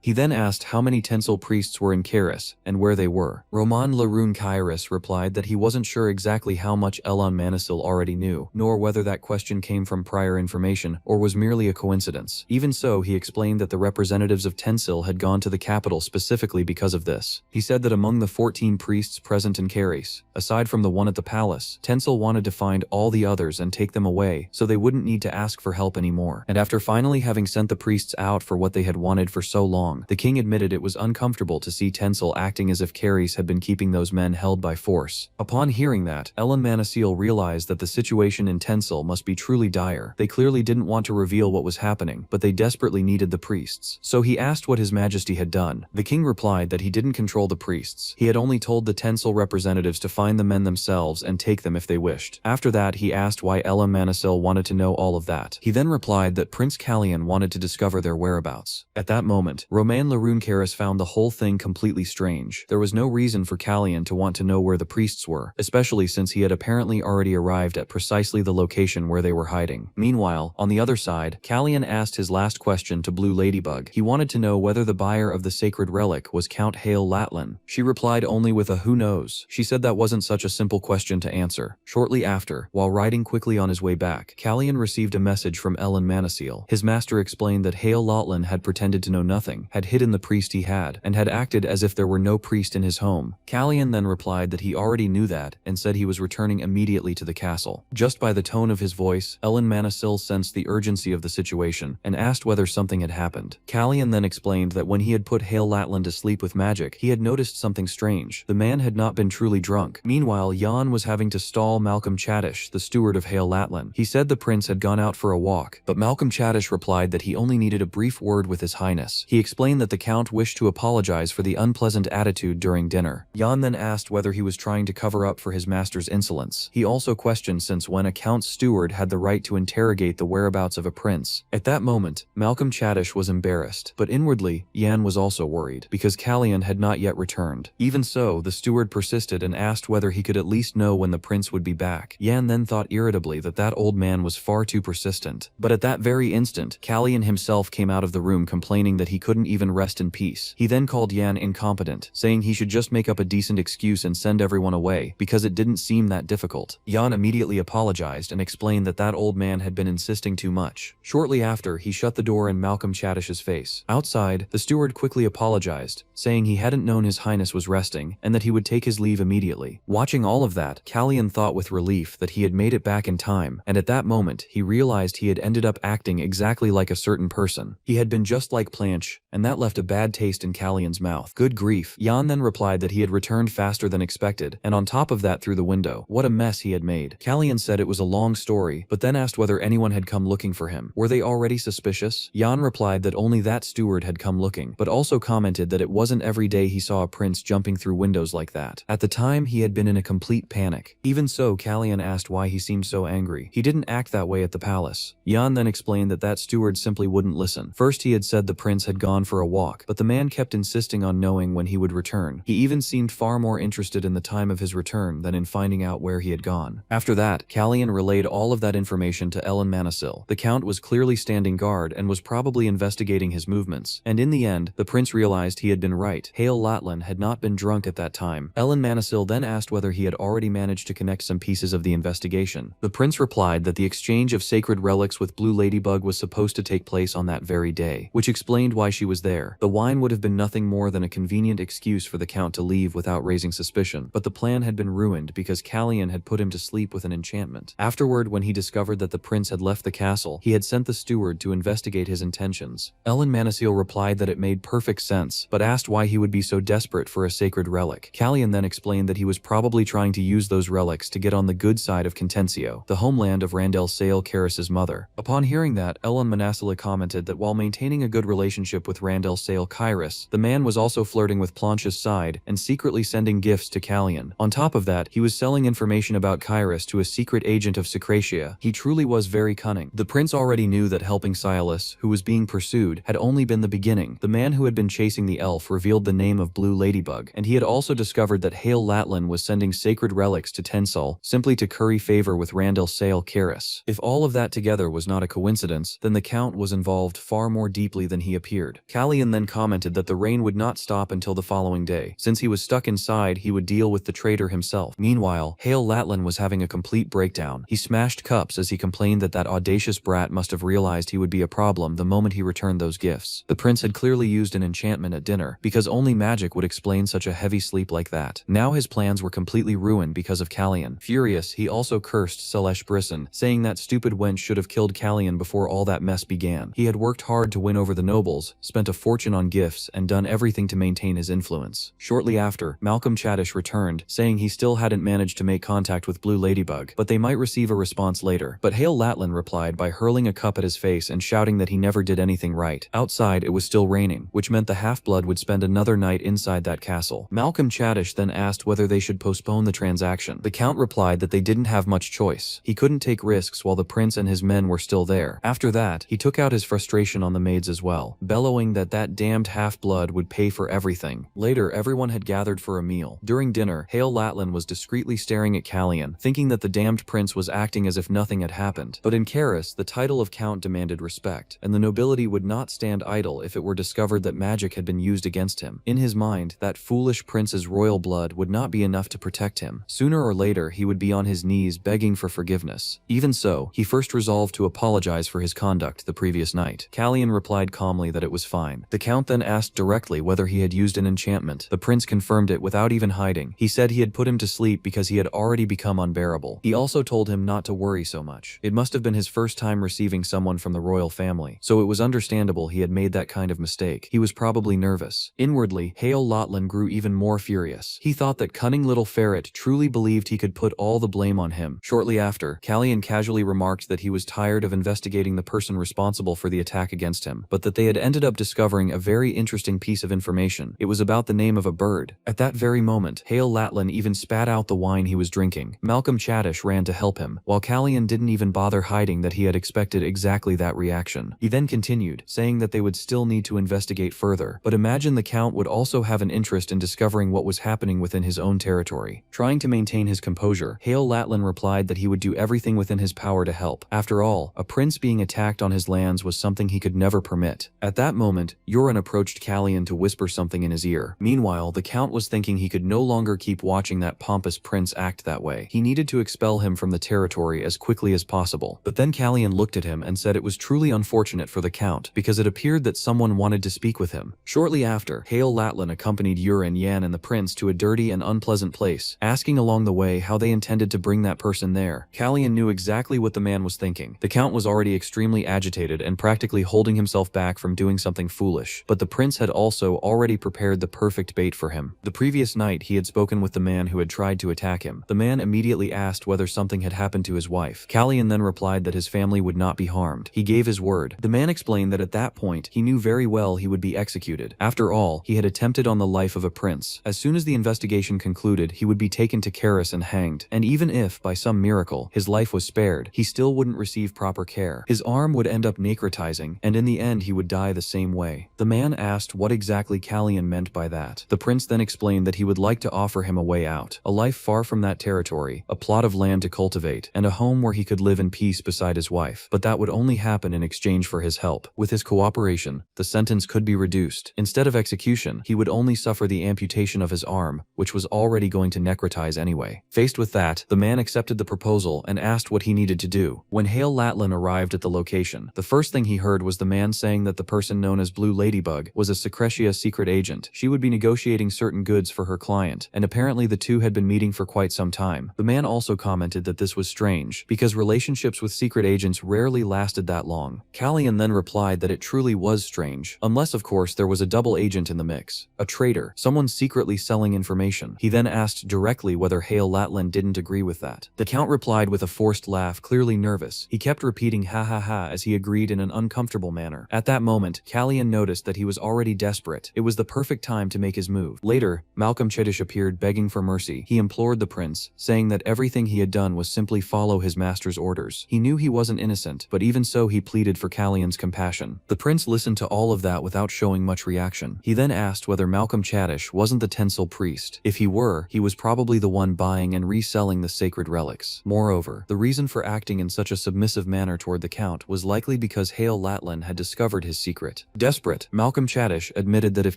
He then asked how many Tensel priests were in Karis and where they were. Roman Larun Kairis replied that he wasn't sure exactly how much Ellen Manasil already knew, nor whether that question came from prior information or was merely a coincidence. Even so, he explained that the representatives of Tensil had gone to the capital specifically because of this. He said that among the 14 priests present in Karis, aside from the one at the palace, Tensil wanted to find all the others and take them away so they wouldn't need to ask for help anymore. And after finally having sent the priests out for what they had wanted for so long, the king admitted it was uncomfortable to see Tensil acting as if Karis had been keeping those men held by force. Upon hearing that, Ellen Manasil realized that the situation in Tensil must be truly dire. They clearly didn't want to reveal what was happening, but they desperately needed the priests. So he asked what His Majesty had done. The king replied that he didn't control the priests. He had only told the Tensil representatives to find the men themselves and take them if they wished. After that, he asked why Ellen Manasil wanted to know all of that. He then replied that Prince Kalyan wanted to discover their whereabouts. At that moment, Roman Larun Karis found the whole thing completely strange. There was no reason for Kalyan to want to know where the priests were, especially since he had apparently already arrived at precisely the location where they were hiding. Meanwhile, on the other side, Kalyan asked his last question to Blue Ladybug. He wanted to know whether the buyer of the sacred relic was Count Hale Latlan. She replied only with a who knows. She said that wasn't such a simple question to answer. Shortly after, while riding quickly on his way back, Kalyan received a message from Ellen Manasil. His master explained that Hale Latlan had pretended to know nothing, had hidden the priest he had, and had acted as if there were no priest in his home. Kalyan then replied that he already knew that and said he was returning immediately to the castle. Just by the tone of his voice, Ellen Manasil sensed the urgency of the situation and asked whether something had happened. Kalyan then explained that when he had put Hale Latlan to sleep with magic, he had noticed something strange. The man had not been truly drunk. Meanwhile, Jan was having to stall Malcolm Chadish, the steward of Hale Latlan. He said the prince had gone out for a walk, but Malcolm Chadish replied that he only needed a brief word with His Highness. He explained that the count wished to apologize for the unpleasant attitude during dinner. Jan then asked whether he was trying to cover up for his master's insolence. He also questioned since when a count's steward had the right to interrogate the whereabouts of a prince. At that moment, Malcolm Chadish was embarrassed, but inwardly, Jan was also worried, because Kalyan had not yet returned. Even so, the steward persisted and asked whether he could at least know when the prince would be back. Jan then thought irritably that that old man was far too persistent. But at that very instant, Kalyan himself came out of the room complaining that he couldn't even rest in peace. He then called Jan incompetent, saying he should just make up a decent excuse and send everyone away, because it didn't seem that difficult. Jan immediately apologized and explained that that old man had been insisting too much. Shortly after, he shut the door in Malcolm Chadish's face. Outside, the steward quickly apologized, saying he hadn't known His Highness was resting and that he would take his leave immediately. Watching all of that, Kalyan thought with relief that he had made it back in time, and at that moment, he realized he had ended up acting exactly like a certain person. He had been just like Planche, and that left a bad taste in Kalyan's mouth. Good grief. Jan then replied that he had returned faster than expected, and on top of that through the window. What a mess he had made. Kalyan said it was a long story, but then asked whether anyone had come looking for him. Were they already suspicious? Jan replied that only that steward had come looking, but also commented that it wasn't every day he saw a prince jumping through windows like that. At the time, he had been in a complete panic. Even so, Kalyan asked why he seemed so angry. He didn't act that way at the palace. Jan then explained that that steward simply wouldn't listen. First, he had said the prince had gone for a walk, but the man kept insisting on knowing when he would return. He even seemed far more interested in the time of his return than in finding out where he had gone. After that, Kalyan relayed all of that information to Ellen Manasil. The count was clearly standing guard and was probably investigating his movements, and in the end, the prince realized he had been right. Hale Latlan had not been drunk at that time. Ellen Manasil then asked whether he had already managed to connect some pieces of the investigation. The prince replied that the exchange of sacred relics with Blue Ladybug was supposed to take place on that very day, which explained why she was there. there. The wine would have been nothing more than a convenient excuse for the Count to leave without raising suspicion, but the plan had been ruined because Callian had put him to sleep with an enchantment. Afterward, when he discovered that the prince had left the castle, he had sent the steward to investigate his intentions. Ellen Manasiel replied that it made perfect sense, but asked why he would be so desperate for a sacred relic. Callian then explained that he was probably trying to use those relics to get on the good side of Contentio, the homeland of Randell Sale Karis's mother. Upon hearing that, Ellen Manasiel commented that while maintaining a good relationship with Randell Sale Karis, the man was also flirting with Plancha's side and secretly sending gifts to Callian. On top of that, he was selling information about Karis to a secret agent of Secretia. He truly was very cunning. The prince already knew that helping Silas, who was being pursued, had only been the beginning. The man who had been chasing the elf revealed the name of Blue Ladybug, and he had also discovered that Hale Latlin was sending sacred relics to Tensal simply to curry favor with Randall Sale Karis. If all of that together was not a coincidence, then the Count was involved far more deeply than he appeared. Callian then commented that the rain would not stop until the following day. Since he was stuck inside, he would deal with the traitor himself. Meanwhile, Hale Latlin was having a complete breakdown. He smashed cups as he complained that audacious brat must have realized he would be a problem the moment he returned those gifts. The prince had clearly used an enchantment at dinner, because only magic would explain such a heavy sleep like that. Now his plans were completely ruined because of Callian. Furious, he also cursed Selesh Brisson, saying that stupid wench should have killed Callian before all that mess began. He had worked hard to win over the nobles, spent a fortune on gifts, and done everything to maintain his influence. Shortly after, Malcolm Chadish returned, saying he still hadn't managed to make contact with Blue Ladybug, but they might receive a response later. But Hale Latlin replied by hurling a cup at his face and shouting that he never did anything right. Outside, it was still raining, which meant the half-blood would spend another night inside that castle. Malcolm Chadish then asked whether they should postpone the transaction. The Count replied that they didn't have much choice. He couldn't take risks while the prince and his men were still there. After that, he took out his frustration on the maids as well, bellowing that damned half-blood would pay for everything. Later, everyone had gathered for a meal. During dinner, Hale Latlin was discreetly staring at Callian, thinking that the damned prince was acting as if nothing had happened. But in Karis, the title of Count demanded respect, and the nobility would not stand idle if it were discovered that magic had been used against him. In his mind, that foolish prince's royal blood would not be enough to protect him. Sooner or later, he would be on his knees begging for forgiveness. Even so, he first resolved to apologize for his conduct the previous night. Callian replied calmly that it was fine. The Count then asked directly whether he had used an enchantment. The prince confirmed it without even hiding. He said he had put him to sleep because he had already become unbearable. He also told him not to worry so much. It must have been his first time receiving someone from the royal family, so it was understandable he had made that kind of mistake. He was probably nervous. Inwardly, Hale Latlin grew even more furious. He thought that cunning little ferret truly believed he could put all the blame on him. Shortly after, Callian casually remarked that he was tired of investigating the person responsible for the attack against him, but that they had ended up discovering a very interesting piece of information. It was about the name of a bird. At that very moment, Hale Latlin even spat out the wine he was drinking. Malcolm Chadish ran to help him, while Callian didn't even bother hiding that he had expected exactly that reaction. He then continued, saying that they would still need to investigate further, but imagine the Count would also have an interest in discovering what was happening within his own territory. Trying to maintain his composure, Hale Latlin replied that he would do everything within his power to help. After all, a prince being attacked on his lands was something he could never permit. At that moment, Euron approached Callian to whisper something in his ear. Meanwhile, the Count was thinking he could no longer keep watching that pompous prince act that way. He needed to expel him from the territory as quickly as possible. But then Callian looked at him and said it was truly unfortunate for the Count, because it appeared that someone wanted to speak with him. Shortly after, Hale Latlin accompanied Euron, Yan, and the prince to a dirty and unpleasant place, asking along the way how they intended to bring that person there. Callian knew exactly what the man was thinking. The Count was already extremely agitated and practically holding himself back from doing something foolish, but the prince had also already prepared the perfect bait for him. The previous night, he had spoken with the man who had tried to attack him. The man immediately asked whether something had happened to his wife. Callian then replied that his family would not be harmed. He gave his word. The man explained that at that point, he knew very well he would be executed. After all, he had attempted on the life of a prince. As soon as the investigation concluded, he would be taken to Karis and hanged. And even if, by some miracle, his life was spared, he still wouldn't receive proper care. His arm would end up necrotizing, and in the end he would die the same way. The man asked what exactly Callian meant by that. The prince then explained that he would like to offer him a way out, a life far from that territory, a plot of land to cultivate, and a home where he could live in peace beside his wife. But that would only happen in exchange for his help. With his cooperation, the sentence could be reduced. Instead of execution, he would only suffer the amputation of his arm, which was already going to necrotize anyway. Faced with that, the man accepted the proposal and asked what he needed to do. When Hale Latlin arrived at the location, the first thing he heard was the man saying that the person known as Blue Blue Ladybug, was a Secretia secret agent. She would be negotiating certain goods for her client, and apparently the two had been meeting for quite some time. The man also commented that this was strange, because relationships with secret agents rarely lasted that long. Callian then replied that it truly was strange, unless of course there was a double agent in the mix. A traitor, someone secretly selling information. He then asked directly whether Hale Latland didn't agree with that. The Count replied with a forced laugh, clearly nervous. He kept repeating ha ha ha as he agreed in an uncomfortable manner. At that moment, Callian noticed that he was already desperate. It was the perfect time to make his move. Later, Malcolm-Chedish appeared begging for mercy. He implored the prince, saying that everything he had done was simply follow his master's orders. He knew he wasn't innocent, but even so he pleaded for Callian's compassion. The prince listened to all of that without showing much reaction. He then asked whether Malcolm-Chedish wasn't the Tinsel priest. If he were, he was probably the one buying and reselling the sacred relics. Moreover, the reason for acting in such a submissive manner toward the Count was likely because Hale Latland had discovered his secret. Desperate, Malcolm-Chedish admitted that if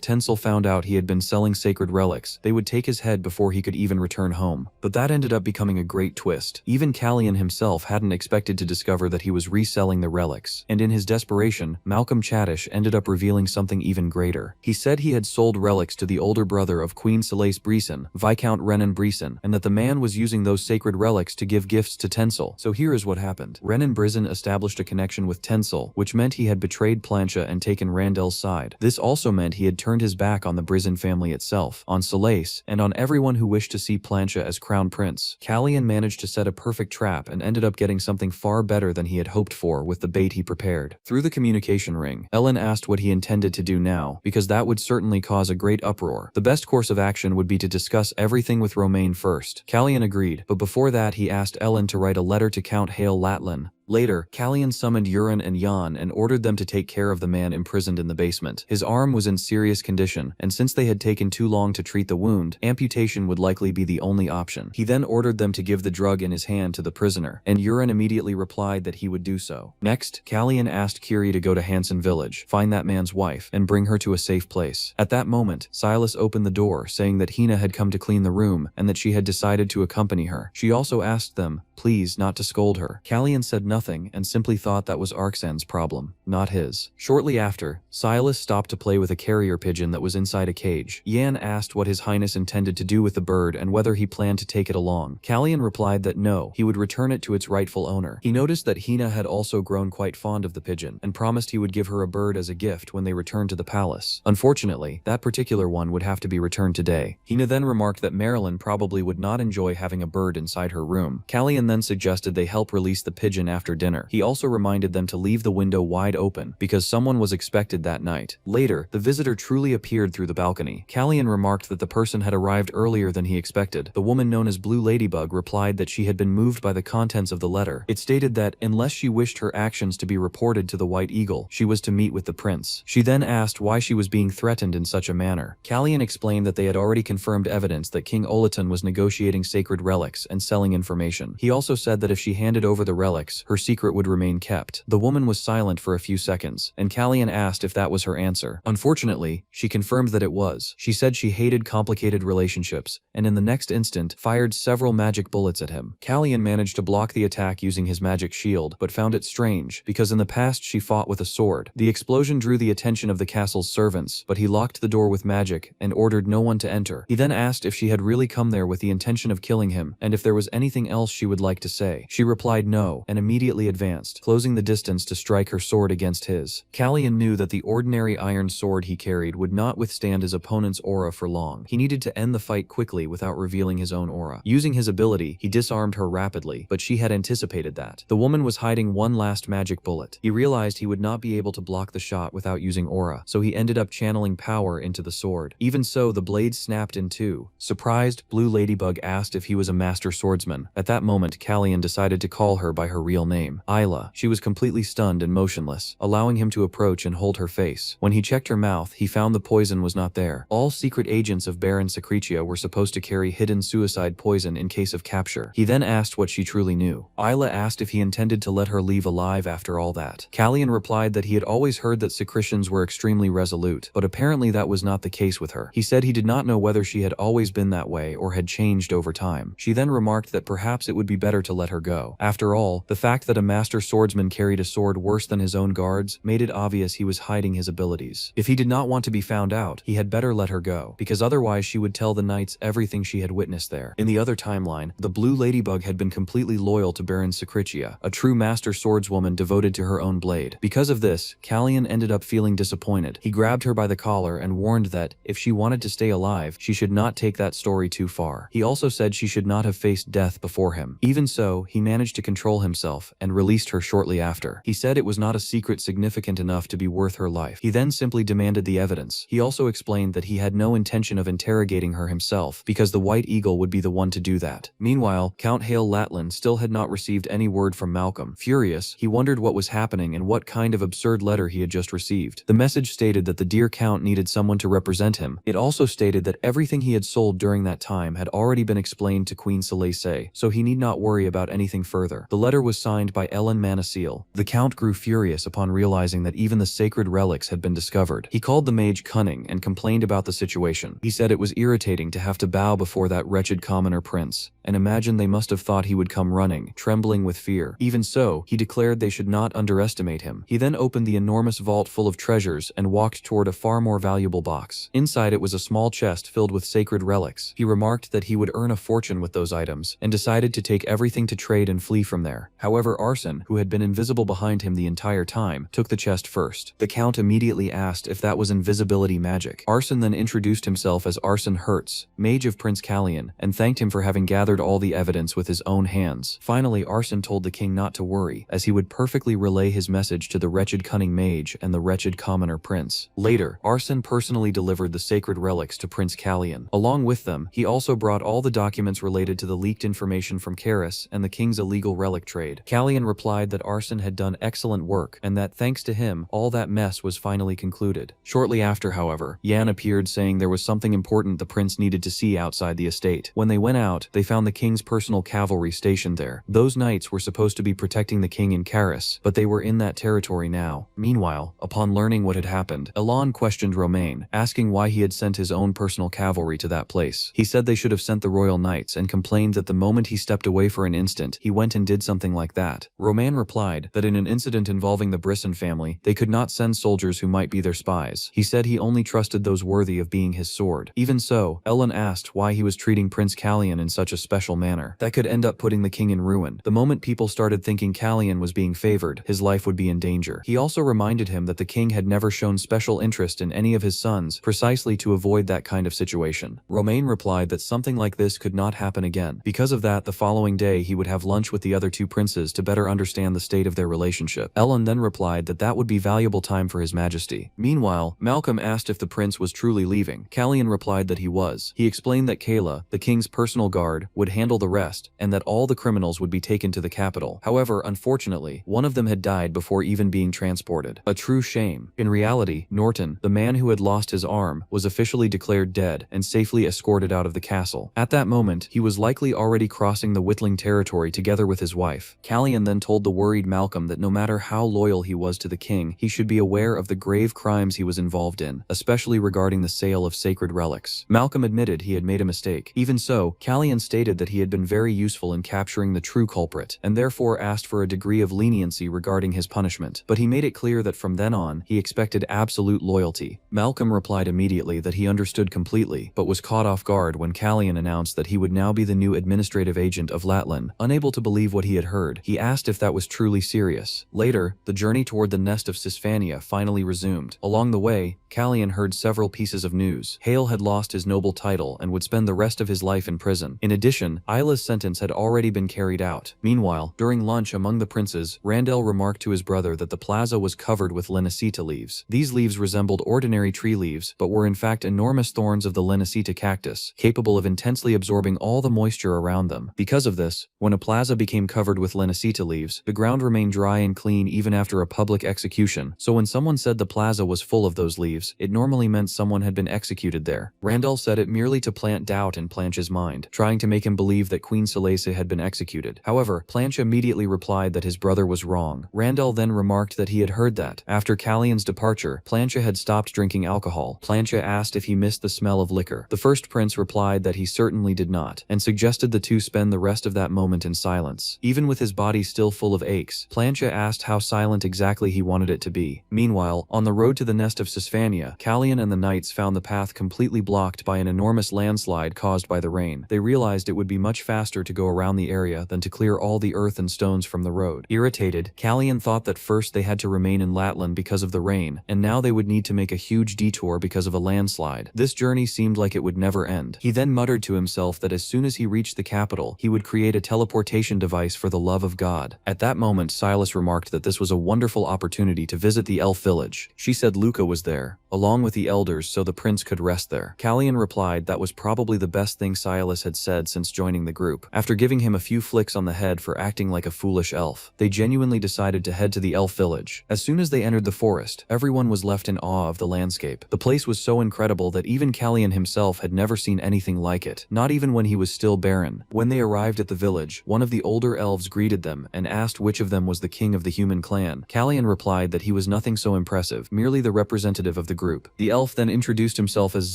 Tinsel found out he had been selling sacred relics, they would take his head before he could even return home. But that ended up becoming a great twist. Even Callian himself hadn't expected to discover that he was reselling the relics, and in his desperation, Malcolm-Chedish ended up revealing something even greater. He said he had sold relics to the older brother of Queen Selace Breeson, Viscount Renan Breeson, and that the man was using those sacred relics to give gifts to Tinsel. So here is what happened. Renan Breeson established a connection with Tinsel, which meant he had betrayed Plancha and taken Randell's side. This also meant he had turned his back on the Breeson family itself, on Selace, and on everyone who wished to see Plancha as crown prince. Callian managed to set a perfect trap and ended up getting something far better than he had hoped for with the bait he prepared. Through the communication ring, Ellen asked what he intended to do now, because that would certainly cause a great uproar. The best course of action would be to discuss everything with Romain first. Callian agreed, but before that he asked Ellen to write a letter to Count Hale Latland. Later, Callian summoned Urin and Jan and ordered them to take care of the man imprisoned in the basement. His arm was in serious condition, and since they had taken too long to treat the wound, amputation would likely be the only option. He then ordered them to give the drug in his hand to the prisoner, and Urin immediately replied that he would do so. Next, Callian asked Kiri to go to Hanson Village, find that man's wife, and bring her to a safe place. At that moment, Silas opened the door, saying that Hina had come to clean the room, and that she had decided to accompany her. She also asked them, please, not to scold her. Callian said nothing and simply thought that was Arksan's problem, not his. Shortly after, Silas stopped to play with a carrier pigeon that was inside a cage. Yan asked what His Highness intended to do with the bird and whether he planned to take it along. Callian replied that no, he would return it to its rightful owner. He noticed that Hina had also grown quite fond of the pigeon and promised he would give her a bird as a gift when they returned to the palace. Unfortunately, that particular one would have to be returned today. Hina then remarked that Marilyn probably would not enjoy having a bird inside her room. Callian then suggested they help release the pigeon after dinner. He also reminded them to leave the window wide open because someone was expected that night. Later, the visitor truly appeared through the balcony. Callian remarked that the person had arrived earlier than he expected. The woman known as Blue Ladybug replied that she had been moved by the contents of the letter. It stated that, unless she wished her actions to be reported to the White Eagle, she was to meet with the prince. She then asked why she was being threatened in such a manner. Callian explained that they had already confirmed evidence that King Olaton was negotiating sacred relics and selling information. He also said that if she handed over the relics, her secret would remain kept. The woman was silent for a few seconds, and Callian asked if that was her answer. Unfortunately, she confirmed that it was. She said she hated complicated relationships, and in the next instant, fired several magic bullets at him. Callian managed to block the attack using his magic shield, but found it strange, because in the past she fought with a sword. The explosion drew the attention of the castle's servants, but he locked the door with magic and ordered no one to enter. He then asked if she had really come there with the intention of killing him, and if there was anything else she would like to say. She replied no, and immediately advanced, closing the distance to strike her sword against his. Callian knew that the ordinary iron sword he carried would not withstand his opponent's aura for long. He needed to end the fight quickly without revealing his own aura. Using his ability, he disarmed her rapidly, but she had anticipated that. The woman was hiding one last magic bullet. He realized he would not be able to block the shot without using aura, so he ended up channeling power into the sword. Even so, the blade snapped in two. Surprised, Blue Ladybug asked if he was a master swordsman. At that moment, Callian decided to call her by her real name, Isla. She was completely stunned and motionless, allowing him to approach and hold her face. When he checked her mouth, he found the poison was not there. All secret agents of Baron Secretia were supposed to carry hidden suicide poison in case of capture. He then asked what she truly knew. Isla asked if he intended to let her leave alive after all that. Callian replied that he had always heard that Secretians were extremely resolute, but apparently that was not the case with her. He said he did not know whether she had always been that way or had changed over time. She then remarked that perhaps it would be better to let her go. After all, the fact that a master swordsman carried a sword worse than his own guards made it obvious he was hiding his abilities. If he did not want to be found out, he had better let her go, because otherwise she would tell the knights everything she had witnessed there. In the other timeline, the Blue Ladybug had been completely loyal to Baron Secretia, a true master swordswoman devoted to her own blade. Because of this, Callian ended up feeling disappointed. He grabbed her by the collar and warned that, if she wanted to stay alive, she should not take that story too far. He also said she should not have faced death before him. Even so, he managed to control himself and released her shortly after. He said it was not a secret significant enough to be worth her life. He then simply demanded the evidence. He also explained that he had no intention of interrogating her himself, because the White Eagle would be the one to do that. Meanwhile, Count Hale Latland still had not received any word from Malcolm. Furious, he wondered what was happening and what kind of absurd letter he had just received. The message stated that the dear Count needed someone to represent him. It also stated that everything he had sold during that time had already been explained to Queen Selesei, so he need not worry about anything further. The letter was signed by Ellen Manasil. The Count grew furious upon realizing that even the sacred relics had been discovered. He called the mage cunning and complained about the situation. He said it was irritating to have to bow before that wretched commoner prince, and imagine they must have thought he would come running, trembling with fear. Even so, he declared they should not underestimate him. He then opened the enormous vault full of treasures and walked toward a far more valuable box. Inside it was a small chest filled with sacred relics. He remarked that he would earn a fortune with those items, and decided to take everything to trade and flee from there. However, Arsene, who had been invisible behind him the entire time, took the chest first. The Count immediately asked if that was invisibility magic. Arsene then introduced himself as Arsene Hertz, mage of Prince Callian, and thanked him for having gathered all the evidence with his own hands. Finally, Arsene told the king not to worry, as he would perfectly relay his message to the wretched cunning mage and the wretched commoner prince. Later, Arsene personally delivered the sacred relics to Prince Callian. Along with them, he also brought all the documents related to the leaked information from Karis and the king's illegal relic trade. Callian replied that Arsene had done excellent work, and that thanks to him, all that mess was finally concluded. Shortly after, however, Yan appeared saying there was something important the prince needed to see outside the estate. When they went out, they found the king's personal cavalry stationed there. Those knights were supposed to be protecting the king in Karis, but they were in that territory now. Meanwhile, upon learning what had happened, Elan questioned Romain, asking why he had sent his own personal cavalry to that place. He said they should have sent the royal knights, and complained that the moment he stepped away for an instant, he went and did something like that. Romain replied that in an incident involving the Brisson family, they could not send soldiers who might be their spies. He said he only trusted those worthy of being his sword. Even so, Elan asked why he was treating Prince Callian in such a special manner. That could end up putting the king in ruin. The moment people started thinking Callian was being favored, his life would be in danger. He also reminded him that the king had never shown special interest in any of his sons, precisely to avoid that kind of situation. Romain replied that something like this could not happen again. Because of that, the following day he would have lunch with the other two princes to better understand the state of their relationship. Elan then replied that that would be valuable time for his majesty. Meanwhile, Malcolm asked if the prince was truly leaving. Callian replied that he was. He explained that Kayla, the king's personal guard, would handle the rest, and that all the criminals would be taken to the capital. However, unfortunately, one of them had died before even being transported. A true shame. In reality, Norton, the man who had lost his arm, was officially declared dead and safely escorted out of the castle. At that moment, he was likely already crossing the Whitling territory together with his wife. Callian then told the worried Malcolm that no matter how loyal he was to the king, he should be aware of the grave crimes he was involved in, especially regarding the sale of sacred relics. Malcolm admitted he had made a mistake. Even so, Callian stated that he had been very useful in capturing the true culprit, and therefore asked for a degree of leniency regarding his punishment. But he made it clear that from then on, he expected absolute loyalty. Malcolm replied immediately that he understood completely, but was caught off guard when Callian announced that he would now be the new administrative agent of Latlan. Unable to believe what he had heard, he asked if that was truly serious. Later, the journey toward the nest of Cisphania finally resumed. Along the way, Callian heard several pieces of news. Hale had lost his noble title and would spend the rest of his life in prison. In addition, Isla's sentence had already been carried out. Meanwhile, during lunch among the princes, Randell remarked to his brother that the plaza was covered with Lenacita leaves. These leaves resembled ordinary tree leaves, but were in fact enormous thorns of the Lenacita cactus, capable of intensely absorbing all the moisture around them. Because of this, when a plaza became covered with Lenacita leaves, the ground remained dry and clean even after a public execution, so when someone said the plaza was full of those leaves, it normally meant someone had been executed there. Randall said it merely to plant doubt in Planche's mind, trying to make him believe that Queen Selesei had been executed. However, Planche immediately replied that his brother was wrong. Randall then remarked that he had heard that, after Callian's departure, Planche had stopped drinking alcohol. Planche asked if he missed the smell of liquor. The first prince replied that he certainly did not, and suggested the two spend the rest of that moment in silence. Even with his body still full of aches, Plancha asked how silent exactly he wanted it to be. Meanwhile, on the road to the nest of Sisfania, Callian and the knights found the path completely blocked by an enormous landslide caused by the rain. They realized it would be much faster to go around the area than to clear all the earth and stones from the road. Irritated, Callian thought that first they had to remain in Latland because of the rain, and now they would need to make a huge detour because of a landslide. This journey seemed like it would never end. He then muttered to himself that as soon as he reached the capital, he would create a teleportation device for the love of God. At that moment, Silas remarked that this was a wonderful opportunity to visit the elf village. She said Luca was there, along with the elders, so the prince could rest there. Callian replied that was probably the best thing Silas had said since joining the group. After giving him a few flicks on the head for acting like a foolish elf, they genuinely decided to head to the elf village. As soon as they entered the forest, everyone was left in awe of the landscape. The place was so incredible that even Callian himself had never seen anything like it, not even when he was still barren. When they arrived at the village, one of the older elves greeted them and asked which of them was the king of the human clan. Callian replied that he was nothing so impressive, merely the representative of the group. The elf then introduced himself as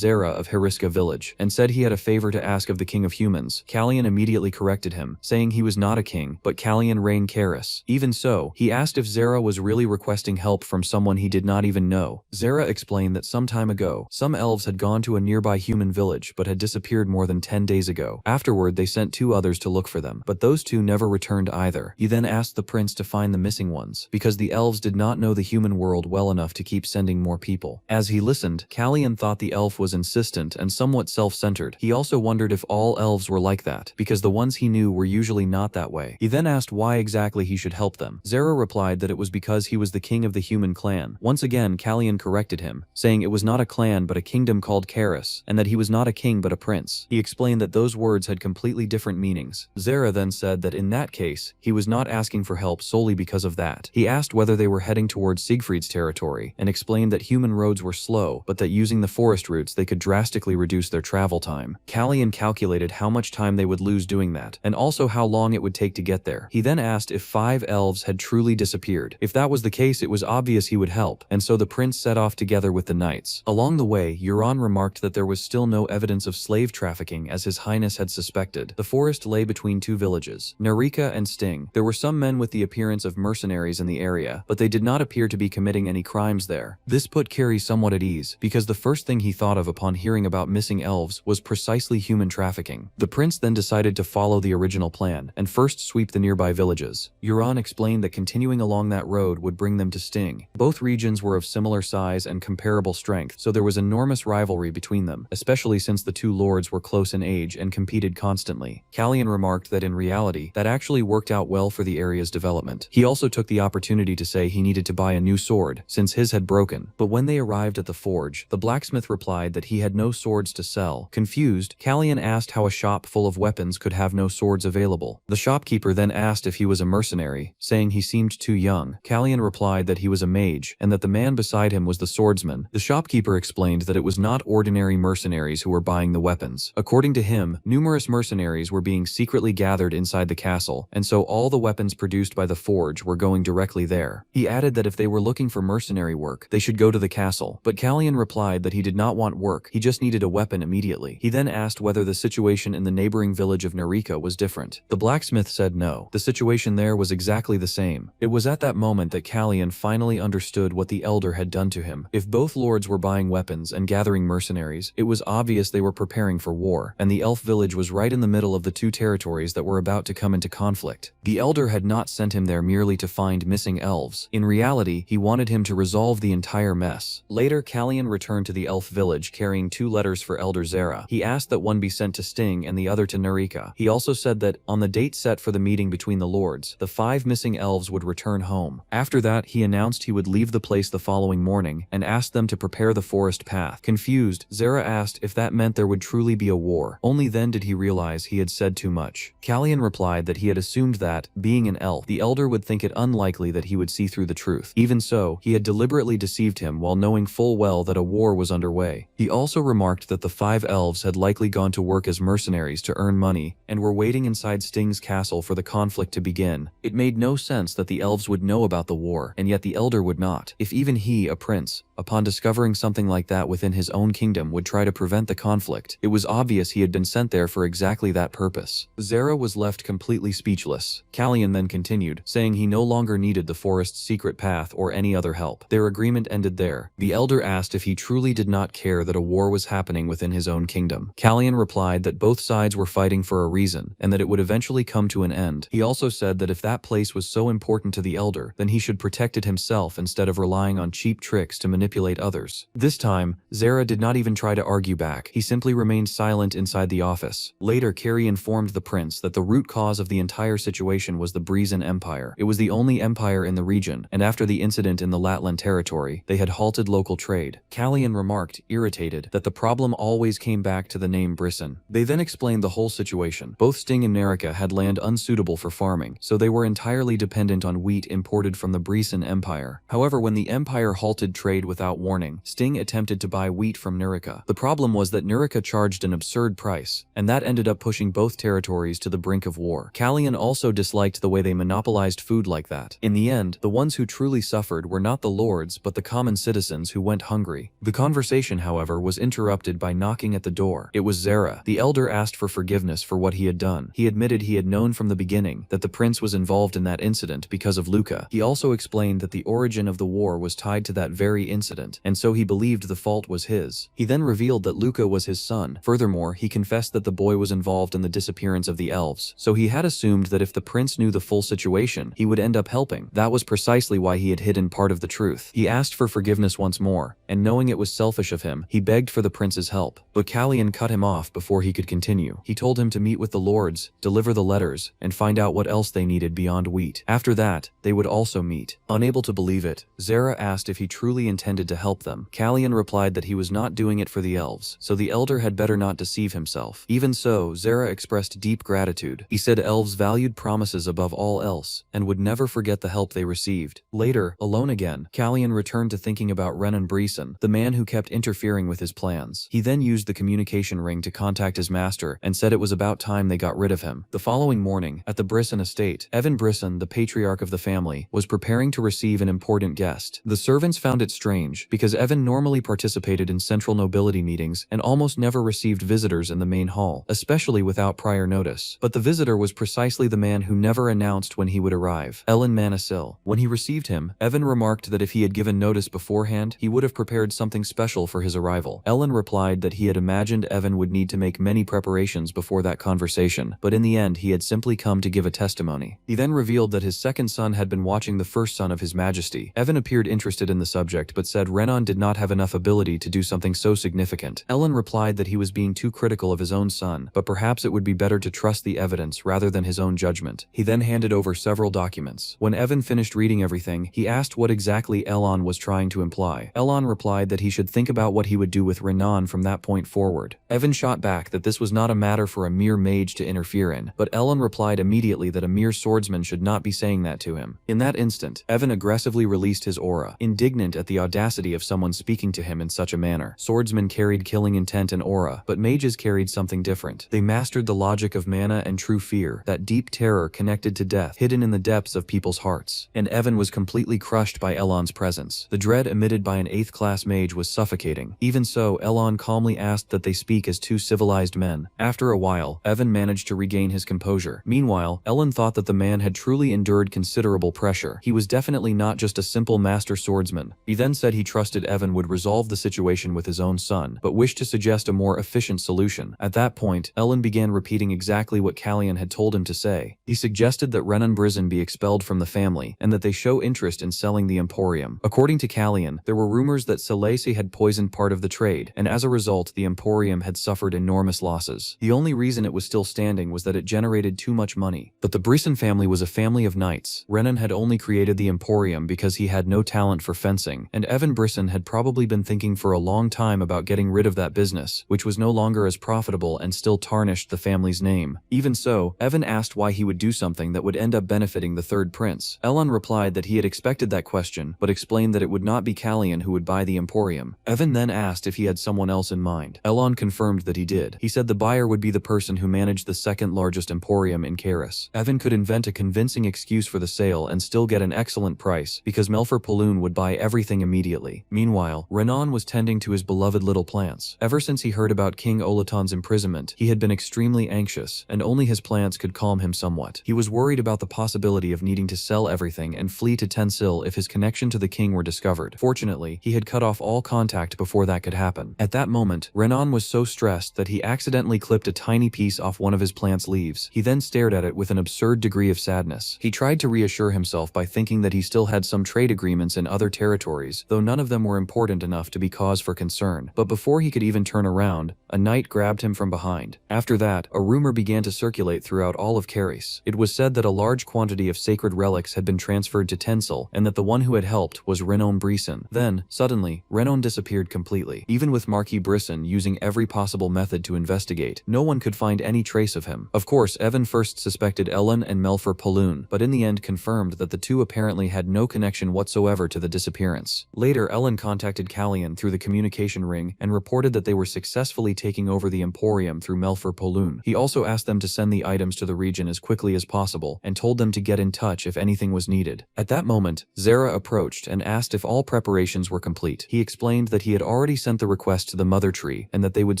Zera of Heriska village, and said he had a favor to ask of the king of humans. Callian immediately corrected him, saying he was not a king, but Callian Rain Karis. Even so, he asked if Zera was really requesting help from someone he did not even know. Zera explained that some time ago, some elves had gone to a nearby human village but had disappeared more than 10 days ago. Afterward, they sent 2 others to look for them, but those 2 never returned either. He then asked the prince to find the missing ones, because the elves did not know the human world well enough to keep sending more people. As he listened, Callian thought the elf was insistent and somewhat self-centered. He also wondered if all elves were like that, because the ones he knew were usually not that way. He then asked why exactly he should help them. Zera replied that it was because he was the king of the human clan. Once again, Callian corrected him, saying it was not a clan but a kingdom called Karis, and that he was not a king but a prince. He explained that those words had completely different meanings. Zera then said that in that case, he was not asking for help solely because of that. He asked whether they were heading towards Siegfried's territory, and explained that human roads were slow, but that using the forest routes they could drastically reduce their travel time. Callian calculated how much time they would lose doing that, and also how long it would take to get there. He then asked if 5 elves had truly disappeared. If that was the case, it was obvious he would help, and so the prince set off together with the knights. Along the way, Euron remarked that there was still no evidence of slave trafficking as his highness had suspected. The forest lay between 2 villages, Narika and Sting. There were some men with the appearance of mercenaries in the area, but they did not appear to be committing any crimes there. This put Carrie somewhat at ease, because the first thing he thought of upon hearing about missing elves was precisely human trafficking. The prince then decided to follow the original plan, and first sweep the nearby villages. Euron explained that continuing along that road would bring them to Sting. Both regions were of similar size and comparable strength, so there was enormous rivalry between them, especially since the 2 lords were close in age and competed constantly. Callian remarked that in reality, that actually worked out well for the area's development. He also took the opportunity to say he needed to buy a new sword, since his had broken. But when they arrived at the forge, the blacksmith replied that he had no swords to sell. Confused, Callian asked how a shop full of weapons could have no swords available. The shopkeeper then asked if he was a mercenary, saying he seemed too young. Callian replied that he was a mage, and that the man beside him was the swordsman. The shopkeeper explained that it was not ordinary mercenaries who were buying the weapons. According to him, numerous mercenaries were being secretly gathered inside the castle, and so all the weapons produced by the forge were going directly there. He added that if they were looking for mercenary work, they should go to the castle, but Callian replied that he did not want work, he just needed a weapon immediately. He then asked whether the situation in the neighboring village of Narika was different. The blacksmith said no. The situation there was exactly the same. It was at that moment that Callian finally understood what the elder had done to him. If both lords were buying weapons and gathering mercenaries, it was obvious they were preparing for war, and the elf village was right in the middle of the 2 territories that were about to come into conflict. The elder had not sent him there merely to find missing elves. In reality, he wanted him to resolve the entire mess. Later, Callian returned to the elf village carrying 2 letters for Elder Zera. He asked that one be sent to Sting and the other to Narika. He also said that, on the date set for the meeting between the lords, the 5 missing elves would return home. After that, he announced he would leave the place the following morning, and asked them to prepare the forest path. Confused, Zera asked if that meant there would truly be a war. Only then did he realize he had said too much. Callian replied that he had assumed that, being an elf, the elder would think it unlikely that he would see through the truth. Even so, he had deliberately deceived him while knowing full well that a war was underway. He also remarked that the 5 elves had likely gone to work as mercenaries to earn money, and were waiting inside Sting's castle for the conflict to begin. It made no sense that the elves would know about the war, and yet the elder would not. If even he, a prince, upon discovering something like that within his own kingdom, would try to prevent the conflict. It was obvious he had been sent there for exactly that purpose. Zara was left completely speechless. Callion then continued, saying he no longer needed the forest's secret path or any other help. Their agreement ended there. The elder asked if he truly did not care that a war was happening within his own kingdom. Callion replied that both sides were fighting for a reason, and that it would eventually come to an end. He also said that if that place was so important to the elder, then he should protect it himself instead of relying on cheap tricks to manipulate others. This time, Zara did not even try to argue back. He simply remained silent inside the office. Later, Carrie informed the prince that the root cause of the entire situation was the Brizen Empire. It was the only empire in the region, and after the incident in the Latland territory, they had halted local trade. Callion remarked, irritated, that the problem always came back to the name Brizen. They then explained the whole situation. Both Sting and Nerica had land unsuitable for farming, so they were entirely dependent on wheat imported from the Brizen Empire. However, when the empire halted trade without warning, Sting attempted to buy wheat from Nerica. The problem was that Nerica charged an absurd price, and that ended up pushing both territories to the brink of war. Callion also disliked the way they monopolized food like that. In the end, the ones who truly suffered were not the lords but the common citizens who went hungry. The conversation, however, was interrupted by knocking at the door. It was Zara. The elder asked for forgiveness for what he had done. He admitted he had known from the beginning that the prince was involved in that incident because of Luca. He also explained that the origin of the war was tied to that very incident, and so he believed the fault was his. He then revealed that Luca was his son. Furthermore, he confessed that the boy was involved in the disappearance of the elves, so he had assumed that if the prince knew the full situation, he would end up helping. That was precisely why he had hidden part of the truth. He asked for forgiveness once more, and knowing it was selfish of him, he begged for the prince's help. But Callion cut him off before he could continue. He told him to meet with the lords, deliver the letters, and find out what else they needed beyond wheat. After that, they would also meet. Unable to believe it, Zara asked if he truly intended to help them. Callion replied that he was not doing it for the elves, so the elder had better not deceive himself. Even so, Zara expressed deep gratitude. He said elves valued promises above all else, and would never forget the help they received. Later, alone again, Callion returned to thinking about Renan Briesen, the man who kept interfering with his plans. He then used the communication ring to contact his master and said it was about time they got rid of him. The following morning, at the Briesen estate, Evan Briesen, the patriarch of the family, was preparing to receive an important guest. The servants found it strange, because Evan normally participated in central nobility meetings and almost never received visitors in the main hall, especially without prior notice. But the visitor was precisely the man who never announced when he would arrive, Ellen Manisil. When he received him, Evan remarked that if he had given notice beforehand, he would have prepared something special for his arrival. Ellen replied that he had imagined Evan would need to make many preparations before that conversation, but in the end he had simply come to give a testimony. He then revealed that his second son had been watching the first son of His Majesty. Evan appeared interested in the subject but said Renan did not have enough ability to do something so significant. Ellen replied that he was being too critical of his own son, but perhaps it would be better to trust the evidence rather than his own judgment. He then handed over several documents. When Evan finished reading everything, he asked what exactly Elon was trying to imply. Elon replied that he should think about what he would do with Renan from that point forward. Evan shot back that this was not a matter for a mere mage to interfere in, but Elon replied immediately that a mere swordsman should not be saying that to him. In that instant, Evan aggressively released his aura, indignant at the audacity of someone speaking to him in such a manner. Swordsmen carried killing intent and aura, but mages carried something different. They mastered the logic of mana and true fear, that deep terror connected to death, hidden in the depths of people's hearts. And Evan was completely crushed by Elon's presence. The dread emitted by an 8th class mage was suffocating. Even so, Elon calmly asked that they speak as two civilized men. After a while, Evan managed to regain his composure. Meanwhile, Ellen thought that the man had truly endured considerable pressure. He was definitely not just a simple master swordsman. He then said he trusted Evan would resolve the situation with his own son, but wished to suggest a more efficient solution. At that point, Ellen began repeating exactly what Callion had told him to say. He suggested that Renan Briesen be expelled from the family, and that they show interest in selling the Emporium. According to Callion, there were rumors that Selasi had poisoned part of the trade, and as a result, the Emporium had suffered enormous losses. The only reason it was still standing was that it generated too much money. But the Briesen family was a family of knights. Renan had only created the Emporium because he had no talent for fencing, and Evan Briesen had probably been thinking for a long time about getting rid of that business, which was no longer as profitable and still tarnished the family's name. Even so, Evan asked why he would do something that would end up benefiting the third prince. Elon replied that he had expected that question, but explained that it would not be Callion who would buy the Emporium. Evan then asked if he had someone else in mind. Elon confirmed that he did. He said the buyer would be the person who managed the second largest Emporium in Karis. Evan could invent a convincing excuse for the sale and still get an excellent price, because Melfer Paloon would buy everything immediately. immediately. Meanwhile, Renan was tending to his beloved little plants. Ever since he heard about King Olaton's imprisonment, he had been extremely anxious, and only his plants could calm him somewhat. He was worried about the possibility of needing to sell everything and flee to Tensil if his connection to the king were discovered. Fortunately, he had cut off all contact before that could happen. At that moment, Renan was so stressed that he accidentally clipped a tiny piece off one of his plant's leaves. He then stared at it with an absurd degree of sadness. He tried to reassure himself by thinking that he still had some trade agreements in other territories, though none of them were important enough to be cause for concern. But before he could even turn around, a knight grabbed him from behind. After that, a rumor began to circulate throughout all of Caris. It was said that a large quantity of sacred relics had been transferred to Tensil, and that the one who had helped was Renon Brisson. Then, suddenly, Renon disappeared completely. Even with Marquis Brisson using every possible method to investigate, no one could find any trace of him. Of course, Evan first suspected Ellen and Melfer Paloon, but in the end confirmed that the two apparently had no connection whatsoever to the disappearance. Later, Ellen contacted Callian through the communication ring and reported that they were successfully taking over the Emporium through Melfer Paloon. He also asked them to send the items to the region as quickly as possible and told them to get in touch if anything was needed. At that moment, Zara approached and asked if all preparations were complete. He explained that he had already sent the request to the Mother Tree and that they would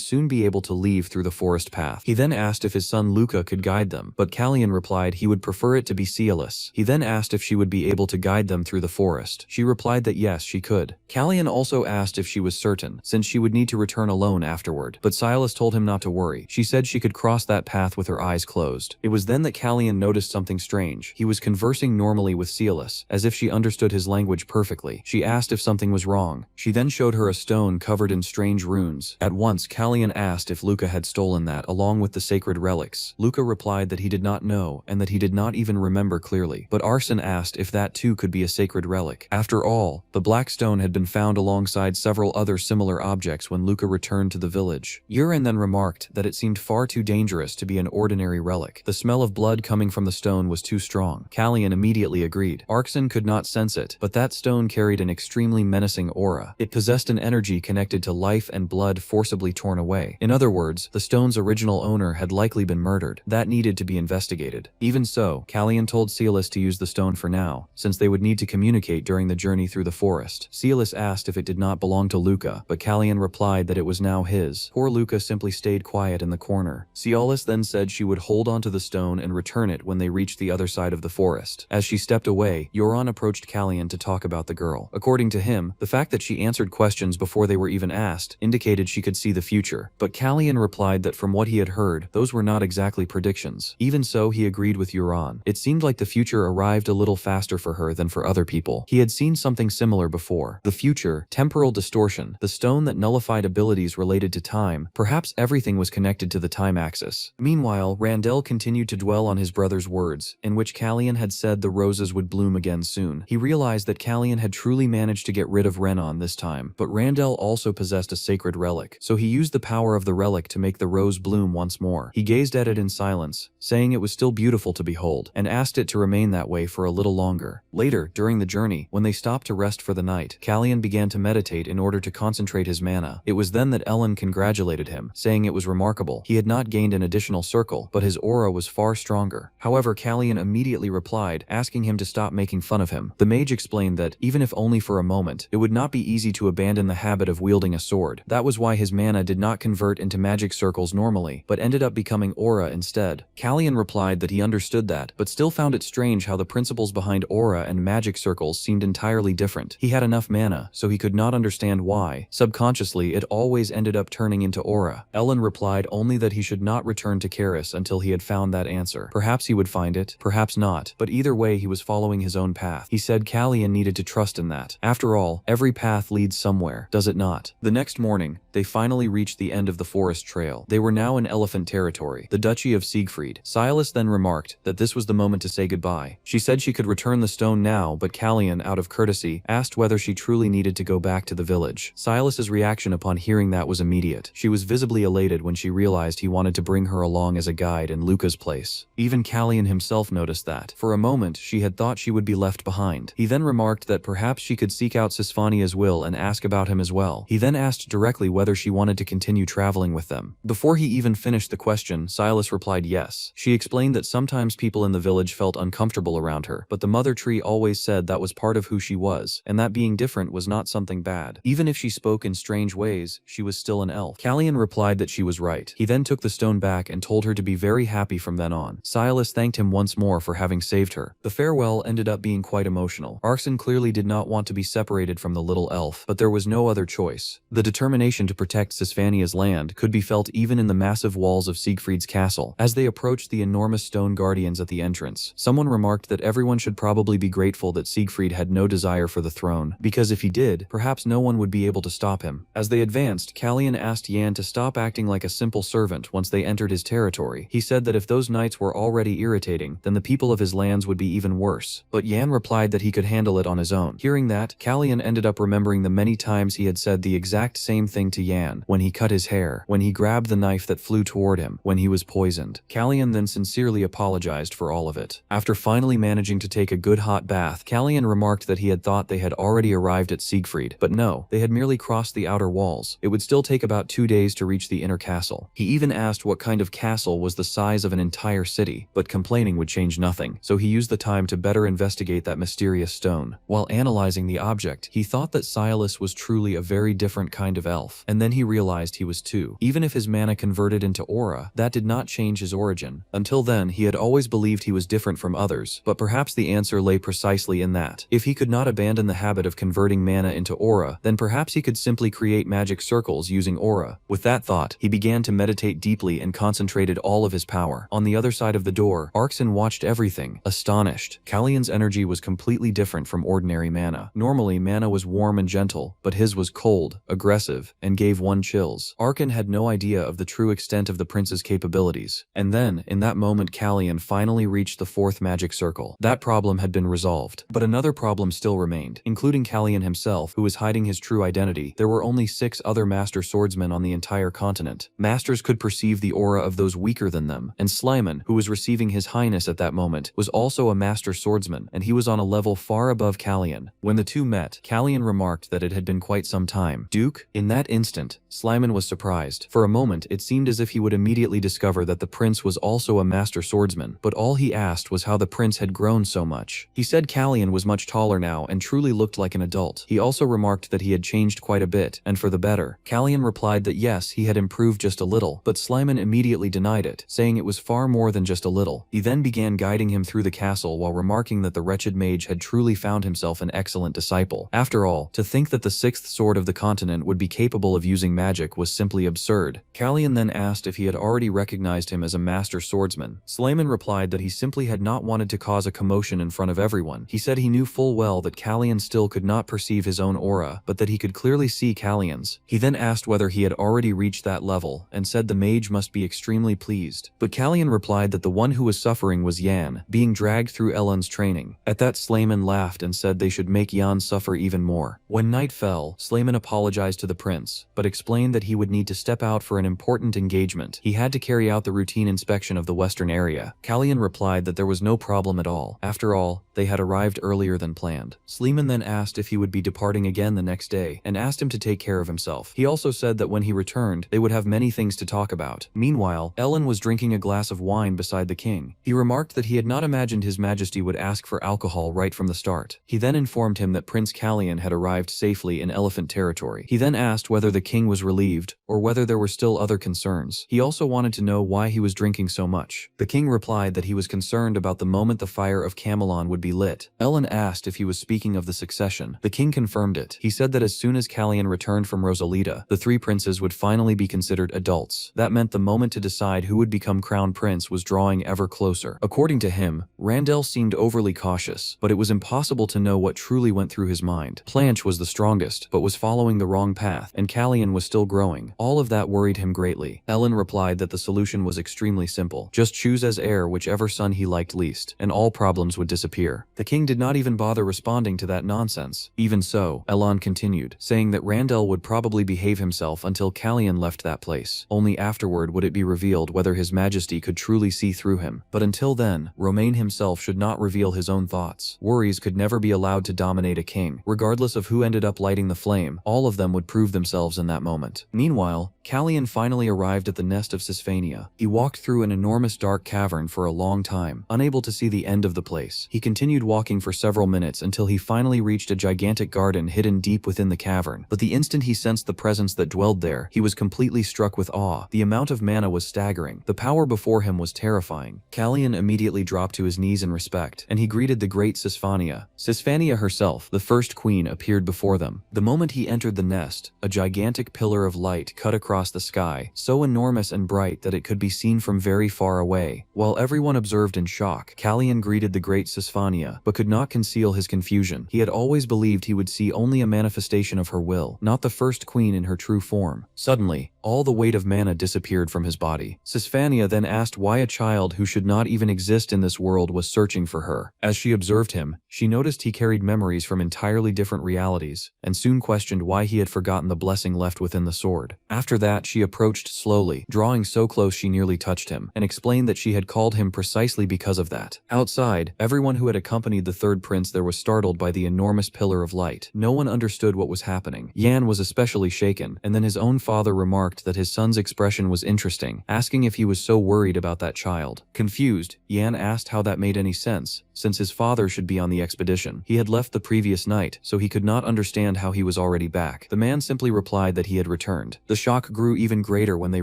soon be able to leave through the forest path. He then asked if his son Luca could guide them, but Callian replied he would prefer it to be Cialis. He then asked if she would be able to guide them through the forest. She replied that yes, she could. Callian also asked if she was certain, since she would need to return alone afterward, but Cialis told him not to worry. She said she could cross that path with her eyes closed. It was then that Callian noticed something strange. He was conversing normally with Cialis, as if she understood his language perfectly. She asked if something was wrong. She then showed her a stone covered in strange runes. At once, Callian asked if Luca had stolen that, along with the sacred relics. Luca replied that he did not know, and that he did not even remember clearly. But Arson asked if that too could be a sacred relic. After all, the black stone had been found alongside several other similar objects when Luca returned to the village. Yuren then remarked that it seemed far too dangerous to be an ordinary relic. The smell of blood coming from the stone was too strong. Callian immediately agreed. Arson could not sense it, but that stone carried an extremely menacing aura. It possessed an energy connected to life and blood forcibly torn away. In other words, the stone's original owner had likely been murdered. That needed to be investigated. Even so, Callian told Cialis to use the stone for now, since they would need to communicate during the journey through the forest. Cialis asked if it did not belong to Luca, but Callian replied that it was now his. Poor Luca simply stayed quiet in the corner. Cialis then said she would hold onto the stone and return it when they reached the other side of the forest. As she stepped away, Yoron approached Callian to talk about the girl. According to him, the fact that she answered questions before they were even asked indicated she could see the future. But Callian replied that from what he had heard, those were not exactly predictions. Even so, he agreed with Yoron. It seemed like the future arrived a little faster for her than for other people. He had seen something similar before. The future, temporal distortion, the stone that nullified abilities related to time. Perhaps everything was connected to the time axis. Meanwhile, Randell continued to dwell on his brother's words, in which Callian had said the roses would bloom again soon. He realized that Callian had truly managed to get rid of Renan this time, but Randell also possessed a sacred relic, so he used the power of the relic to make the rose bloom once more. He gazed at it in silence, saying it was still beautiful to behold, and asked it to remain that way for a little longer. Later, during the journey, when they stopped to rest for the night, Callian began to meditate in order to concentrate his mana. It was then that Ellen congratulated him, saying it was remarkable. He had not gained an additional circle, but his aura was far stronger. However, Callian immediately replied, asking him to stop making fun of him. The mage explained that, even if only for a moment, it would not be easy to abandon the habit of wielding a sword. That was why his mana did not convert into magic circles normally, but ended up becoming aura instead. Callian replied that he understood that, but still found it strange how the principles behind aura and magic circles seemed entirely different. He had enough mana, so he could not understand why. Subconsciously, it always ended up turning into aura. Ellen replied only that he should not return to Caris until he had found that answer. Perhaps he would find it, perhaps not, but either way he was following his own path. He said Callian needed to trust in that. After all, every path leads somewhere, does it not? The next morning, they finally reached the end of the forest trail. They were now in elephant territory, the Duchy of Siegfried. Cialis then remarked that this was the moment to say goodbye. She said she could return the stone now, but Callian, out of courtesy, asked whether she truly needed to go back to the village. Cialis's reaction upon hearing that was immediate. She was visibly elated when she realized he wanted to bring her along as a guide in Luca's place. Even Callian himself noticed that. For a moment, she had thought she would be left behind. He then remarked that perhaps she could seek out Sisfania's will and ask about him as well. He then asked directly whether she wanted to continue traveling with them. Before he even finished the question, Cialis replied yes. She explained that sometimes people in the village felt uncomfortable around her, but the Mother Tree always said that was part of who she was, and that being being different was not something bad. Even if she spoke in strange ways, she was still an elf. Callian replied that she was right. He then took the stone back and told her to be very happy from then on. Silas thanked him once more for having saved her. The farewell ended up being quite emotional. Arxon clearly did not want to be separated from the little elf, but there was no other choice. The determination to protect Sisvania's land could be felt even in the massive walls of Siegfried's castle. As they approached the enormous stone guardians at the entrance, someone remarked that everyone should probably be grateful that Siegfried had no desire for the throne, because if he did, perhaps no one would be able to stop him. As they advanced, Callian asked Yan to stop acting like a simple servant once they entered his territory. He said that if those knights were already irritating, then the people of his lands would be even worse. But Yan replied that he could handle it on his own. Hearing that, Callian ended up remembering the many times he had said the exact same thing to Yan, when he cut his hair, when he grabbed the knife that flew toward him, when he was poisoned. Callian then sincerely apologized for all of it. After finally managing to take a good hot bath, Callian remarked that he had thought they had already arrived at Siegfried, but no, they had merely crossed the outer walls. It would still take about 2 days to reach the inner castle. He even asked what kind of castle was the size of an entire city, but complaining would change nothing, so he used the time to better investigate that mysterious stone. While analyzing the object, he thought that Silas was truly a very different kind of elf, and then he realized he was too. Even if his mana converted into aura, that did not change his origin. Until then, he had always believed he was different from others, but perhaps the answer lay precisely in that. If he could not abandon the habit of converting mana into aura, then perhaps he could simply create magic circles using aura. With that thought, he began to meditate deeply and concentrated all of his power. On the other side of the door, Arxon watched everything, astonished. Callian's energy was completely different from ordinary mana. Normally, mana was warm and gentle, but his was cold, aggressive, and gave one chills. Archon had no idea of the true extent of the prince's capabilities. And then, in that moment, Callian finally reached the 4th magic circle. That problem had been resolved. But another problem still remained, including Callian himself, who was hiding his true identity. There were only 6 other master swordsmen on the entire continent. Masters could perceive the aura of those weaker than them, and Slyman, who was receiving his highness at that moment, was also a master swordsman, and he was on a level far above Callian. When the two met, Callian remarked that it had been quite some time. Duke? In that instant, Slyman was surprised. For a moment, it seemed as if he would immediately discover that the prince was also a master swordsman, but all he asked was how the prince had grown so much. He said Callian was much taller now and truly looked like an adult. He also remarked that he had changed quite a bit, and for the better. Callian replied that yes, he had improved just a little, but Slyman immediately denied it, saying it was far more than just a little. He then began guiding him through the castle while remarking that the wretched mage had truly found himself an excellent disciple. After all, to think that the 6th sword of the continent would be capable of using magic was simply absurd. Callian then asked if he had already recognized him as a master swordsman. Slyman replied that he simply had not wanted to cause a commotion in front of everyone. He said he knew full well that Callian still could not perceive his own aura, but that he could clearly see Callian's. He then asked whether he had already reached that level, and said the mage must be extremely pleased. But Callian replied that the one who was suffering was Yan, being dragged through Elend's training. At that, Slyman laughed and said they should make Yan suffer even more. When night fell, Slyman apologized to the prince, but explained that he would need to step out for an important engagement. He had to carry out the routine inspection of the western area. Callian replied that there was no problem at all. After all, they had arrived earlier than planned. Slyman then asked if he would be departing again the next day, and asked him to take care of himself. He also said that when he returned, they would have many things to talk about. Meanwhile, Ellen was drinking a glass of wine beside the king. He remarked that he had not imagined His Majesty would ask for alcohol right from the start. He then informed him that Prince Callian had arrived safely in elephant territory. He then asked whether the king was relieved, or whether there were still other concerns. He also wanted to know why he was drinking so much. The king replied that he was concerned about the moment the fire of Camelon would be lit. Ellen asked if he was speaking of the succession. The king confirmed it. He said that as soon as Callian returned from Rosalita, the 3 princes would finally be considered adults. That meant the moment to decide who would become crown prince was drawing ever closer. According to him, Randell seemed overly cautious, but it was impossible to know what truly went through his mind. Planche was the strongest, but was following the wrong path, and Callian was still growing. All of that worried him greatly. Ellen replied that the solution was extremely simple. Just choose as heir whichever son he liked least, and all problems would disappear. The king did not even bother responding to that nonsense. Even so, Ellen continued, saying that Randell would probably behave himself until Callian left that place. Only afterward would it be revealed whether His Majesty could truly see through him. But until then, Romain himself should not reveal his own thoughts. Worries could never be allowed to dominate a king. Regardless of who ended up lighting the flame, all of them would prove themselves in that moment. Meanwhile, Callian finally arrived at the nest of Sisvania. He walked through an enormous dark cavern for a long time, unable to see the end of the place. He continued continued walking for several minutes until he finally reached a gigantic garden hidden deep within the cavern. But the instant he sensed the presence that dwelled there, he was completely struck with awe. The amount of mana was staggering. The power before him was terrifying. Kallian immediately dropped to his knees in respect, and he greeted the great Sisfania. Sisfania herself, the first queen, appeared before them. The moment he entered the nest, a gigantic pillar of light cut across the sky, so enormous and bright that it could be seen from very far away. While everyone observed in shock, Kallian greeted the great Sisfania, but could not conceal his confusion. He had always believed he would see only a manifestation of her will, not the first queen in her true form. Suddenly, all the weight of mana disappeared from his body. Sisfania then asked why a child who should not even exist in this world was searching for her. As she observed him, she noticed he carried memories from entirely different realities, and soon questioned why he had forgotten the blessing left within the sword. After that, she approached slowly, drawing so close she nearly touched him, and explained that she had called him precisely because of that. Outside, everyone who had accompanied the third prince there was startled by the enormous pillar of light. No one understood what was happening. Yan was especially shaken, and then his own father remarked that his son's expression was interesting, asking if he was so worried about that child. Confused, Yan asked how that made any sense, since his father should be on the expedition. He had left the previous night, so he could not understand how he was already back. The man simply replied that he had returned. The shock grew even greater when they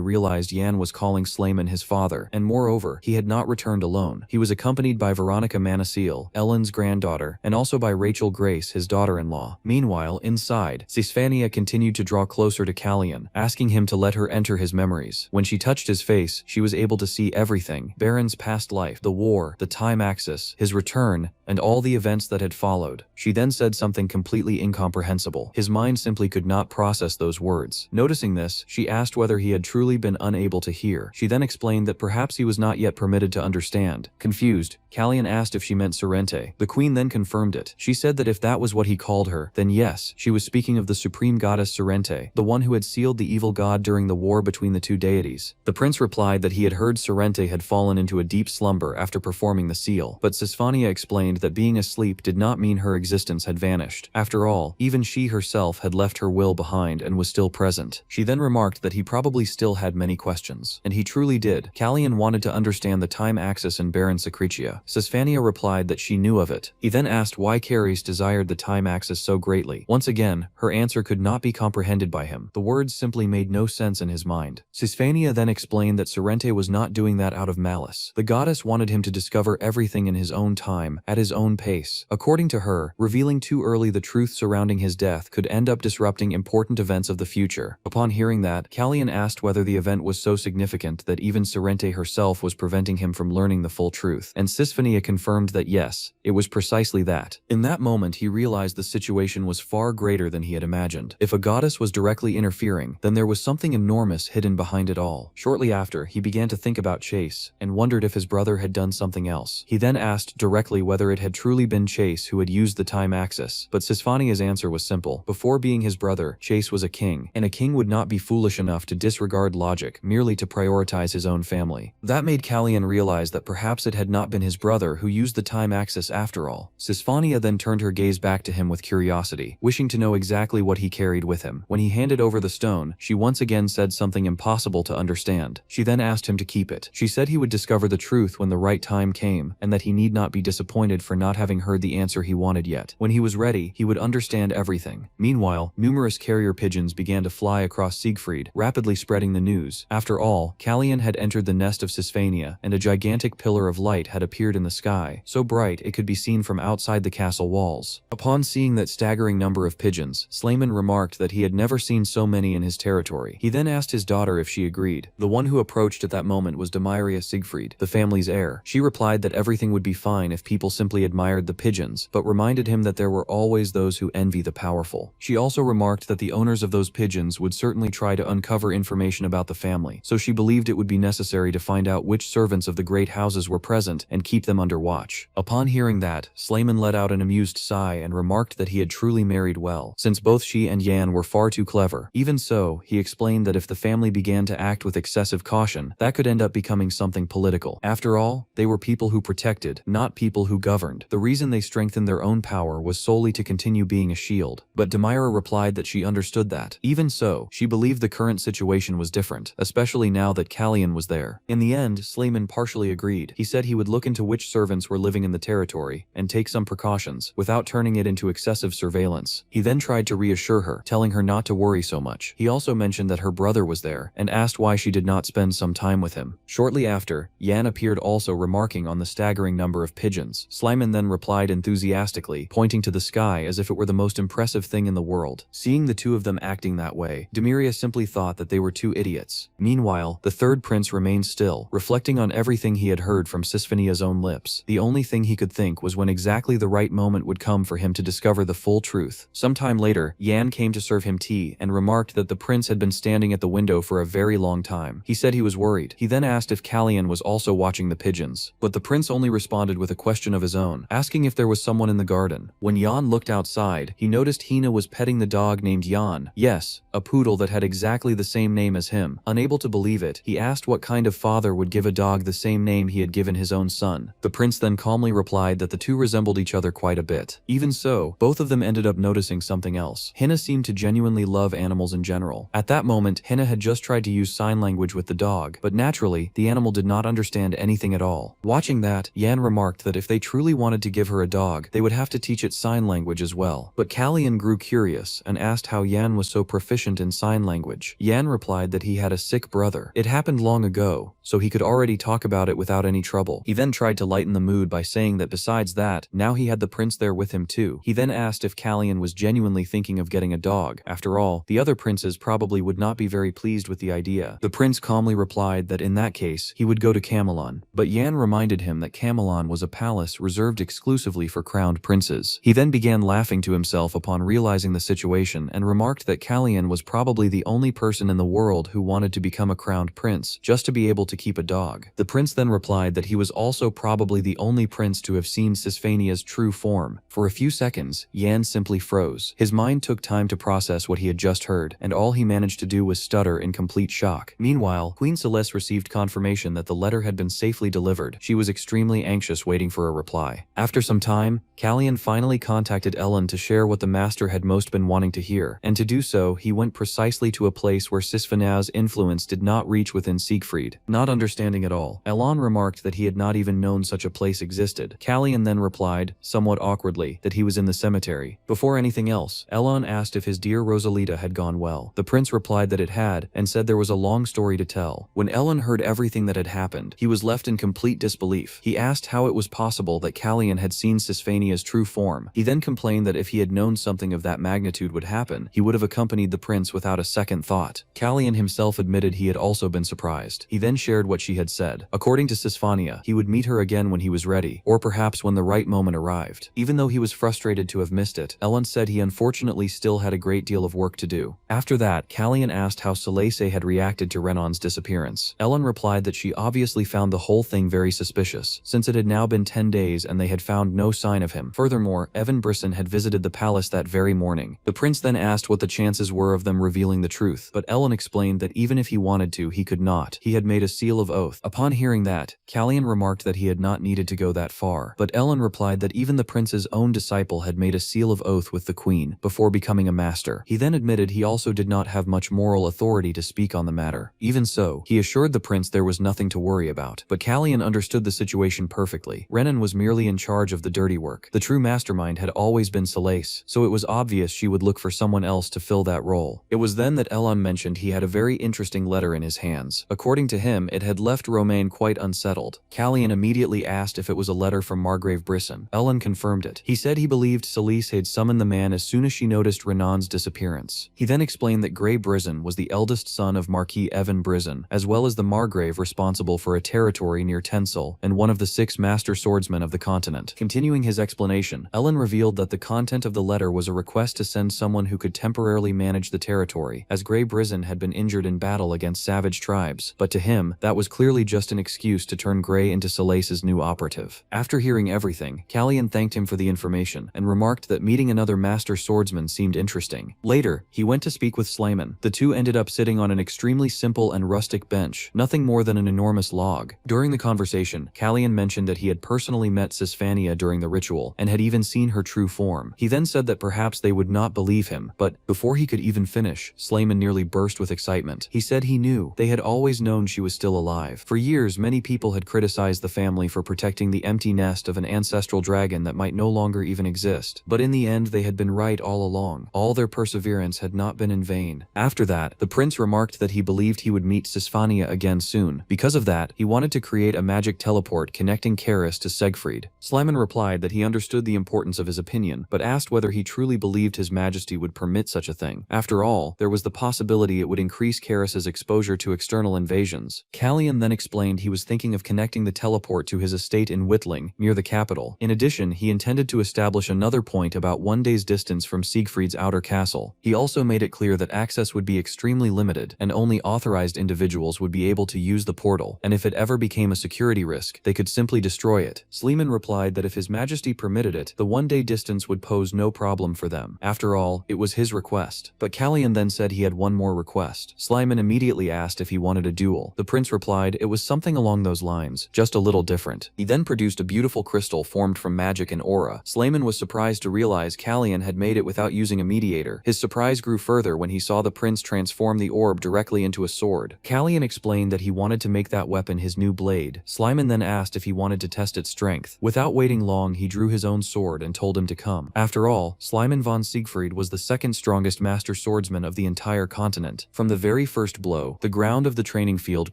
realized Yan was calling Slayman his father, and moreover, he had not returned alone. He was accompanied by Veronica Manasil, Ellen's granddaughter, and also by Rachel Grace, his daughter-in-law. Meanwhile, inside, Sisfania continued to draw closer to Kallian, asking him to let her enter his memories. When she touched his face, she was able to see everything: Baron's past life, the war, the time axis, his return, and all the events that had followed. She then said something completely incomprehensible. His mind simply could not process those words. Noticing this, she asked whether he had truly been unable to hear. She then explained that perhaps he was not yet permitted to understand. Confused, Kallian asked if she meant Sorrente. The queen then confirmed it. She said that if that was what he called her, then yes, she was speaking of the supreme goddess Sorrente, the one who had sealed the evil god during the war between the two deities. The prince replied that he had heard Sorrente had fallen into a deep slumber after performing the seal, but Sisfania explained that being asleep did not mean her existence had vanished. After all, even she herself had left her will behind and was still present. She then remarked that he probably still had many questions. And he truly did. Kallian wanted to understand the time axis in Baron Secretia. Sisfania replied that she knew of it. He then asked why Caris desired the time axis so greatly. Once again, her answer could not be comprehended by him. The words simply made no sense in his mind. Sisfania then explained that Sorrente was not doing that out of malice. The goddess wanted him to discover everything in his own time, at his own pace. According to her, revealing too early the truth surrounding his death could end up disrupting important events of the future. Upon hearing that, Kallian asked whether the event was so significant that even Sorrente herself was preventing him from learning the full truth, and Sisfania confirmed that yes, it was precisely that. In that moment, he realized the situation was far greater than he had imagined. If a goddess was directly interfering, then there was something enormous hidden behind it all. Shortly after, he began to think about Chase, and wondered if his brother had done something else. He then asked directly whether it had truly been Chase who had used the time axis, but Sisfania's answer was simple. Before being his brother, Chase was a king, and a king would not be foolish enough to disregard logic merely to prioritize his own family. That made Kallian realize that perhaps it had not been his brother who used the time axis after all. Sisfania then turned her gaze back to him with curiosity, wishing to know exactly what he carried with him. When he handed over the stone, she once again said something impossible to understand. She then asked him to keep it. She said he would discover the truth when the right time came, and that he need not be disappointed for not having heard the answer he wanted yet. When he was ready, he would understand everything. Meanwhile, numerous carrier pigeons began to fly across Siegfried, rapidly spreading the news. After all, Kallian had entered the nest of Sisfania, and a gigantic pillar of light had appeared in the sky, so bright it could be seen from outside the castle walls. Upon seeing that staggering number of pigeons, Slayman remarked that he had never seen so many in his territory. He then asked his daughter if she agreed. The one who approached at that moment was Demiria Siegfried, the family's heir. She replied that everything would be fine if people simply admired the pigeons, but reminded him that there were always those who envy the powerful. She also remarked that the owners of those pigeons would certainly try to uncover information about the family, so she believed it would be necessary to find out which servants of the great houses were present and keep them under watch. Upon hearing that, Slayman let out an amused sigh and remarked that he had truly married well, since both she and Yan were far too clever. Even so, he explained that if the family began to act with excessive caution, that could end up becoming something political. After all, they were people who protected, not people who governed. The reason they strengthened their own power was solely to continue being a shield. But Demira replied that she understood that. Even so, she believed the current situation was different, especially now that Kallian was there. In the end, Slayman partially agreed. He said he would look into which servants were living in the territory and take some precautions without turning it into excessive surveillance. He then tried to reassure her, telling her not to worry so much. He also mentioned that her brother was there and asked why she did not spend some time with him. Shortly after, Yan appeared, also remarking on the staggering number of pigeons. Slimane then replied enthusiastically, pointing to the sky as if it were the most impressive thing in the world. Seeing the two of them acting that way, Demiria simply thought that they were two idiots. Meanwhile, the third prince remained still, reflecting on everything he had heard from Sisfania's own lips. The only thing he could think was when exactly the right moment would come for him to discover the full truth. Sometime later, Yan came to serve him tea and remarked that the prince had been standing at the window for a very long time. He said he was worried. He then asked if Kallian was also watching the pigeons, but the prince only responded with a question of his own, asking if there was someone in the garden. When Yan looked outside, he noticed Hina was petting the dog named Yan. Yes, a poodle that had exactly the same name as him. Unable to believe it, he asked what kind of father would give a dog the same name he had given his own son. The prince then calmly replied that the two resembled each other quite a bit. Even so, both of them ended up noticing something else. Hina seemed to genuinely love animals in general. At that moment, Hina had just tried to use sign language with the dog, but naturally, the animal did not understand anything at all. Watching that, Yan remarked that if they truly wanted to give her a dog, they would have to teach it sign language as well. But Kallian grew curious and asked how Yan was so proficient in sign language. Yan replied that he had a sick brother. It happened long ago, so he could already talk about it without any trouble. He then tried to lighten the mood by saying that besides that, now he had the prince there with him too. He then asked if Kallian was genuinely thinking of getting a dog. After all, the other princes probably would not be very pleased with the idea. The prince calmly replied that in that case, he would go to Camelon. But Yan reminded him that Camelon was a palace reserved exclusively for crowned princes. He then began laughing to himself upon realizing the situation and remarked that Kallian was probably the only person in the world who wanted to become a crowned prince just to be able to keep a dog. The prince then replied that he was also probably the only prince to have seen Sisfania's true form. For a few seconds, Yan simply froze. His mind took time to process what he had just heard, and all he managed to do was stutter in complete shock. Meanwhile, Queen Celeste received confirmation that the letter had been safely delivered. She was extremely anxious waiting for a reply. After some time, Kallian finally contacted Ellen to share what the master had most been wanting to hear, and to do so, he went precisely to a place where Sisfania's influence did not reach within Siegfried. Not understanding at all, Elon remarked that he had not even known such a place existed. Kallian then replied, somewhat awkwardly, that he was in the cemetery. Before anything else, Elon asked if his dear Rosalita had gone well. The prince replied that it had, and said there was a long story to tell. When Ellen heard everything that had happened, he was left in complete disbelief. He asked how it was possible that Kallian had seen Sisfania's true form. He then complained that if he had known something of that magnitude would happen, he would have accompanied the prince without a second thought. Kallian himself admitted he had also been surprised. He then shared what she had said. According to Sisfania, he would meet her again when he was ready, or perhaps when the right moment arrived. Even though he was frustrated to have missed it, Ellen said he unfortunately still had a great deal of work to do. After that, Kallian asked how Celeste had reacted to Renon's disappearance. Ellen replied that she obviously found the whole thing very suspicious, since it had now been 10 days and they had found no sign of him. Furthermore, Evan Brisson had visited the palace that very morning. The prince then asked what the chances were of them revealing the truth, but Ellen explained that even if he wanted to, he could not. He had made a seal of oath. Upon hearing that, Kallian remarked that he had not needed to go that far, but Ellen replied that even the prince's own disciple had made a seal of oath with the queen before becoming a master. He then admitted he also did not have much moral authority to speak on the matter. Even so, he assured the prince there was nothing to worry about. But Kallian understood the situation perfectly. Renan was merely in charge of the dirty work. The true mastermind had always been Celeste, so it was obvious she would look for someone else to fill that role. It was then that Elon mentioned he had a very interesting letter in his hands. According to him, it had left Romain quite unsettled. Kallian immediately asked if it was a letter from Margrave Brisson. Ellen confirmed it. He said he believed Celeste had summoned the man as soon as she noticed Renan's disappearance. He then explained that Grey Brisson was the eldest son of Marquis Evan Brisson, as well as the Margrave responsible for a territory near Tencel and one of the 6 master swordsmen of the continent. Continuing his explanation, Ellen revealed that the content of the letter was a request to send someone who could temporarily manage the territory, as Grey Brisson had been injured in battle against savage tribes, but to him, that was clearly just an excuse to turn Grey into Celeste's new operative. After hearing everything, Kallian thanked him for the information and remarked that meeting another master swordsman seemed interesting. Later, he went to speak with Slimane. The two ended up sitting on an extremely simple and rustic bench, nothing more than an enormous log. During the conversation, Kallian mentioned that he had personally met Sisfania during the ritual and had even seen her true form. He then said that perhaps they would not believe him, but before he could even finish, Slimane nearly burst with excitement. He said he knew. They had always known she was still alive. For years, many people had criticized the family for protecting the empty nest of an ancestral dragon that might no longer even exist. But in the end, they had been right all along. All their perseverance had not been in vain. After that, the prince remarked that he believed he would meet Sisfania again soon. Because of that, he wanted to create a magic teleport connecting Karis to Siegfried. Slimon replied that he understood the importance of his opinion, but asked whether he truly believed His Majesty would permit such a thing. After all, there was the possibility it would increase Karis's exposure to external invasions. Kallian then explained he was thinking of connecting the teleport to his estate in Wittling, near the capital. In addition, he intended to establish another point about 1 day's distance from Siegfried's outer castle. He also made it clear that access would be extremely limited, and only authorized individuals would be able to use the portal, and if it ever became a security risk, they could simply destroy it. Sleeman replied that if His Majesty permitted it, the 1 day distance would pose no problem for them. After all, it was his request. But Kallian then said he had one more request. Slimon immediately asked if he wanted a duel. The prince replied it was something along those lines, just a little different. He then produced a beautiful crystal formed from magic and aura. Slimon was surprised to realize Kallian had made it without using a mediator. His surprise grew further when he saw the prince transform the orb directly into a sword. Kallian explained that he wanted to make that weapon his new blade. Slimon then asked if he wanted to test its strength. Without waiting long, he drew his own sword and told him to come. After all, Slimon von Siegfried was the second strongest master swordsman of the entire continent. From the very first blow, the ground of the training field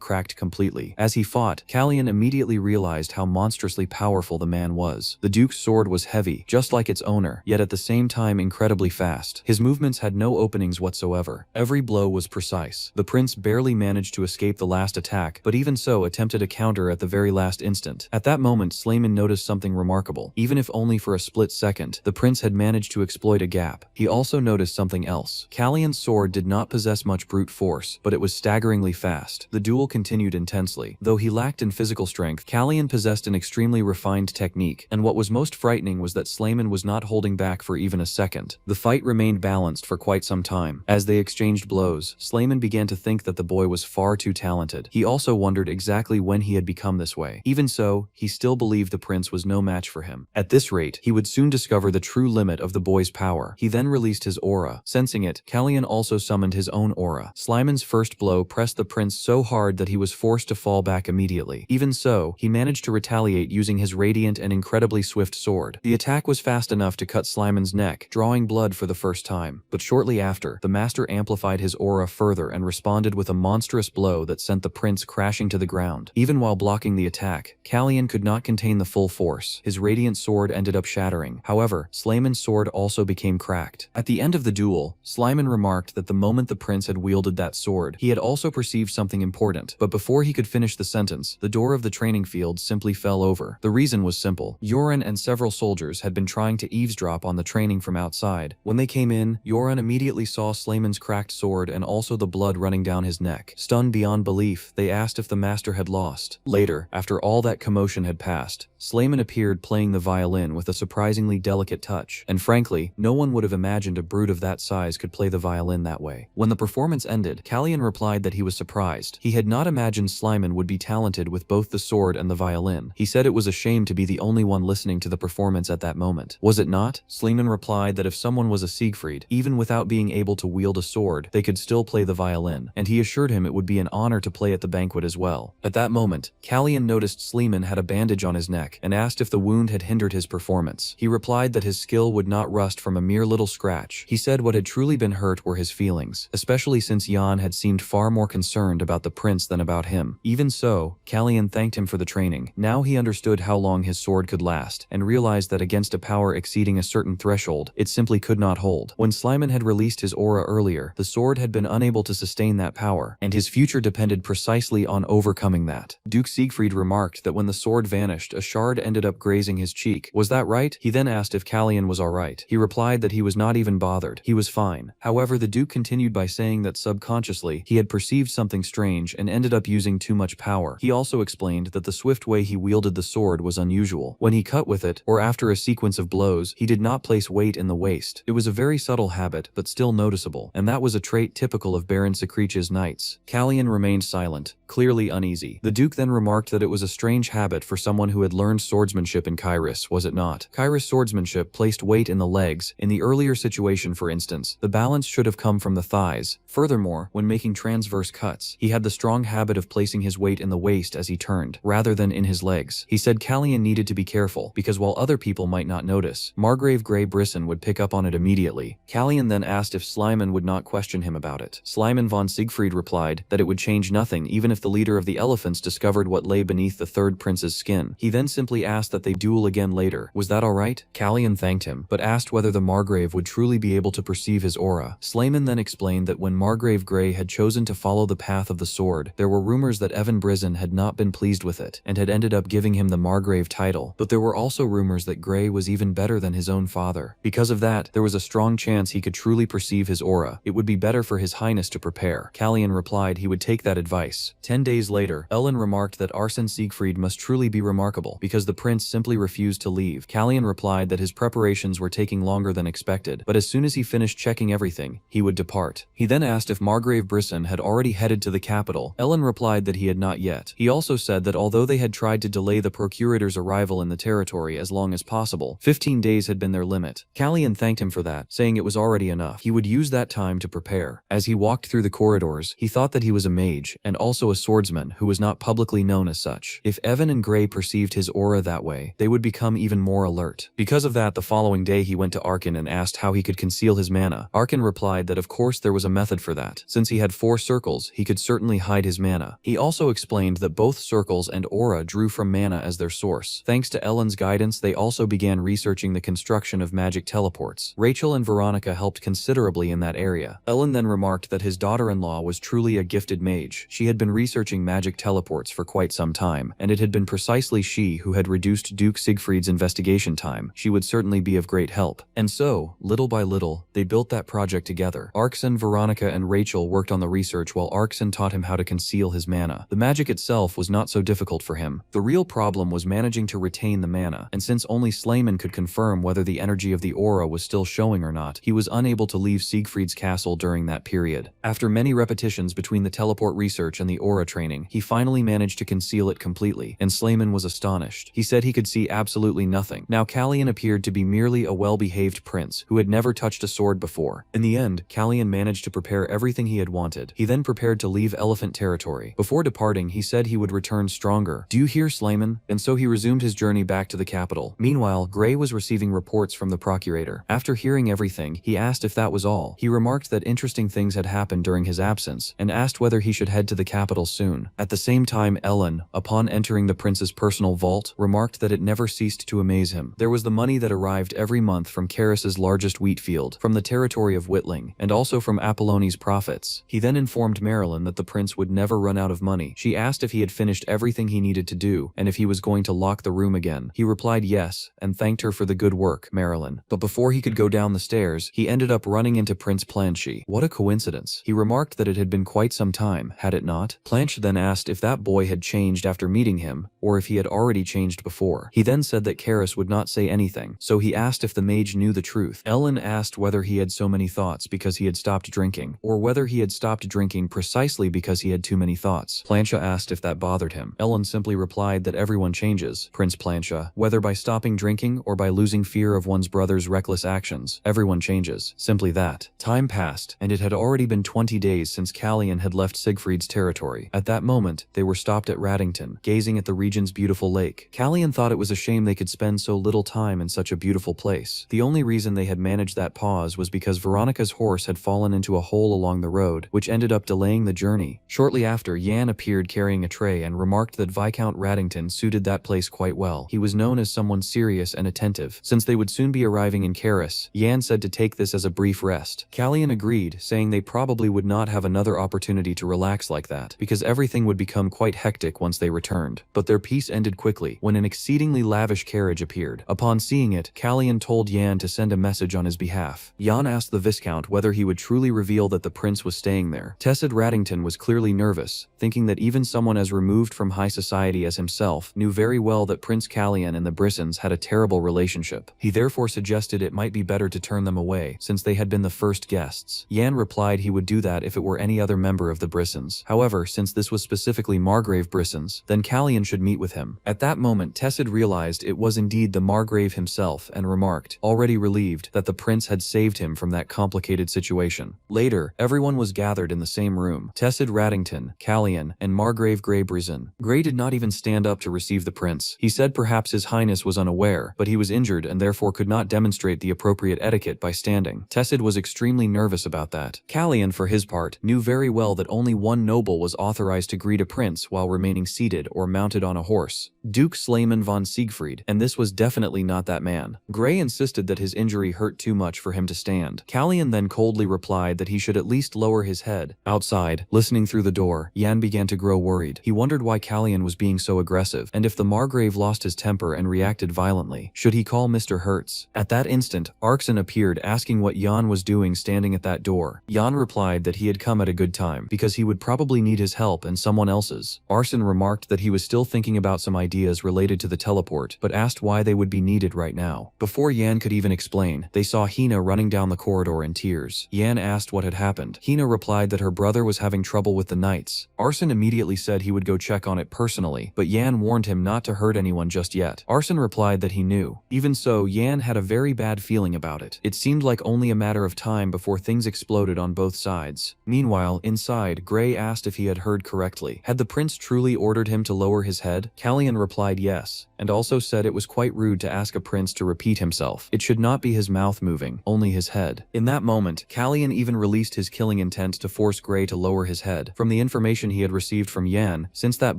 cracked completely. As he fought, Kallian immediately realized how monstrously powerful the man was. The Duke's sword was heavy, just like its owner, yet at the same time incredibly fast. His movements had no openings whatsoever. Every blow was precise. The prince barely managed to escape the last attack, but even so attempted a counter at the very last instant. At that moment, Slimon noticed something remarkable. Even if only for a split second, the prince had managed to exploit a gap. He also noticed something else. Kallian's sword did not possess much brute force, but it was staggeringly fast. The duel continued intensely. Though he lacked in physical strength, Kallian possessed an extremely refined technique, and what was most frightening was that Slimon was not holding back for even a second. The fight remained balanced for quite some time. As they exchanged blows, Slimon began to think that the boy was far too talented. He also wondered exactly when he had become this way. Even so, he still believed the prince was no match for him. At this rate, he would soon discover the true limit of the boy's power. He then released his aura. Sensing it, Kallian also summoned his own aura. Slimon's first blow pressed the prince so hard that he was forced to fall back immediately. Even so, he managed to retaliate using his radiant and incredibly swift sword. The attack was fast enough to cut Slimon's neck, drawing blood for the first time. But shortly after, the master amplified his aura further and responded with a monstrous blow that sent the prince crashing to the ground. Even while blocking the attack, Kallian could not contain the full force. His radiant sword ended up shattering. However, Slimon's sword also became cracked. At the end of the duel, Slimon remarked that the moment the prince had wielded that sword, he had also perceived something important. But before he could finish the sentence, the door of the training field simply fell over. The reason was simple. Yoren and several soldiers had been trying to eavesdrop on the training from outside. When they came in, Yoren immediately saw Slimon's cracked sword and also the blood running down his neck. Stunned beyond belief, they asked if the master had lost. Later, after all that commotion had passed, Slimon appeared playing the violin with a surprisingly delicate touch, and frankly, no one would have imagined a brute of that size could play the violin that way. When the performance ended, Kallian replied that he was surprised. He had not imagined Slimon would be talented with both the sword and the violin. He said it was a shame to be the only one listening to the performance at that moment. Was it not? Slimon replied that if someone was a Siegfried, even without being able to wield a sword, they could still play the violin, and he assured him it would be an honor to play at the banquet as well. At that moment, Kallian noticed Slimon had a bandage on his neck and asked if the wound had hindered his performance. He replied that his skill would not rust from a mere little scratch. He said what had truly been hurt were his feelings, especially since Jan had seemed far more concerned about the prince than about him. Even so, Kallian thanked him for the training. Now he understood how long his sword could last, and realized that against a power exceeding a certain threshold, it simply could not hold. When Slimon had released his aura earlier, the sword had been unable to sustain that power, and his future depended precisely on overcoming that. Duke Siegfried remarked that when the sword vanished, a shard ended up grazing his cheek. Was that right? He then asked if Kallian was alright. He replied that he was not even bothered. He was fine. However, the Duke continued by saying that subconsciously, he had perceived something strange and ended up using too much power. He also explained that the swift way he wielded the sword was unusual. When he cut with it, or after a sequence of blows, he did not place weight in the waist. It was a very subtle habit, but still noticeable, and that was a trait typical of Baron Secreech's knights. Kallian remained silent, clearly uneasy. The Duke then remarked that it was a strange habit for someone who had learned learned swordsmanship in Kairos, was it not? Kairos swordsmanship placed weight in the legs. In the earlier situation, for instance, the balance should have come from the thighs. Furthermore, when making transverse cuts, he had the strong habit of placing his weight in the waist as he turned, rather than in his legs. He said Callian needed to be careful, because while other people might not notice, Margrave Grey Brisson would pick up on it immediately. Callian then asked if Slyman would not question him about it. Slyman von Siegfried replied that it would change nothing even if the leader of the elephants discovered what lay beneath the third prince's skin. He then simply asked that they duel again later. Was that alright? Callian thanked him, but asked whether the Margrave would truly be able to perceive his aura. Slayman then explained that when Margrave Grey had chosen to follow the path of the sword, there were rumors that Evan Brisson had not been pleased with it, and had ended up giving him the Margrave title. But there were also rumors that Grey was even better than his own father. Because of that, there was a strong chance he could truly perceive his aura. It would be better for his highness to prepare. Callian replied he would take that advice. 10 days later, Ellen remarked that Arsene Siegfried must truly be remarkable, because the prince simply refused to leave. Callian replied that his preparations were taking longer than expected, but as soon as he finished checking everything, he would depart. He then asked if Margrave Brisson had already headed to the capital. Ellen replied that he had not yet. He also said that although they had tried to delay the procurator's arrival in the territory as long as possible, 15 days had been their limit. Callian thanked him for that, saying it was already enough. He would use that time to prepare. As he walked through the corridors, he thought that he was a mage, and also a swordsman who was not publicly known as such. If Evan and Grey perceived his aura that way, they would become even more alert. Because of that, the following day he went to Arkin and asked how he could conceal his mana. Arkin replied that of course there was a method for that. Since he had 4 circles, he could certainly hide his mana. He also explained that both circles and aura drew from mana as their source. Thanks to Ellen's guidance, they also began researching the construction of magic teleports. Rachel and Veronica helped considerably in that area. Ellen then remarked that his daughter-in-law was truly a gifted mage. She had been researching magic teleports for quite some time, and it had been precisely she who had reduced Duke Siegfried's investigation time. She would certainly be of great help. And so, little by little, they built that project together. Arkson, Veronica, and Rachel worked on the research while Arkson taught him how to conceal his mana. The magic itself was not so difficult for him. The real problem was managing to retain the mana, and since only Slayman could confirm whether the energy of the aura was still showing or not, he was unable to leave Siegfried's castle during that period. After many repetitions between the teleport research and the aura training, he finally managed to conceal it completely, and Slayman was astonished. He said he could see absolutely nothing. Now Callian appeared to be merely a well-behaved prince who had never touched a sword before. In the end, Callian managed to prepare everything he had wanted. He then prepared to leave Elephant Territory. Before departing, he said he would return stronger. "Do you hear, Slayman?" And so he resumed his journey back to the capital. Meanwhile, Grey was receiving reports from the procurator. After hearing everything, he asked if that was all. He remarked that interesting things had happened during his absence, and asked whether he should head to the capital soon. At the same time, Ellen, upon entering the prince's personal vault, remarked that it never ceased to amaze him. There was the money that arrived every month from Karis's largest wheat field, from the territory of Whitling, and also from Apolloni's profits. He then informed Marilyn that the prince would never run out of money. She asked if he had finished everything he needed to do, and if he was going to lock the room again. He replied yes, and thanked her for the good work, Marilyn. But before he could go down the stairs, he ended up running into Prince Planche. What a coincidence. He remarked that it had been quite some time, had it not? Planche then asked if that boy had changed after meeting him, or if he had already changed before. He then said that Karis would not say anything, so he asked if the mage knew the truth. Ellen asked whether he had so many thoughts because he had stopped drinking, or whether he had stopped drinking precisely because he had too many thoughts. Planche asked if that bothered him. Ellen simply replied that everyone changes, Prince Planche, whether by stopping drinking or by losing fear of one's brother's reckless actions. Everyone changes. Simply that. Time passed, and it had already been 20 days since Callian had left Siegfried's territory. At that moment, they were stopped at Raddington, gazing at the region's beautiful lake. Callian thought it was a shame they could spend so little time in such a beautiful place. The only reason they had managed that pause was because Veronica's horse had fallen into a hole along the road, which ended up delaying the journey. Shortly after, Jan appeared carrying a tray and remarked that Viscount Raddington suited that place quite well. He was known as someone serious and attentive. Since they would soon be arriving in Karis, Jan said to take this as a brief rest. Callian agreed, saying they probably would not have another opportunity to relax like that, because everything would become quite hectic once they returned. But their peace ended quickly, when an exceedingly lavish carriage appeared. Upon seeing it, Callian told Jan to send a message on his behalf. Jan asked the Viscount whether he would truly reveal that the prince was staying there. Tessed Raddington was clearly nervous, thinking that even someone as removed from high society as himself knew very well that Prince Callian and the Brissons had a terrible relationship. He therefore suggested it might be better to turn them away, since they had been the first guests. Jan replied he would do that if it were any other member of the Brissons. However, since this was specifically Margrave Brissons, then Callian should meet with him. At that that moment, Tessid realized it was indeed the Margrave himself and remarked, already relieved, that the prince had saved him from that complicated situation. Later, everyone was gathered in the same room. Tessid Raddington, Callian, and Margrave Greybrisen. Grey did not even stand up to receive the prince. He said perhaps his highness was unaware, but he was injured and therefore could not demonstrate the appropriate etiquette by standing. Tessid was extremely nervous about that. Callian, for his part, knew very well that only one noble was authorized to greet a prince while remaining seated or mounted on a horse. Duke Slayman von Siegfried, and this was definitely not that man. Grey insisted that his injury hurt too much for him to stand. Callian then coldly replied that he should at least lower his head. Outside, listening through the door, Yan began to grow worried. He wondered why Callian was being so aggressive, and if the Margrave lost his temper and reacted violently, should he call Mr. Hertz? At that instant, Arkson appeared asking what Jan was doing standing at that door. Jan replied that he had come at a good time, because he would probably need his help and someone else's. Arkson remarked that he was still thinking about some ideas related to the teleport, but asked why they would be needed right now. Before Yan could even explain, they saw Hina running down the corridor in tears. Yan asked what had happened. Hina replied that her brother was having trouble with the knights. Arkson immediately said he would go check on it personally, but Yan warned him not to hurt anyone just yet. Arkson replied that he knew. Even so, Yan had a very bad feeling about it. It seemed like only a matter of time before things exploded on both sides. Meanwhile, inside, Grey asked if he had heard correctly. Had the prince truly ordered him to lower his head? Callian replied yes, and also said it was quite rude to ask a prince to repeat himself. It should not be his mouth moving, only his head. In that moment, Callian even released his killing intent to force Grey to lower his head. From the information he had received from Yan, since that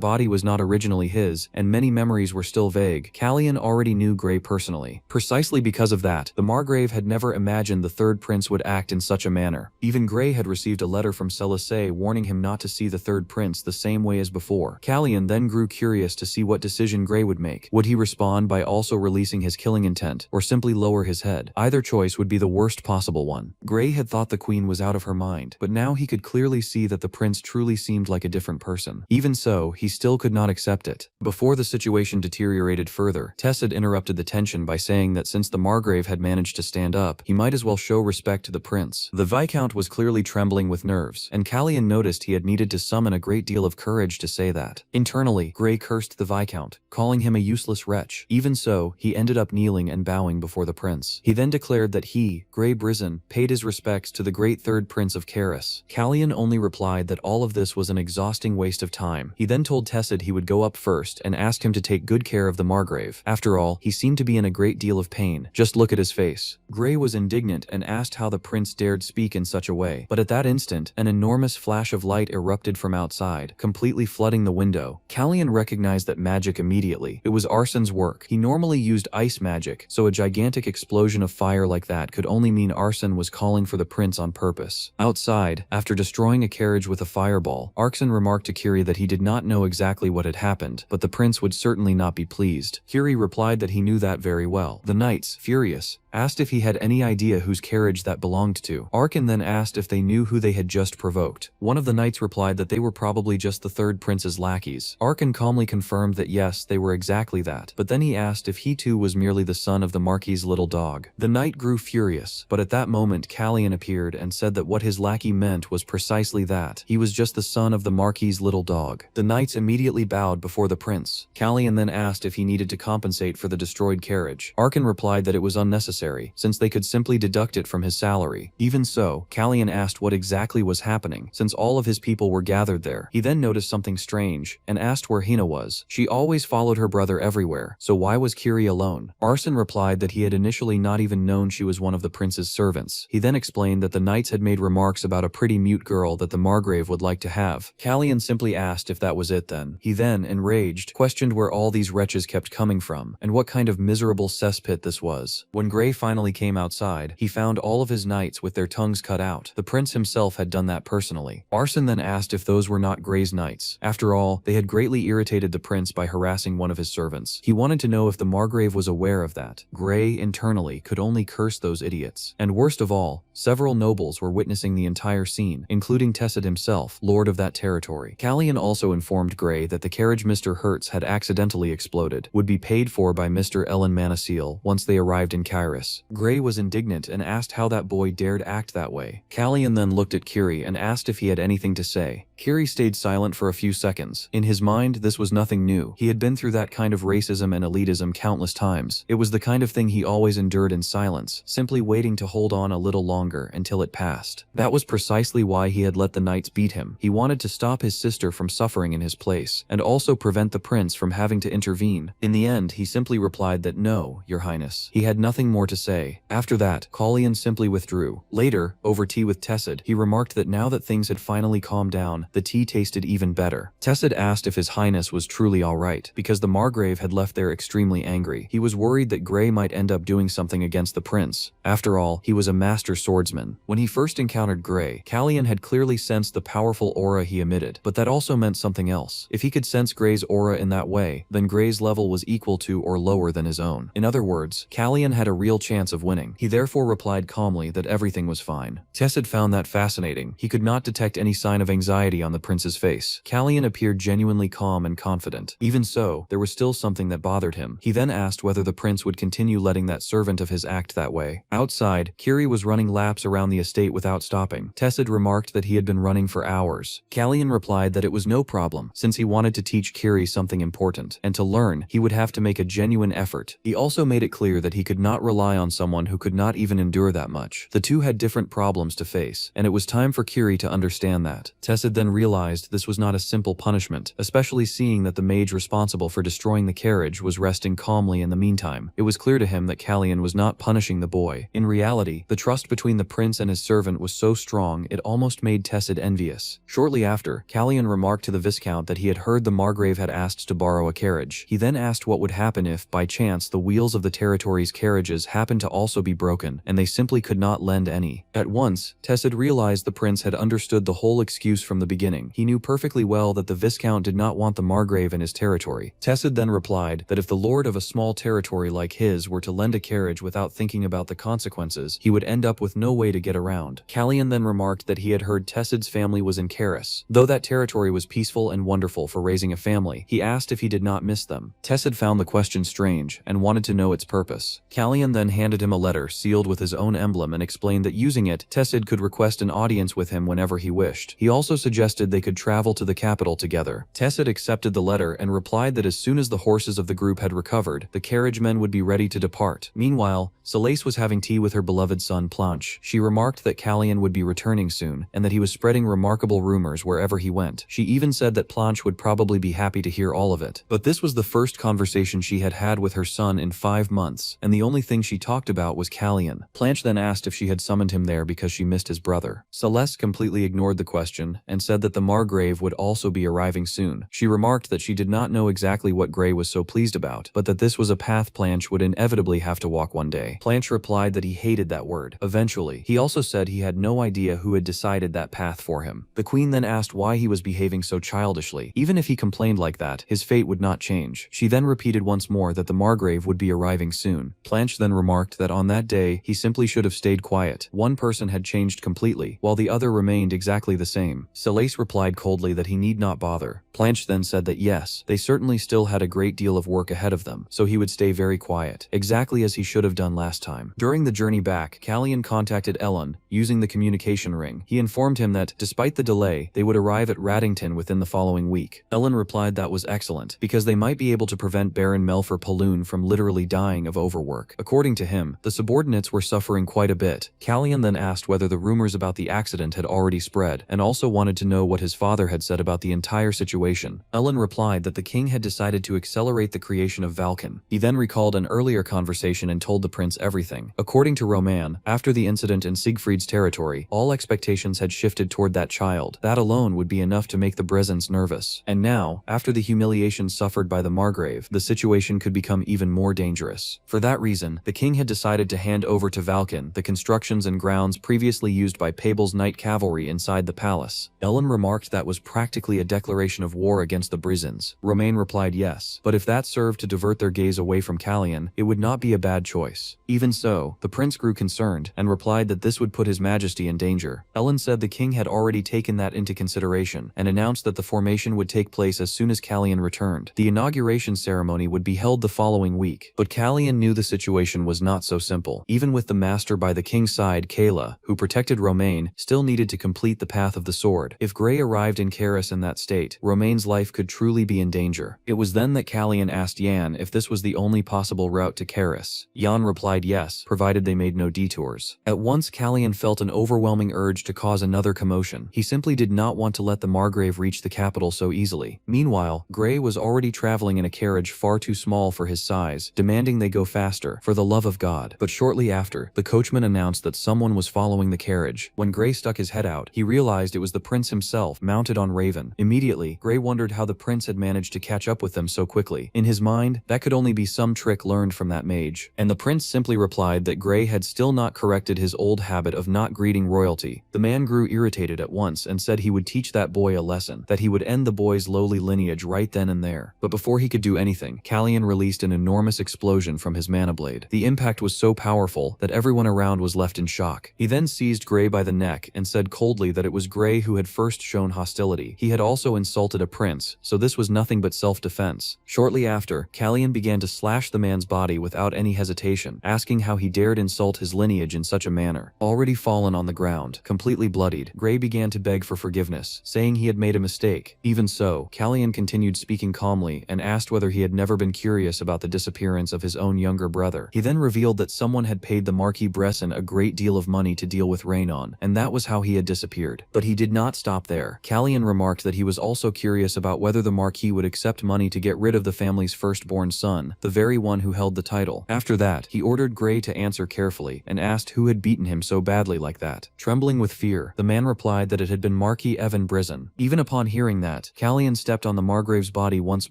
body was not originally his, and many memories were still vague, Callian already knew Grey personally. Precisely because of that, the Margrave had never imagined the third prince would act in such a manner. Even Grey had received a letter from Selassie warning him not to see the third prince the same way as before. Callian then grew curious to see what decision Grey would make. Would he respond by also releasing his killing intent, or simply lower his head? Either choice would be the worst possible one. Grey had thought the queen was out of her mind, but now he could clearly see that the prince truly seemed like a different person. Even so, he still could not accept it. Before the situation deteriorated further, Tessid interrupted the tension by saying that since the Margrave had managed to stand up, he might as well show respect to the prince. The Viscount was clearly trembling with nerves, and Callian noticed he had needed to summon a great deal of courage to say that. Internally, Grey cursed the Viscount, calling him a useless wretch. Even so, he ended up kneeling and bowing before the prince. He then declared that he, Greybrisen, paid his respects to the great third prince of Karis. Callian only replied that all of this was an exhausting waste of time. He then told Tessid he would go up first and asked him to take good care of the Margrave. After all, he seemed to be in a great deal of pain. Just look at his face. Grey was indignant and asked how the prince dared speak in such a way. But at that instant, an enormous flash of light erupted from outside, completely flooding the window. Callian recognized that magic immediately. It was Arson's work. He normally used ice magic, so a gigantic explosion of fire like that could only mean Arson was calling for the prince on purpose. Outside, after destroying a carriage with a fireball, Arkson remarked to Kiri that he did not know exactly what had happened, but the prince would certainly not be pleased. Kiri replied that he knew that very well. The knights, furious, asked if he had any idea whose carriage that belonged to. Arkin then asked if they knew who they had just provoked. One of the knights replied that they were probably just the third prince's lackeys. Arkin calmly confirmed that yes, they were exactly that, but then he asked if he too was merely the son of the Marquis's little dog. The knight grew furious, but at that moment Callian appeared and said that what his lackey meant was precisely that. He was just the son of the Marquis's little dog. The knights immediately bowed before the prince. Callian then asked if he needed to compensate for the destroyed carriage. Arkin replied that it was unnecessary, since they could simply deduct it from his salary. Even so, Callian asked what exactly was happening, since all of his people were gathered there. He then noticed something strange, and asked where Hina was. She always followed her brother everywhere, so why was Kiri alone? Arson replied that he had initially not even known she was one of the prince's servants. He then explained that the knights had made remarks about a pretty mute girl that the Margrave would like to have. Callian simply asked if that was it then. He then, enraged, questioned where all these wretches kept coming from, and what kind of miserable cesspit this was. When Grey finally came outside, he found all of his knights with their tongues cut out. The prince himself had done that personally. Arson then asked if those were not Grey's knights. After all, they had greatly irritated the prince by harassing one of his servants. He wanted to know if the Margrave was aware of that. Grey, internally, could only curse those idiots. And worst of all, several nobles were witnessing the entire scene, including Tessid himself, lord of that territory. Callian also informed Grey that the carriage Mr. Hertz had accidentally exploded would be paid for by Mr. Ellen Manasil once they arrived in Kairos. Grey was indignant and asked how that boy dared act that way. Callian then looked at Kiri and asked if he had anything to say. Kiri stayed silent for a few seconds. In his mind, this was nothing new. He had been through that kind of racism and elitism countless times. It was the kind of thing he always endured in silence, simply waiting to hold on a little longer until it passed. That was precisely why he had let the knights beat him. He wanted to stop his sister from suffering in his place, and also prevent the prince from having to intervene. In the end, he simply replied that no, your highness. He had nothing more to say. After that, Kalyan simply withdrew. Later, over tea with Tessid, he remarked that now that things had finally calmed down, the tea tasted even better. Tessid asked if his highness was truly alright, because the Margrave had left there extremely angry. He was worried that Grey might end up doing something against the prince. After all, he was a master swordsman. When he first encountered Grey, Kalyan had clearly sensed the powerful aura he emitted, but that also meant something else. If he could sense Grey's aura in that way, then Grey's level was equal to or lower than his own. In other words, Kalyan had a real chance of winning. He therefore replied calmly that everything was fine. Tessid found that fascinating. He could not detect any sign of anxiety on the prince's face. Kalyan appeared genuinely calm and confident. Even so, there was still something that bothered him. He then asked whether the prince would continue letting that servant of his act that way. Outside, Kiri was running laps around the estate without stopping. Tessid remarked that he had been running for hours. Kalyan replied that it was no problem, since he wanted to teach Kiri something important, and to learn, he would have to make a genuine effort. He also made it clear that he could not rely on someone who could not even endure that much. The two had different problems to face, and it was time for Kiri to understand that. Tessid then realized this was not a simple punishment, especially seeing that the mage responsible for destroying the carriage was resting calmly in the meantime. It was clear to him that Kalyan was not punishing the boy. In reality, the trust between the prince and his servant was so strong it almost made Tessid envious. Shortly after, Kalyan remarked to the Viscount that he had heard the Margrave had asked to borrow a carriage. He then asked what would happen if, by chance, the wheels of the territory's carriages happened to also be broken, and they simply could not lend any. At once, Tessid realized the prince had understood the whole excuse from the beginning. He knew perfectly well that the Viscount did not want the Margrave in his territory. Tessid then replied that if the lord of a small territory like his were to lend a carriage without thinking about the consequences, he would end up with no way to get around. Kalyan then remarked that he had heard Tessid's family was in Karis. Though that territory was peaceful and wonderful for raising a family, he asked if he did not miss them. Tessid found the question strange and wanted to know its purpose. Kalyan then handed him a letter sealed with his own emblem and explained that using it, Tessid could request an audience with him whenever he wished. He also suggested they could travel to the capital together. Tessid accepted the letter and replied that as soon as the horses of the group had recovered, the carriage men would be ready to depart. Meanwhile, Selace was having tea with her beloved son Planche. She remarked that Kalyan would be returning soon, and that he was spreading remarkable rumors wherever he went. She even said that Planche would probably be happy to hear all of it. But this was the first conversation she had had with her son in 5 months, and the only thing she talked about was Kalyan. Planche then asked if she had summoned him there because she missed his brother. Celeste completely ignored the question, and said that the Margrave would also be arriving soon. She remarked that she did not know exactly what Grey was so pleased about, but that this was a path Planche would inevitably have to walk one day. Planche replied that he hated that word. Eventually, he also said he had no idea who had decided that path for him. The queen then asked why he was behaving so childishly. Even if he complained like that, his fate would not change. She then repeated once more that the Margrave would be arriving soon. Planche then remarked that on that day, he simply should have stayed quiet. One person had changed completely, while the other remained exactly the same. Selace replied coldly that he need not bother. Planche then said that yes, they certainly still had a great deal of work ahead of them, so he would stay very quiet, exactly as he should have done last time. During the journey back, Kalyan contacted Ellen, using the communication ring. He informed him that, despite the delay, they would arrive at Raddington within the following week. Ellen replied that was excellent, because they might be able to prevent Baron Melfer Paloon from literally dying of overwork. According to him, the subordinates were suffering quite a bit. Kalyan then asked whether the rumors about the accident had already spread, and also wanted to know what his father had said about the entire situation. Ellen replied that the king had decided to accelerate the creation of Valken. He then recalled an earlier conversation and told the prince everything. According to Roman, after the incident in Siegfried's territory, all expectations had shifted toward that child. That alone would be enough to make the Brezens nervous. And now, after the humiliation suffered by the Margrave, the situation could become even more dangerous. For that reason, the king had decided to hand over to Valken the constructions and grounds previously used by Pabel's Knight Cavalry inside the palace. Ellen remarked that was practically a declaration of war against the Brezens. Romain replied yes, but if that served to divert their gaze away from Kalyan, it would not be a bad choice. Even so, the prince grew concerned, and replied that this would put his majesty in danger. Ellen said the king had already taken that into consideration, and announced that the formation would take place as soon as Kalyan returned. The inauguration ceremony would be held the following week, but Kalyan knew the situation was not so simple. Even with the master by the king's side, Kayla, who protected Romain, still needed to complete the path of the sword. If If Gray arrived in Karis in that state, Romaine's life could truly be in danger. It was then that Kallian asked Yan if this was the only possible route to Karis. Yan replied yes, provided they made no detours. At once Kallian felt an overwhelming urge to cause another commotion. He simply did not want to let the Margrave reach the capital so easily. Meanwhile, Gray was already traveling in a carriage far too small for his size, demanding they go faster, for the love of God. But shortly after, the coachman announced that someone was following the carriage. When Gray stuck his head out, he realized it was the prince himself, mounted on Raven. Immediately, Gray wondered how the prince had managed to catch up with them so quickly. In his mind, that could only be some trick learned from that mage. And the prince simply replied that Gray had still not corrected his old habit of not greeting royalty. The man grew irritated at once and said he would teach that boy a lesson, that he would end the boy's lowly lineage right then and there. But before he could do anything, Kallian released an enormous explosion from his mana blade. The impact was so powerful that everyone around was left in shock. He then seized Gray by the neck and said coldly that it was Gray who had first shown hostility. He had also insulted a prince, so this was nothing but self-defense. Shortly after, Kallian began to slash the man's body without any hesitation, asking how he dared insult his lineage in such a manner. Already fallen on the ground, completely bloodied, Gray began to beg for forgiveness, saying he had made a mistake. Even so, Kallian continued speaking calmly and asked whether he had never been curious about the disappearance of his own younger brother. He then revealed that someone had paid the Marquis Bresson a great deal of money to deal with Raynon, and that was how he had disappeared. But he did not stop there. Kallian remarked that he was also curious about whether the Marquis would accept money to get rid of the family's firstborn son, the very one who held the title. After that, he ordered Gray to answer carefully and asked who had beaten him so badly like that. Trembling with fear, the man replied that it had been Marquis Evan Brizzen. Even upon hearing that, Kallian stepped on the Margrave's body once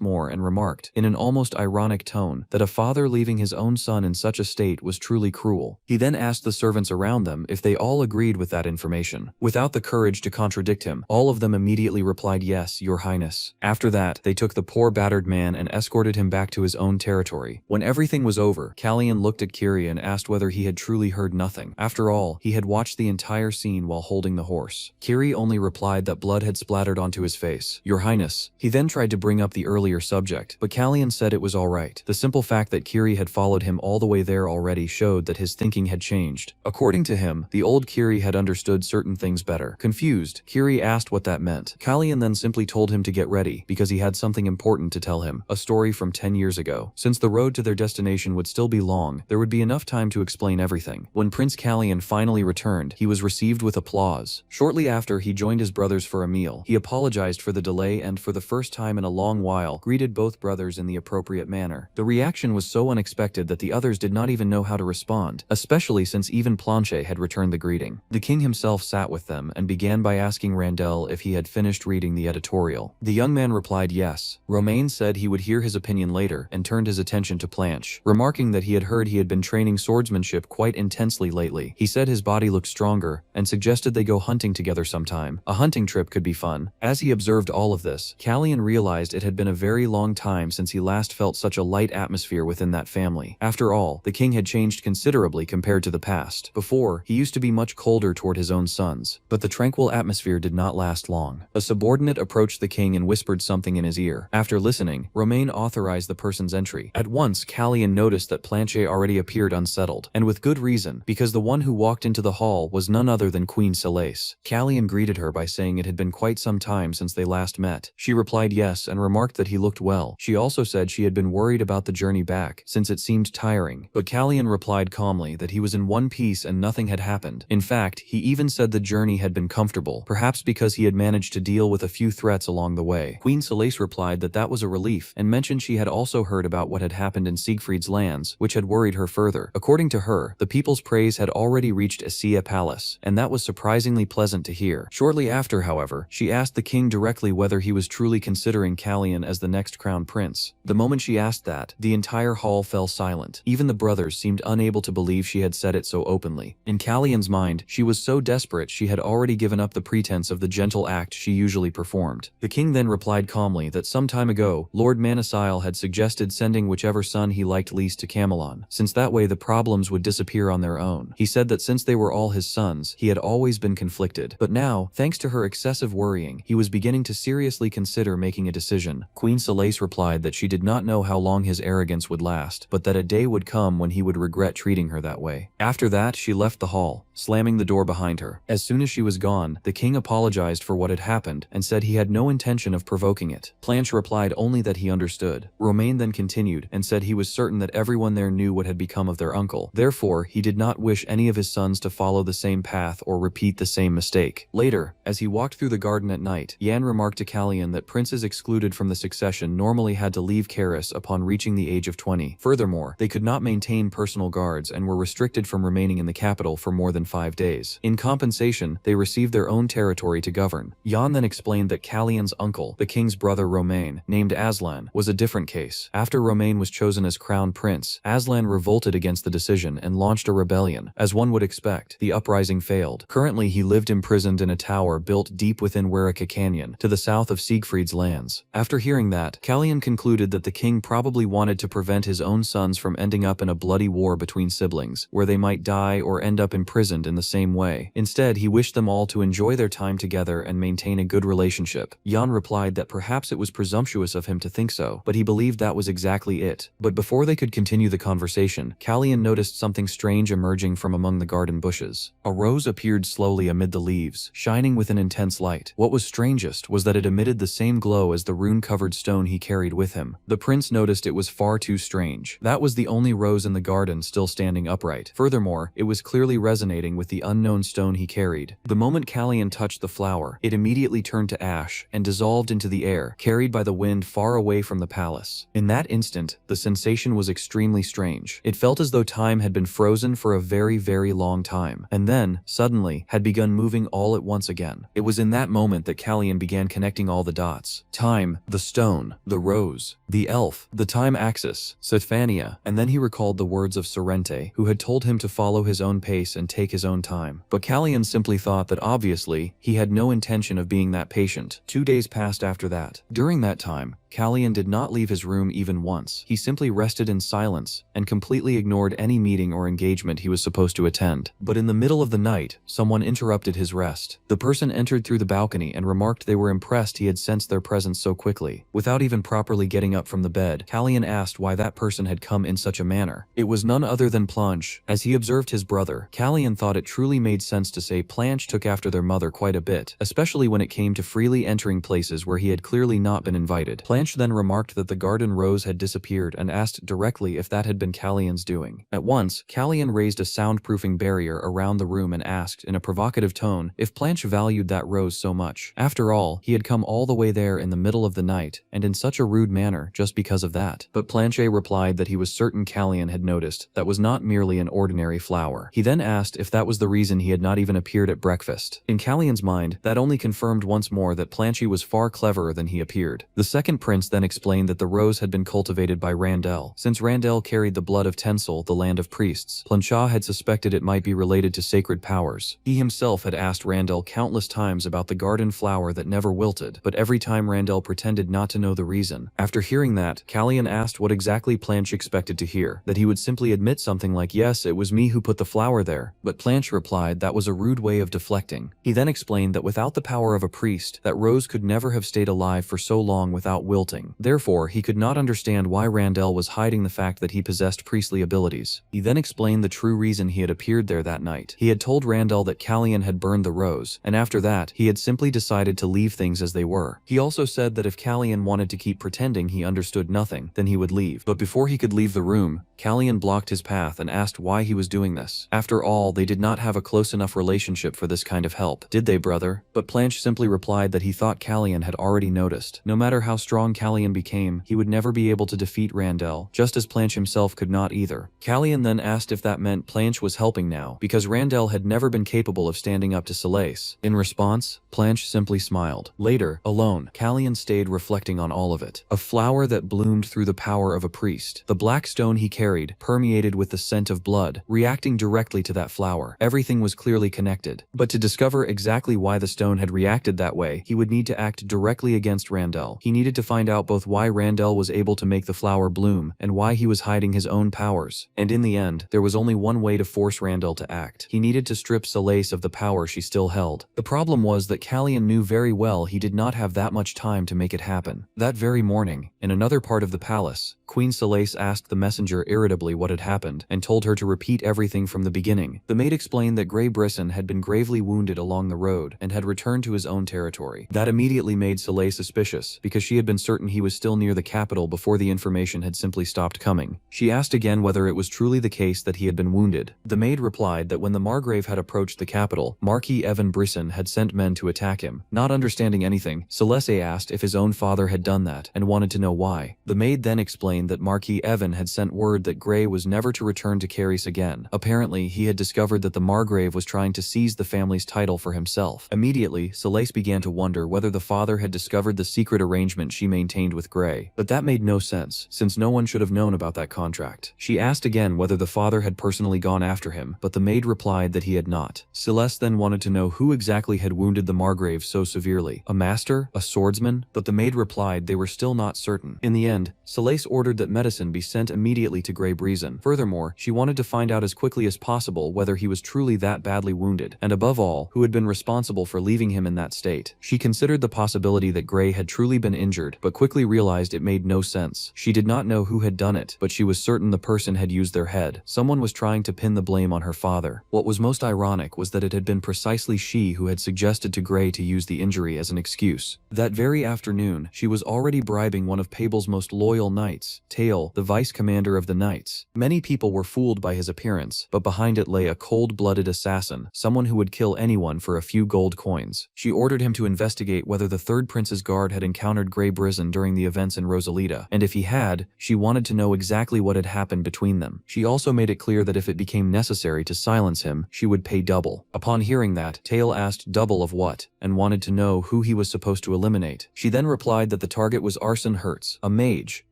more and remarked, in an almost ironic tone, that a father leaving his own son in such a state was truly cruel. He then asked the servants around them if they all agreed with that information. Without the courage to contradict him, all of them immediately replied yes, your highness. After that, they took the poor battered man and escorted him back to his own territory. When everything was over, Kallian looked at Kiri and asked whether he had truly heard nothing. After all, he had watched the entire scene while holding the horse. Kiri only replied that blood had splattered onto his face. Your highness. He then tried to bring up the earlier subject, but Kallian said it was alright. The simple fact that Kiri had followed him all the way there already showed that his thinking had changed. According to him, the old Kiri had understood certain things better. Confused, Kiri asked what that meant. Kallian then simply told him to get ready, because he had something important to tell him, a story from 10 years ago. Since the road to their destination would still be long, there would be enough time to explain everything. When Prince Kallian finally returned, he was received with applause. Shortly after, he joined his brothers for a meal. He apologized for the delay and, for the first time in a long while, greeted both brothers in the appropriate manner. The reaction was so unexpected that the others did not even know how to respond, especially since even Planche had returned the greeting. The king himself sat with them and began by asking Randell if he had finished reading the editorial. The young man replied yes. Romain said he would hear his opinion later and turned his attention to Planche, remarking that he had heard he had been training swordsmanship quite intensely lately. He said his body looked stronger and suggested they go hunting together sometime. A hunting trip could be fun. As he observed all of this, Kallian realized it had been a very long time since he last felt such a light atmosphere within that family. After all, the king had changed considerably compared to the past. Before, he used to be much colder toward his own sons. But the tranquil atmosphere did not last long. A subordinate approached the king and whispered something in his ear. After listening, Romain authorized the person's entry. At once, Kallian noticed that Planche already appeared unsettled, and with good reason, because the one who walked into the hall was none other than Queen Celeste. Kallian greeted her by saying it had been quite some time since they last met. She replied yes and remarked that he looked well. She also said she had been worried about the journey back, since it seemed tiring, but Kallian replied calmly that he was in one piece and nothing had happened. In fact, he even said the journey had been comfortable, perhaps because he had managed to deal with a few threats along the way. Queen Celeste replied that that was a relief, and mentioned she had also heard about what had happened in Siegfried's lands, which had worried her further. According to her, the people's praise had already reached Assia Palace, and that was surprisingly pleasant to hear. Shortly after, however, she asked the king directly whether he was truly considering Kallian as the next crown prince. The moment she asked that, the entire hall fell silent. Even the brothers seemed unable to believe she had said it so openly. In Kallian's mind, she was so desperate she had already given up the pretense of the gentle act she usually performed. The king then replied calmly that some time ago, Lord Manasile had suggested sending whichever son he liked least to Camelon, since that way the problems would disappear on their own. He said that since they were all his sons, he had always been conflicted. But now, thanks to her excessive worrying, he was beginning to seriously consider making a decision. Queen Celeste replied that she did not know how long his arrogance would last, but that a day would come when he would regret treating her that way. After that, she left the hall, slamming the door behind her. As soon as she was gone, the king apologized apologized for what had happened and said he had no intention of provoking it. Planche replied only that he understood. Romain then continued and said he was certain that everyone there knew what had become of their uncle. Therefore, he did not wish any of his sons to follow the same path or repeat the same mistake. Later, as he walked through the garden at night, Yan remarked to Kallian that princes excluded from the succession normally had to leave Karis upon reaching the age of 20. Furthermore, they could not maintain personal guards and were restricted from remaining in the capital for more than 5 days. In compensation, they received their own territory to govern. Yan then explained that Kallian's uncle, the king's brother Romain, named Aslan, was a different case. After Romain was chosen as crown prince, Aslan revolted against the decision and launched a rebellion. As one would expect, the uprising failed. Currently, he lived imprisoned in a tower built deep within Werika Canyon, to the south of Siegfried's lands. After hearing that, Kallian concluded that the king probably wanted to prevent his own sons from ending up in a bloody war between siblings, where they might die or end up imprisoned in the same way. Instead, he wished them all to enjoy their time together and maintain a good relationship. Yan replied that perhaps it was presumptuous of him to think so, but he believed that was exactly it. But before they could continue the conversation, Kallian noticed something strange emerging from among the garden bushes. A rose appeared slowly amid the leaves, shining with an intense light. What was strangest was that it emitted the same glow as the rune-covered stone he carried with him. The prince noticed it was far too strange. That was the only rose in the garden still standing upright. Furthermore, it was clearly resonating with the unknown stone he carried. The moment Kallian touched the flower, it immediately turned to ash and dissolved into the air, carried by the wind far away from the palace. In that instant, the sensation was extremely strange. It felt as though time had been frozen for a very, very long time, and then, suddenly, had begun moving all at once again. It was in that moment that Kallian began connecting all the dots. Time, the stone, the rose, the elf, the time axis, Sethphania, and then he recalled the words of Sorrente, who had told him to follow his own pace and take his own time. But Kallian simply thought that obviously, he had no intention of being that patient. 2 days passed after that. During that time, Kallian did not leave his room even once. He simply rested in silence and completely ignored any meeting or engagement he was supposed to attend. But in the middle of the night, someone interrupted his rest. The person entered through the balcony and remarked they were impressed he had sensed their presence so quickly. Without even properly getting up from the bed, Kallian asked why that person had come in such a manner. It was none other than Planche. As he observed his brother, Kallian thought it truly made sense to say Planche took after their mother quite a bit, especially when it came to freely entering places where he had clearly not been invited. Planche then remarked that the garden rose had disappeared and asked directly if that had been Kallian's doing. At once, Kallian raised a soundproofing barrier around the room and asked, in a provocative tone, if Planche valued that rose so much. After all, he had come all the way there in the middle of the night, and in such a rude manner, just because of that. But Planche replied that he was certain Kallian had noticed that was not merely an ordinary flower. He then asked if that was the reason he had not even appeared at breakfast. In Kallian's mind, that only confirmed once more that Planche was far cleverer than he appeared. The second prince then explained that the rose had been cultivated by Randell. Since Randell carried the blood of Tensel, the land of priests, Planche had suspected it might be related to sacred powers. He himself had asked Randell countless times about the garden flower that never wilted, but every time Randell pretended not to know the reason. After hearing that, Kallian asked what exactly Planche expected to hear, that he would simply admit something like, yes, it was me who put the flower there. But Planche replied that was a rude way of deflecting. He then explained that without the power of a priest, that rose could never have stayed alive for so long without wilting. Therefore, he could not understand why Randell was hiding the fact that he possessed priestly abilities. He then explained the true reason he had appeared there that night. He had told Randell that Kallian had burned the rose, and after that, he had simply decided to leave things as they were. He also said that if Kallian wanted to keep pretending he understood nothing, then he would leave. But before he could leave the room, Kallian blocked his path and asked why he was doing this. After all, they did not have a close enough relationship for this kind of help, did they, brother? But Planche simply replied that he thought Kallian had already noticed. No matter how strong Kallian became, he would never be able to defeat Randell, just as Planche himself could not either. Kallian then asked if that meant Planche was helping now, because Randell had never been capable of standing up to Solace. In response, Planche simply smiled. Later, alone, Kallian stayed reflecting on all of it. A flower that bloomed through the power of a priest. The black stone he carried, permeated with the scent of blood, reacting directly to that flower. Everything was clearly connected. But to discover exactly why the stone had reacted that way, he would need to act directly against Randell. He needed to find out both why Randell was able to make the flower bloom, and why he was hiding his own powers. And in the end, there was only one way to force Randell to act. He needed to strip Solace of the power she still held. The problem was that Kallian knew very well he did not have that much time to make it happen. That very morning, in another part of the palace, Queen Solace asked the messenger irritably what had happened and told her to repeat everything from the beginning. The maid explained that Grey Brisson had been gravely wounded along the road and had returned to his own territory. That immediately made Soleil suspicious, because she had been certain he was still near the capital before the information had simply stopped coming. She asked again whether it was truly the case that he had been wounded. The maid replied that when the Margrave had approached the capital, Marquis Evan Brisson had sent men to attack him. Not understanding anything, Celeste asked if his own father had done that and wanted to know why. The maid then explained that Marquis Evan had sent word that Grey was never to return to Caris again. Apparently, he had discovered that the Margrave was trying to seize the family's title for himself. Immediately, Celeste began to wonder whether the father had discovered the secret arrangement she maintained with Grey. But that made no sense, since no one should have known about that contract. She asked again whether the father had personally gone after him, but the maid replied that he had not. Celeste then wanted to know who exactly had wounded the Margrave so severely. A master? A swordsman? But the maid replied they were still not certain. In the end, Celeste ordered that medicine be sent immediately to Grey Brisson. Furthermore, she wanted to find out as quickly as possible whether he was truly that badly wounded, and above all, who had been responsible for leaving him in that state. She considered the possibility that Grey had truly been injured, but quickly realized it made no sense. She did not know who had done it, but she was certain the person had used their head. Someone was trying to pin the blame on her father. What was most ironic was that it had been precisely she who had suggested to Grey to use the injury as an excuse. That very afternoon, she was already bribing one of Pable's most loyal knights, Tael, the vice-commander of the knights. Many people were fooled by his appearance, but behind it lay a cold-blooded assassin, someone who would kill anyone for a few gold coins. She ordered him to investigate whether the third prince's guard had encountered Grey Brisson during the events in Rosalita, and if he had, she wanted to know exactly what had happened between them. She also made it clear that if it became necessary to silence him, she would pay double. Upon hearing that, Tael asked double of what, and wanted to know who he was supposed to eliminate. She then replied that the target was Arsene Hertz, a mage.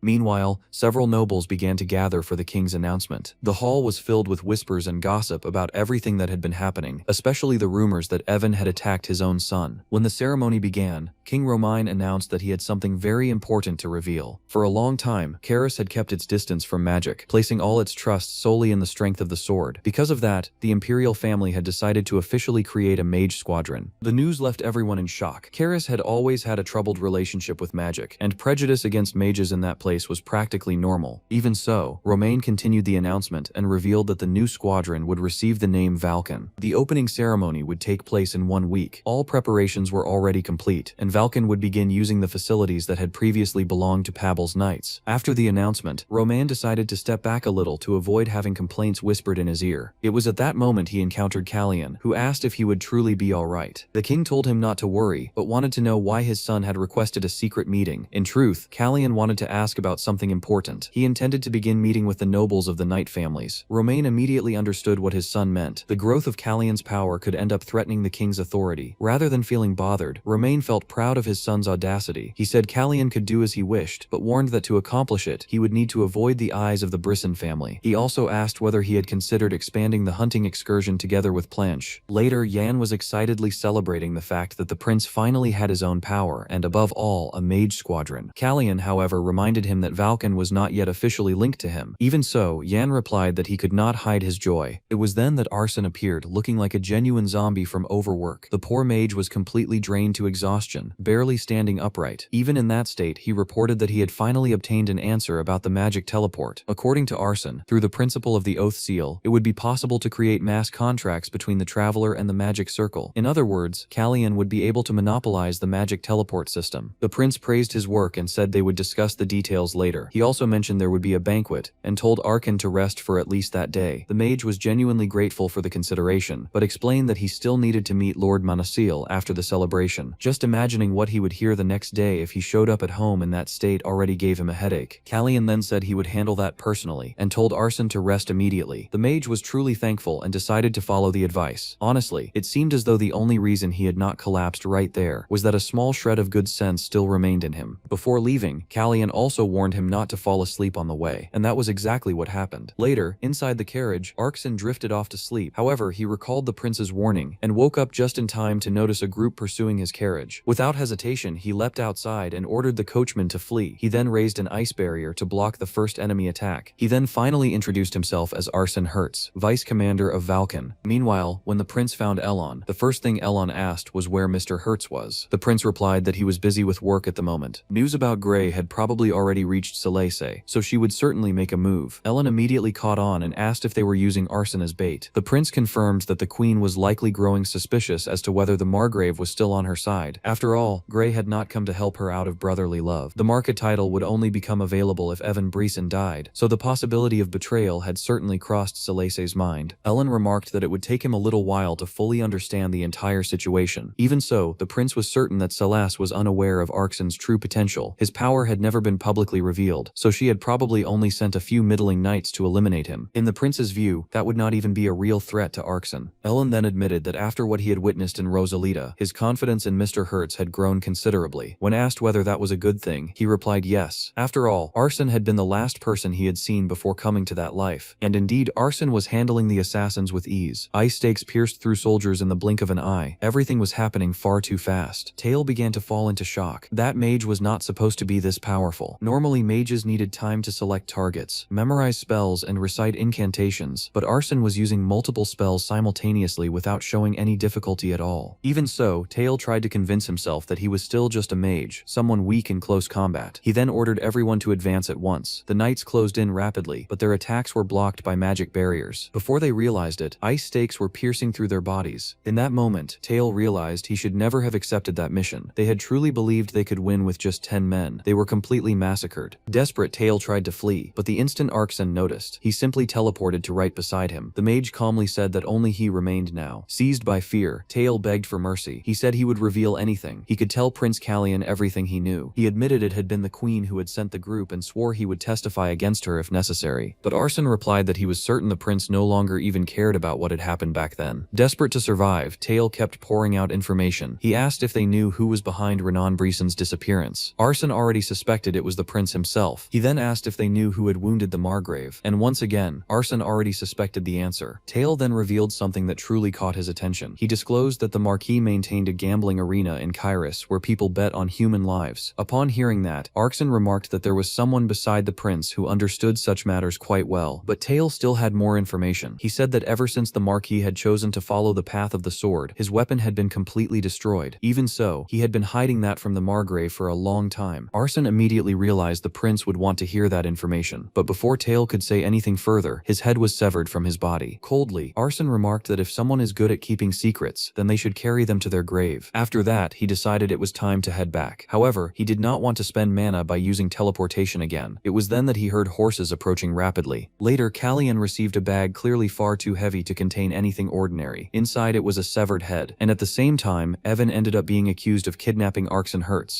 Meanwhile, several nobles began to gather for the king's announcement. The hall was filled with whispers and gossip about everything that had been happening, especially the rumors that Evan had attacked his own son. When the ceremony began, King Romain announced that he had something very important to reveal. For a long time, Caris had kept its distance from magic, placing all its trust solely in the strength of the sword. Because of that, the imperial family had decided to officially create a mage squadron. The news left everyone in shock. Caris had always had a troubled relationship with magic, and prejudice against mages in that place was practically normal. Even so, Romain continued the announcement and revealed that the new squadron would receive the name Valken. The opening ceremony would take place in 1 week. All preparations were already complete, and Valken would begin using the facilities that had previously belonged to Pable's knights. After the announcement, Romain decided to step back a little to avoid having complaints whispered in his ear. It was at that moment he encountered Callian, who asked if he would truly be alright. The king told him not to worry, but wanted to know why his son had requested a secret meeting. In truth, Callian wanted to ask about something important. He intended to begin meeting with the nobles of the knight families. Romain immediately understood what his son meant. The growth of Callian's power could end up threatening the king's authority. Rather than feeling bothered, Romain felt proud of his son's audacity. He said Callian could do as he wished, but warned that to accomplish it, he would need to avoid the eyes of the Brisson family. He also asked whether he had considered expanding the hunting excursion together with Planche. Later, Yan was excitedly celebrating the fact that the prince finally had his own power and, above all, a mage squadron. Callian, however, reminded him that Valken was not yet officially linked to him. Even so, Yan replied that he could not hide his joy. It was then that Arsene appeared, looking like a genuine zombie from overwork. The poor mage was completely drained to exhaustion, barely standing upright. Even in that state, he reported that he had finally obtained an answer about the magic teleport. According to Arsene, through the principle of the Oath Seal, it would be possible to create mass contracts between the Traveler and the Magic Circle. In other words, Callian would be able to monopolize the magic teleport system. The prince praised his work and said they would discuss the details later. He also mentioned there would be a banquet, and told Arkan to rest for at least that day. The mage was genuinely grateful for the consideration, but explained that he still needed to meet Lord Manasil after the celebration. Just imagining what he would hear the next day if he showed up at home in that state already gave him a headache. Callian then said he would handle that personally, and told Arsene to rest immediately. The mage was truly thankful and decided to follow the advice. Honestly, it seemed as though the only reason he had not collapsed right there was that a small shred of good sense still remained in him. Before leaving, Callian also warned him not to fall asleep on the way, and that was exactly what happened. Later, inside the carriage, Arkson drifted off to sleep. However, he recalled the prince's warning and woke up just in time to notice a group pursuing his carriage. Without hesitation, he leapt outside and ordered the coachman to flee. He then raised an ice barrier to block the first enemy attack. He then finally introduced himself as Arsene Hertz, vice commander of Valken. Meanwhile, when the prince found Elon, the first thing Elon asked was where Mr. Hertz was. The prince replied that he was busy with work at the moment. News about Grey had probably already reached Celeste, so she would certainly make a move. Ellen immediately caught on and asked if they were using arson as bait. The prince confirmed that the queen was likely growing suspicious as to whether the Margrave was still on her side. After all, Grey had not come to help her out of brotherly love. The market title would only become available if Evan Breeson died, so the possibility of betrayal had certainly crossed Selese's mind. Ellen remarked that it would take him a little while to fully understand the entire situation. Even so, the prince was certain that Celeste was unaware of Arkson's true potential. His power had never been publicly revealed, so she had probably only sent a few middling knights to eliminate him. In the prince's view, that would not even be a real threat to Arkson. Ellen then admitted that after what he had witnessed in Rosalita, his confidence in Mr. Hertz had grown considerably. When asked whether that was a good thing, he replied yes. After all, Arson had been the last person he had seen before coming to that life. And indeed, Arson was handling the assassins with ease. Ice stakes pierced through soldiers in the blink of an eye. Everything was happening far too fast. Tail began to fall into shock. That mage was not supposed to be this powerful. Normally, mages needed time to select targets, memorize spells, and recite incantations, but Arson was using multiple spells simultaneously without showing any difficulty at all. Even so, Tail tried to convince himself that he was still just a mage, someone weak in close combat. He then ordered everyone to advance at once. The knights closed in rapidly, but their attacks were blocked by magic barriers. Before they realized it, ice stakes were piercing through their bodies. In that moment, Tail realized he should never have accepted that mission. They had truly believed they could win with just 10 men. They were completely massacred. Desperate, Tail tried to flee, but the instant Arkson noticed, he simply teleported to right beside him. The mage calmly said that only he remained now. Seized by fear, Tail begged for mercy. He said he would reveal anything. He could tell Prince Callian everything he knew. He admitted it had been the queen who had sent the group and swore he would testify against her if necessary. But Arson replied that he was certain the prince no longer even cared about what had happened back then. Desperate to survive, Tail kept pouring out information. He asked if they knew who was behind Renan Breeson's disappearance. Arson already suspected it was the prince himself. He then asked if they knew who had wounded the Margrave, and once again, Arson already suspected the answer. Tail then revealed something that truly caught his attention. He disclosed that the Marquis maintained a gambling arena in Kyrus where people bet on human lives. Upon hearing that, Arkson remarked that there was someone beside the prince who understood such matters quite well, but Tail still had more information. He said that ever since the Marquis had chosen to follow the path of the sword, his weapon had been completely destroyed. Even so, he had been hiding that from the Margrave for a long time. Arson immediately realized the prince would want to hear that information, but before Tail could say anything further, his head was severed from his body. Coldly, Arson remarked that if someone is good at keeping secrets, then they should carry them to their grave. After that, he decided it was time to head back. However, he did not want to spend mana by using teleportation again. It was then that he heard horses approaching rapidly. Later, Callian received a bag clearly far too heavy to contain anything ordinary. Inside it was a severed head, and at the same time, Evan ended up being accused of kidnapping Arkson Hertz.